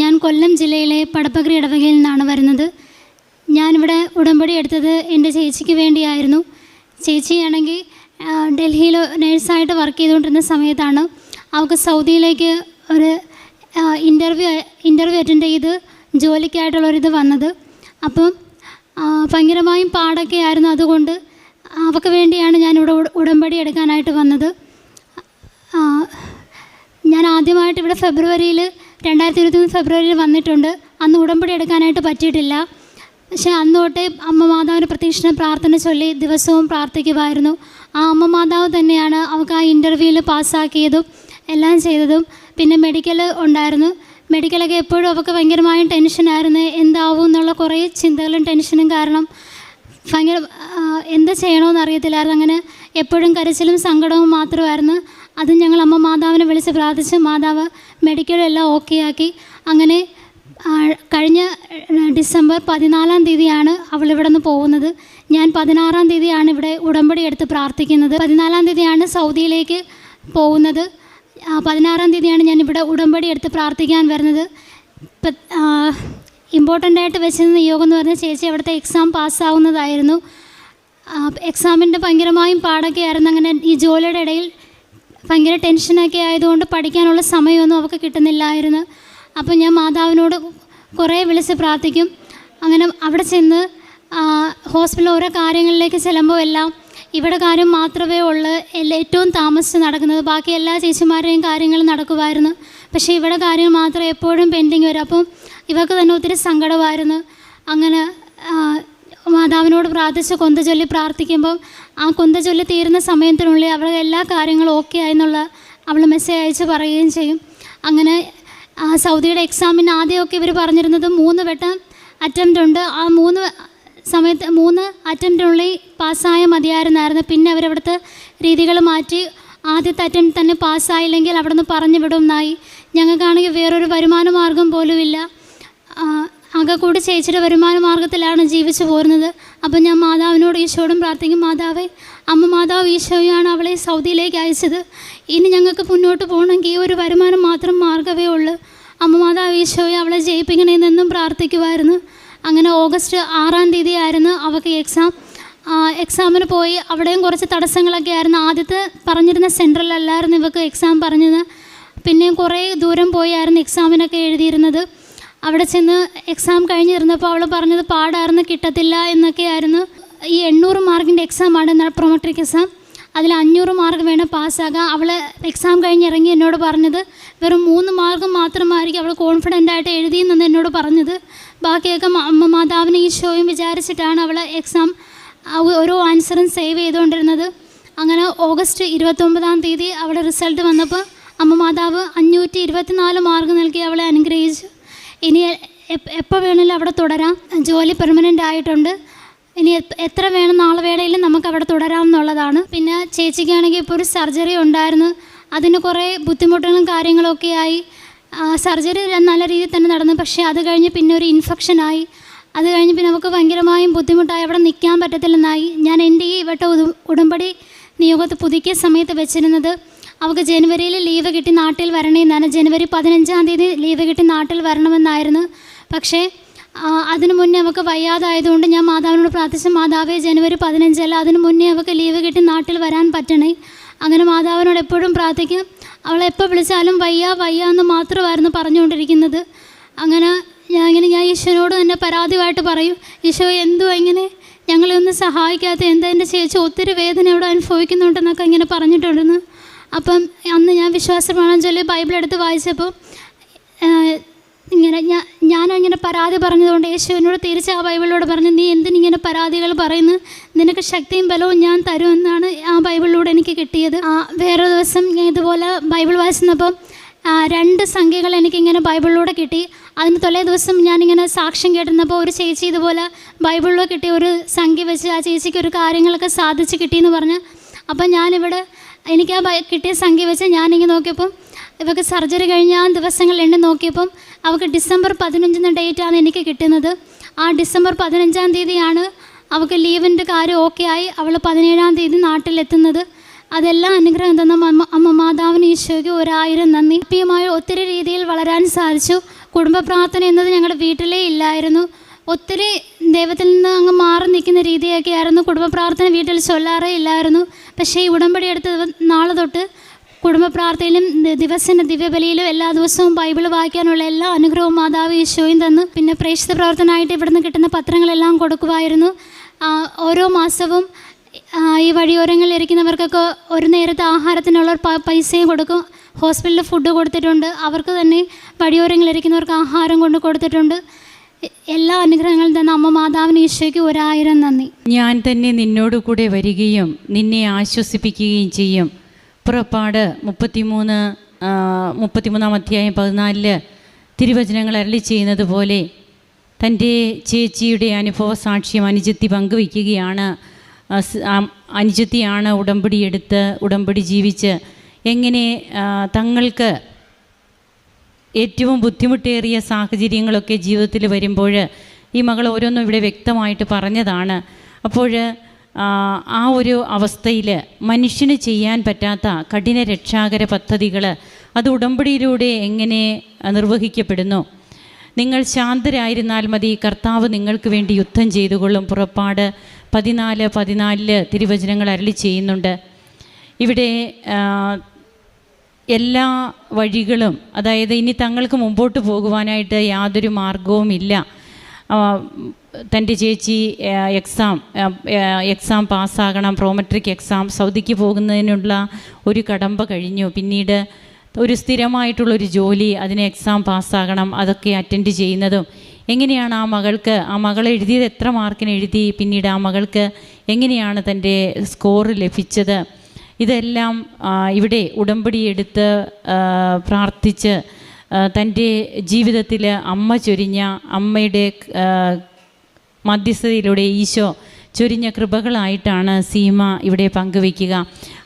ഞാൻ കൊല്ലം ജില്ലയിലെ പടപ്പകരി ഇടവകയിൽ നിന്നാണ് വരുന്നത്. ഞാനിവിടെ ഉടമ്പടി എടുത്തത് എൻ്റെ ചേച്ചിക്ക് വേണ്ടിയായിരുന്നു. ചേച്ചിയാണെങ്കിൽ ഡൽഹിയിൽ നേഴ്സായിട്ട് വർക്ക് ചെയ്തുകൊണ്ടിരുന്ന സമയത്താണ് അവൾക്ക് സൗദിയിലേക്ക് ഒരു ഇൻ്റർവ്യൂ അറ്റൻഡ് ചെയ്ത് ജോലിക്കായിട്ടുള്ളൊരിത് വന്നത്. അപ്പം ഭയങ്കരമായും പാടൊക്കെ ആയിരുന്നു. അതുകൊണ്ട് അവൾക്ക് വേണ്ടിയാണ് ഞാനിവിടെ ഉടമ്പടി എടുക്കാനായിട്ട് വന്നത്. ഞാൻ ആദ്യമായിട്ട് ഇവിടെ 2023 ഫെബ്രുവരിയിൽ വന്നിട്ടുണ്ട്. അന്ന് ഉടമ്പടി എടുക്കാനായിട്ട് പറ്റിയിട്ടില്ല. പക്ഷേ അന്ന് തൊട്ടേ അമ്മ മാതാവിന് പ്രതീക്ഷണ പ്രാർത്ഥന ചൊല്ലി ദിവസവും പ്രാർത്ഥിക്കുമായിരുന്നു. ആ അമ്മ മാതാവ് തന്നെയാണ് അവൾക്ക് ആ ഇൻ്റർവ്യൂവിൽ പാസ്സാക്കിയതും എല്ലാം ചെയ്തതും. പിന്നെ മെഡിക്കൽ ഉണ്ടായിരുന്നു. മെഡിക്കലൊക്കെ എപ്പോഴും അവൾക്ക് ഭയങ്കരമായും ടെൻഷനായിരുന്നു. എന്താവും എന്നുള്ള കുറേ ചിന്തകളും ടെൻഷനും കാരണം ഭയങ്കര എന്താ ചെയ്യണമെന്ന് അറിയത്തില്ലായിരുന്നു. അങ്ങനെ എപ്പോഴും കരച്ചിലും സങ്കടവും മാത്രമായിരുന്നു. അത് ഞങ്ങൾ അമ്മ മാതാവിനെ വിളിച്ച് പ്രാർത്ഥിച്ച് മാതാവ് മെഡിക്കലും എല്ലാം ഓക്കെ ആക്കി. അങ്ങനെ കഴിഞ്ഞ ഡിസംബർ 14-ാം തീയതിയാണ് അവളിവിടെ നിന്ന് പോകുന്നത്. ഞാൻ 16-ാം തീയതിയാണ് ഇവിടെ ഉടമ്പടി എടുത്ത് പ്രാർത്ഥിക്കുന്നത്. 14-ാം തീയതിയാണ് സൗദിയിലേക്ക് പോകുന്നത്. 16-ാം തീയതിയാണ് ഞാൻ ഇവിടെ ഉടമ്പടി എടുത്ത് പ്രാർത്ഥിക്കാൻ വരുന്നത്. ഇമ്പോർട്ടൻ്റ് ആയിട്ട് വെച്ചിരുന്ന യോഗം എന്ന് പറഞ്ഞാൽ ചേച്ചി അവിടുത്തെ എക്സാം പാസ്സാവുന്നതായിരുന്നു. എക്സാമിൻ്റെ ഭയങ്കരമായും പാടൊക്കെ ആയിരുന്നു. അങ്ങനെ ഈ ജോലിയുടെ ഇടയിൽ ഭയങ്കര ടെൻഷനൊക്കെ ആയതുകൊണ്ട് പഠിക്കാനുള്ള സമയമൊന്നും അവൾക്ക് കിട്ടുന്നില്ലായിരുന്നു. അപ്പോൾ ഞാൻ മാതാവിനോട് കുറേ വിളിച്ച് പ്രാർത്ഥിക്കും. അങ്ങനെ അവിടെ ചെന്ന് ഹോസ്പിറ്റലിൽ ഓരോ കാര്യങ്ങളിലേക്ക് ചെല്ലുമ്പോൾ എല്ലാം ഇവിടെ കാര്യം മാത്രമേ ഉള്ളൂ ഏറ്റവും താമസിച്ച് നടക്കുന്നത്. ബാക്കി എല്ലാ ചേച്ചിമാരുടെയും കാര്യങ്ങൾ നടക്കുമായിരുന്നു. പക്ഷേ ഇവിടെ കാര്യം മാത്രം എപ്പോഴും പെൻഡിങ് വരും. അപ്പം ഇവർക്ക് തന്നെ ഒത്തിരി സങ്കടമായിരുന്നു. അങ്ങനെ മാതാവിനോട് പ്രാർത്ഥിച്ച് കൊന്ത ചൊല്ലി പ്രാർത്ഥിക്കുമ്പം ആ കൊന്ത ചൊല്ലി തീരുന്ന സമയത്തിനുള്ളിൽ അവരുടെ എല്ലാ കാര്യങ്ങളും ഓക്കെ ആയെന്നുള്ള അവൾ മെസ്സേജ് അയച്ച് പറയുകയും ചെയ്യും. അങ്ങനെ സൗദിയുടെ എക്സാമിന് ആദ്യമൊക്കെ ഇവർ പറഞ്ഞിരുന്നത് 3 വട്ടം അറ്റംപ്റ്റ് ഉണ്ട്. ആ 3 അറ്റംപ്റ്റിനുള്ളിൽ പാസ്സായ മതിയായിരുന്നായിരുന്നു. പിന്നെ അവരവിടുത്തെ രീതികൾ മാറ്റി ആദ്യത്തെ അറ്റംപ്റ്റ് തന്നെ പാസ്സായില്ലെങ്കിൽ അവിടെ നിന്ന് പറഞ്ഞു വിടുമെന്നായി. ഞങ്ങൾക്കാണെങ്കിൽ വേറൊരു വരുമാന മാർഗം പോലുമില്ല. ആകെ കൂടി ചേച്ചിയുടെ വരുമാന മാർഗത്തിലാണ് ജീവിച്ചു പോരുന്നത്. അപ്പം ഞാൻ മാതാവിനോട് ഈശോയോടും പ്രാർത്ഥിക്കും, മാതാവേ, അമ്മ മാതാവ് ഈശോയാണ് അവളെ സൗദിയിലേക്ക് അയച്ചത്. ഇനി ഞങ്ങൾക്ക് മുന്നോട്ട് പോകണമെങ്കിൽ ഈ ഒരു വരുമാനം മാത്രം മാർഗ്ഗമേ ഉള്ളൂ. അമ്മ മാതാവ് ഈശോയെ അവളെ ജയിപ്പിക്കണമെന്നെന്നും പ്രാർത്ഥിക്കുമായിരുന്നു. അങ്ങനെ ഓഗസ്റ്റ് 6-ാം തീയതി ആയിരുന്നു അവൾക്ക് എക്സാമിന് പോയി. അവിടെയും കുറച്ച് തടസ്സങ്ങളൊക്കെ ആയിരുന്നു. ആദ്യത്തെ പറഞ്ഞിരുന്ന സെൻറ്ററിലല്ലായിരുന്നു ഇവർക്ക് എക്സാം പറഞ്ഞത്. പിന്നെയും കുറേ ദൂരം പോയായിരുന്നു എക്സാമിനൊക്കെ എഴുതിയിരുന്നത്. അവിടെ ചെന്ന് എക്സാം കഴിഞ്ഞിരുന്നപ്പോൾ അവൾ പറഞ്ഞത് പാടായിരുന്നു, കിട്ടത്തില്ല എന്നൊക്കെയായിരുന്നു. ഈ 800 മാർക്കിൻ്റെ എക്സാമാണ് പ്രൊമട്രിക് എക്സാം. അതിൽ 500 മാർക്ക് വേണം പാസ്സാകാൻ. അവൾ എക്സാം കഴിഞ്ഞിറങ്ങി എന്നോട് പറഞ്ഞത് വെറും 3 മാർക്ക് മാത്രമായിരിക്കും അവൾ കോൺഫിഡൻ്റായിട്ട് എഴുതിയെന്നാണ് എന്നോട് പറഞ്ഞത്. ബാക്കിയൊക്കെ അമ്മ മാതാവിനെ ഈശോയും വിചാരിച്ചിട്ടാണ് അവൾ എക്സാം ഓരോ ആൻസറും സേവ് ചെയ്തുകൊണ്ടിരുന്നത്. അങ്ങനെ ഓഗസ്റ്റ് 29-ാം തീയതി അവളുടെ റിസൾട്ട് വന്നപ്പോൾ അമ്മ മാതാവ് 524 മാർക്ക് നൽകി അവളെ അനുഗ്രഹിച്ചു. ഇനി എപ്പോൾ വേണമെങ്കിലും അവിടെ തുടരാം, ജോലി പെർമനൻ്റ് ആയിട്ടുണ്ട്, ഇനി എത്ര വേണം നാളെ വേണമെങ്കിലും നമുക്ക് അവിടെ തുടരാം എന്നുള്ളതാണ്. പിന്നെ ചേച്ചിക്കാണെങ്കിൽ ഇപ്പോൾ ഒരു സർജറി ഉണ്ടായിരുന്നു. അതിന് കുറേ ബുദ്ധിമുട്ടുകളും കാര്യങ്ങളൊക്കെ ആയി. സർജറി നല്ല രീതിയിൽ തന്നെ നടന്നു. പക്ഷേ അത് കഴിഞ്ഞ് പിന്നെ ഒരു ഇൻഫെക്ഷനായി. അത് കഴിഞ്ഞ് പിന്നെ നമുക്ക് ഭയങ്കരമായും ബുദ്ധിമുട്ടായി, അവിടെ നിൽക്കാൻ പറ്റത്തില്ലെന്നായി. ഞാൻ എൻ്റെ ഈ വട്ട ഉടമ്പടി നിയോഗത്ത് പുതുക്കിയ സമയത്ത് വെച്ചിരുന്നത് അവൾക്ക് ജനുവരിയിൽ ലീവ് കിട്ടി നാട്ടിൽ വരണമെന്നാണ്. ജനുവരി 15-ാം തീയതി ലീവ് കിട്ടി നാട്ടിൽ വരണമെന്നായിരുന്നു. പക്ഷേ അതിനു മുന്നേ അവൾക്ക് വയ്യാതായതുകൊണ്ട് ഞാൻ മാതാവിനോട് പ്രാർത്ഥിച്ച, മാതാവേ, ജനുവരി 15 അല്ല, അതിന് മുന്നേ അവൾക്ക് ലീവ് കിട്ടി നാട്ടിൽ വരാൻ പറ്റണേ. അങ്ങനെ മാതാവിനോട് എപ്പോഴും പ്രാർത്ഥിക്കും. അവളെപ്പോൾ വിളിച്ചാലും വയ്യ എന്ന് മാത്രമായിരുന്നു പറഞ്ഞുകൊണ്ടിരിക്കുന്നത്. അങ്ങനെ ഞാൻ ഈശോനോട് തന്നെ പരാതിയായിട്ട് പറയും, ഈശോ എന്തുവാ ഇങ്ങനെ ഞങ്ങളെ ഒന്ന് സഹായിക്കാത്ത, എന്താ എൻ്റെ ചേച്ചി ഒത്തിരി വേദന ഇവിടെ അനുഭവിക്കുന്നുണ്ടെന്നൊക്കെ ഇങ്ങനെ പറഞ്ഞിട്ടുണ്ടെന്ന്. അപ്പം അന്ന് ഞാൻ വിശ്വാസപ്രമാണം ചൊല്ലി ബൈബിൾ എടുത്ത് വായിച്ചപ്പോൾ ഇങ്ങനെ ഞാനങ്ങനെ പരാതി പറഞ്ഞതുകൊണ്ട് യേശുവിനോട് തിരിച്ച് ആ ബൈബിളിലൂടെ പറഞ്ഞു, നീ എന്തിനിങ്ങനെ പരാതികൾ പറയുന്നു, നിനക്ക് ശക്തിയും ബലവും ഞാൻ തരുമെന്നാണ് ആ ബൈബിളിലൂടെ എനിക്ക് കിട്ടിയത്. വേറൊരു ദിവസം ഞാൻ ഇതുപോലെ ബൈബിൾ വായിച്ചപ്പോൾ 2 സംഖ്യകൾ എനിക്കിങ്ങനെ ബൈബിളിലൂടെ കിട്ടി. അതിന് തലേ ദിവസം ഞാനിങ്ങനെ സാക്ഷ്യം കേട്ടിരുന്നപ്പോൾ ഒരു ചേച്ചി ഇതുപോലെ ബൈബിളിലൂടെ കിട്ടിയ ഒരു സംഖ്യ വെച്ച് ആ ചേച്ചിക്ക് ഒരു കാര്യങ്ങളൊക്കെ സാധിച്ച് കിട്ടിയെന്ന് പറഞ്ഞു. അപ്പം ഞാനിവിടെ എനിക്ക് ആ കിട്ടിയ സംഖ്യ വെച്ച് ഞാനിങ്ങനെ നോക്കിയപ്പം ഇവർക്ക് സർജറി കഴിഞ്ഞ ആ ദിവസങ്ങൾ എണ്ണി നോക്കിയപ്പം അവൾക്ക് ഡിസംബർ 15 ഡേറ്റാണ് എനിക്ക് കിട്ടുന്നത്. ആ ഡിസംബർ 15-ാം തീയതിയാണ് അവൾക്ക് ലീവിൻ്റെ കാര്യം ഓക്കെ ആയി. അവൾ 17-ാം തീയതി നാട്ടിലെത്തുന്നത്. അതെല്ലാം അനുഗ്രഹം തന്ന അമ്മ മാതാവിന് ഈശോയ്ക്ക് 1000 നന്ദി. ായ ഒത്തിരി രീതിയിൽ വളരാൻ സാധിച്ചു. കുടുംബ പ്രാർത്ഥന എന്നത് ഞങ്ങളുടെ വീട്ടിലേ ഇല്ലായിരുന്നു. ഒത്തിരി ദൈവത്തിൽ നിന്ന് അങ്ങ് മാറി നിൽക്കുന്ന രീതിയൊക്കെ ആയിരുന്നു. കുടുംബ പ്രാർത്ഥന വീട്ടിൽ ചൊല്ലാറേ ഇല്ലായിരുന്നു. പക്ഷേ ഈ ഉടമ്പടി എടുത്ത നാളെ തൊട്ട് കുടുംബ പ്രാർത്ഥനയിലും ദിവസേന ദിവ്യബലിയിലും എല്ലാ ദിവസവും ബൈബിൾ വായിക്കാനുള്ള എല്ലാ അനുഗ്രഹവും മാതാവ് ഈശോയും തന്നു. പിന്നെ പ്രേക്ഷിത പ്രവർത്തനമായിട്ട് ഇവിടുന്ന് കിട്ടുന്ന പത്രങ്ങളെല്ലാം കൊടുക്കുമായിരുന്നു. ഓരോ മാസവും ഈ വഴിയോരങ്ങളിൽ ഇരിക്കുന്നവർക്കൊക്കെ ഒരു നേരത്തെ ആഹാരത്തിനുള്ള പൈസയും കൊടുക്കും. ഹോസ്പിറ്റലിൽ ഫുഡ് കൊടുത്തിട്ടുണ്ട്. അവർക്ക് തന്നെ വഴിയോരങ്ങളിലിരിക്കുന്നവർക്ക് ആഹാരം കൊണ്ട് കൊടുത്തിട്ടുണ്ട്. എല്ലാ അനുഗ്രഹങ്ങളും തന്നെ അമ്മ മാതാവിന് ഈശോയ്ക്ക് 1000 നന്ദി. ഞാൻ തന്നെ നിന്നോട് കൂടെ വരികയും നിന്നെ ആശ്വസിപ്പിക്കുകയും ചെയ്യും. പുറപ്പാട് 33 അധ്യായം 14 തിരുവചനങ്ങൾ അരുളി ചെയ്യുന്നത് പോലെ തൻ്റെ ചേച്ചിയുടെ അനുഭവ സാക്ഷ്യം അനുജത്തി പങ്കുവയ്ക്കുകയാണ്. അനുജത്തിയാണ് ഉടമ്പടി എടുത്ത് ഉടമ്പടി ജീവിച്ച് എങ്ങനെ തങ്ങൾക്ക് ഏറ്റവും ബുദ്ധിമുട്ടേറിയ സാഹചര്യങ്ങളൊക്കെ ജീവിതത്തിൽ വരുമ്പോൾ ഈ മകൾ ഓരോന്നും ഇവിടെ വ്യക്തമായിട്ട് പറഞ്ഞതാണ്. അപ്പോൾ ആ ഒരു അവസ്ഥയിൽ മനുഷ്യന് ചെയ്യാൻ പറ്റാത്ത കഠിന രക്ഷാകര പദ്ധതികൾ അത് ഉടമ്പടിയിലൂടെ എങ്ങനെ നിർവഹിക്കപ്പെടുന്നു. നിങ്ങൾ ശാന്തരായിരുന്നാൽ മതി, കർത്താവ് നിങ്ങൾക്ക് വേണ്ടി യുദ്ധം ചെയ്തുകൊള്ളും. പുറപ്പാട് 14 തിരുവചനങ്ങൾ അരുളി ചെയ്യുന്നുണ്ട്. ഇവിടെ എല്ലാ വഴികളും, അതായത് ഇനി തങ്ങൾക്ക് മുമ്പോട്ട് പോകുവാനായിട്ട് യാതൊരു മാർഗവുമില്ല. തൻ്റെ ചേച്ചി എക്സാം പാസ്സാകണം, പ്രോമെട്രിക് എക്സാം, സൗദിക്ക് പോകുന്നതിനുള്ള ഒരു കടമ്പ കഴിഞ്ഞു. പിന്നീട് ഒരു സ്ഥിരമായിട്ടുള്ളൊരു ജോലി, അതിന് എക്സാം പാസ്സാകണം, അതൊക്കെ അറ്റൻഡ് ചെയ്യുന്നതും എങ്ങനെയാണ് ആ മകൾ എഴുതിയത്, എത്ര മാർക്കിന് എഴുതി, പിന്നീട് ആ മകൾക്ക് എങ്ങനെയാണ് തൻ്റെ സ്കോർ ലഭിച്ചത്, ഇതെല്ലാം ഇവിടെ ഉടമ്പടി എടുത്ത് പ്രാർത്ഥിച്ച് തൻ്റെ ജീവിതത്തിൽ അമ്മ ചൊരിഞ്ഞ അമ്മയുടെ മധ്യസ്ഥതയിലൂടെ ഈശോ ചൊരിഞ്ഞ കൃപകളായിട്ടാണ് സീമ ഇവിടെ പങ്കുവയ്ക്കുക.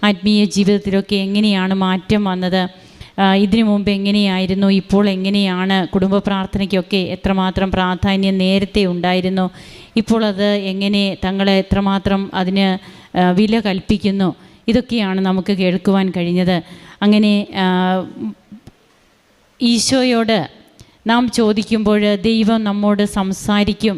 ആത്മീയ ജീവിതത്തിലൊക്കെ എങ്ങനെയാണ് മാറ്റം വന്നത്, ഇതിനു മുമ്പ് എങ്ങനെയായിരുന്നു, ഇപ്പോൾ എങ്ങനെയാണ്, കുടുംബ പ്രാർത്ഥനയ്ക്കൊക്കെ എത്രമാത്രം പ്രാധാന്യം നേരത്തെ ഉണ്ടായിരുന്നു, ഇപ്പോൾ അത് എങ്ങനെ തങ്ങളെ എത്രമാത്രം അതിന് വില കൽപ്പിക്കുന്നു, ഇതൊക്കെയാണ് നമുക്ക് കേൾക്കുവാൻ കഴിഞ്ഞത്. അങ്ങനെ ഈശോയോട് നാം ചോദിക്കുമ്പോൾ ദൈവം നമ്മോട് സംസാരിക്കും.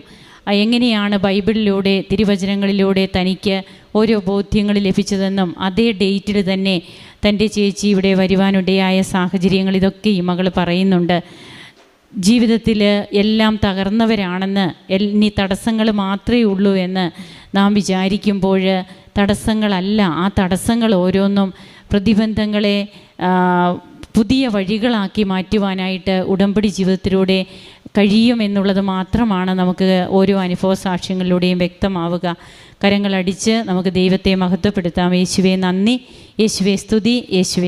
എങ്ങനെയാണ് ബൈബിളിലൂടെ തിരുവചനങ്ങളിലൂടെ തനിക്ക് ഓരോ ബോധ്യങ്ങൾ ലഭിച്ചതെന്നും അതേ ഡേറ്റിൽ തന്നെ തൻ്റെ ചേച്ചി ഇവിടെ വരുവാനിടയായ സാഹചര്യങ്ങൾ ഇതൊക്കെ ഈ മകൾ പറയുന്നുണ്ട്. ജീവിതത്തിൽ എല്ലാം തകർന്നവരാണെന്ന്, ഇനി തടസ്സങ്ങൾ മാത്രമേ ഉള്ളൂ എന്ന് നാം വിചാരിക്കുമ്പോൾ തടസ്സങ്ങളല്ല, ആ തടസ്സങ്ങൾ ഓരോന്നും പ്രതിബന്ധങ്ങളെ പുതിയ വഴികളാക്കി മാറ്റുവാനായിട്ട് ഉടമ്പടി ജീവിതത്തിലൂടെ കഴിയുമെന്നുള്ളത് മാത്രമാണ് നമുക്ക് ഓരോ അനുഭവ സാക്ഷ്യങ്ങളിലൂടെയും വ്യക്തമാവുക. കരങ്ങളടിച്ച് നമുക്ക് ദൈവത്തെ മഹത്വപ്പെടുത്താം. യേശുവേ നന്ദി, യേശുവേ സ്തുതി, യേശുവേ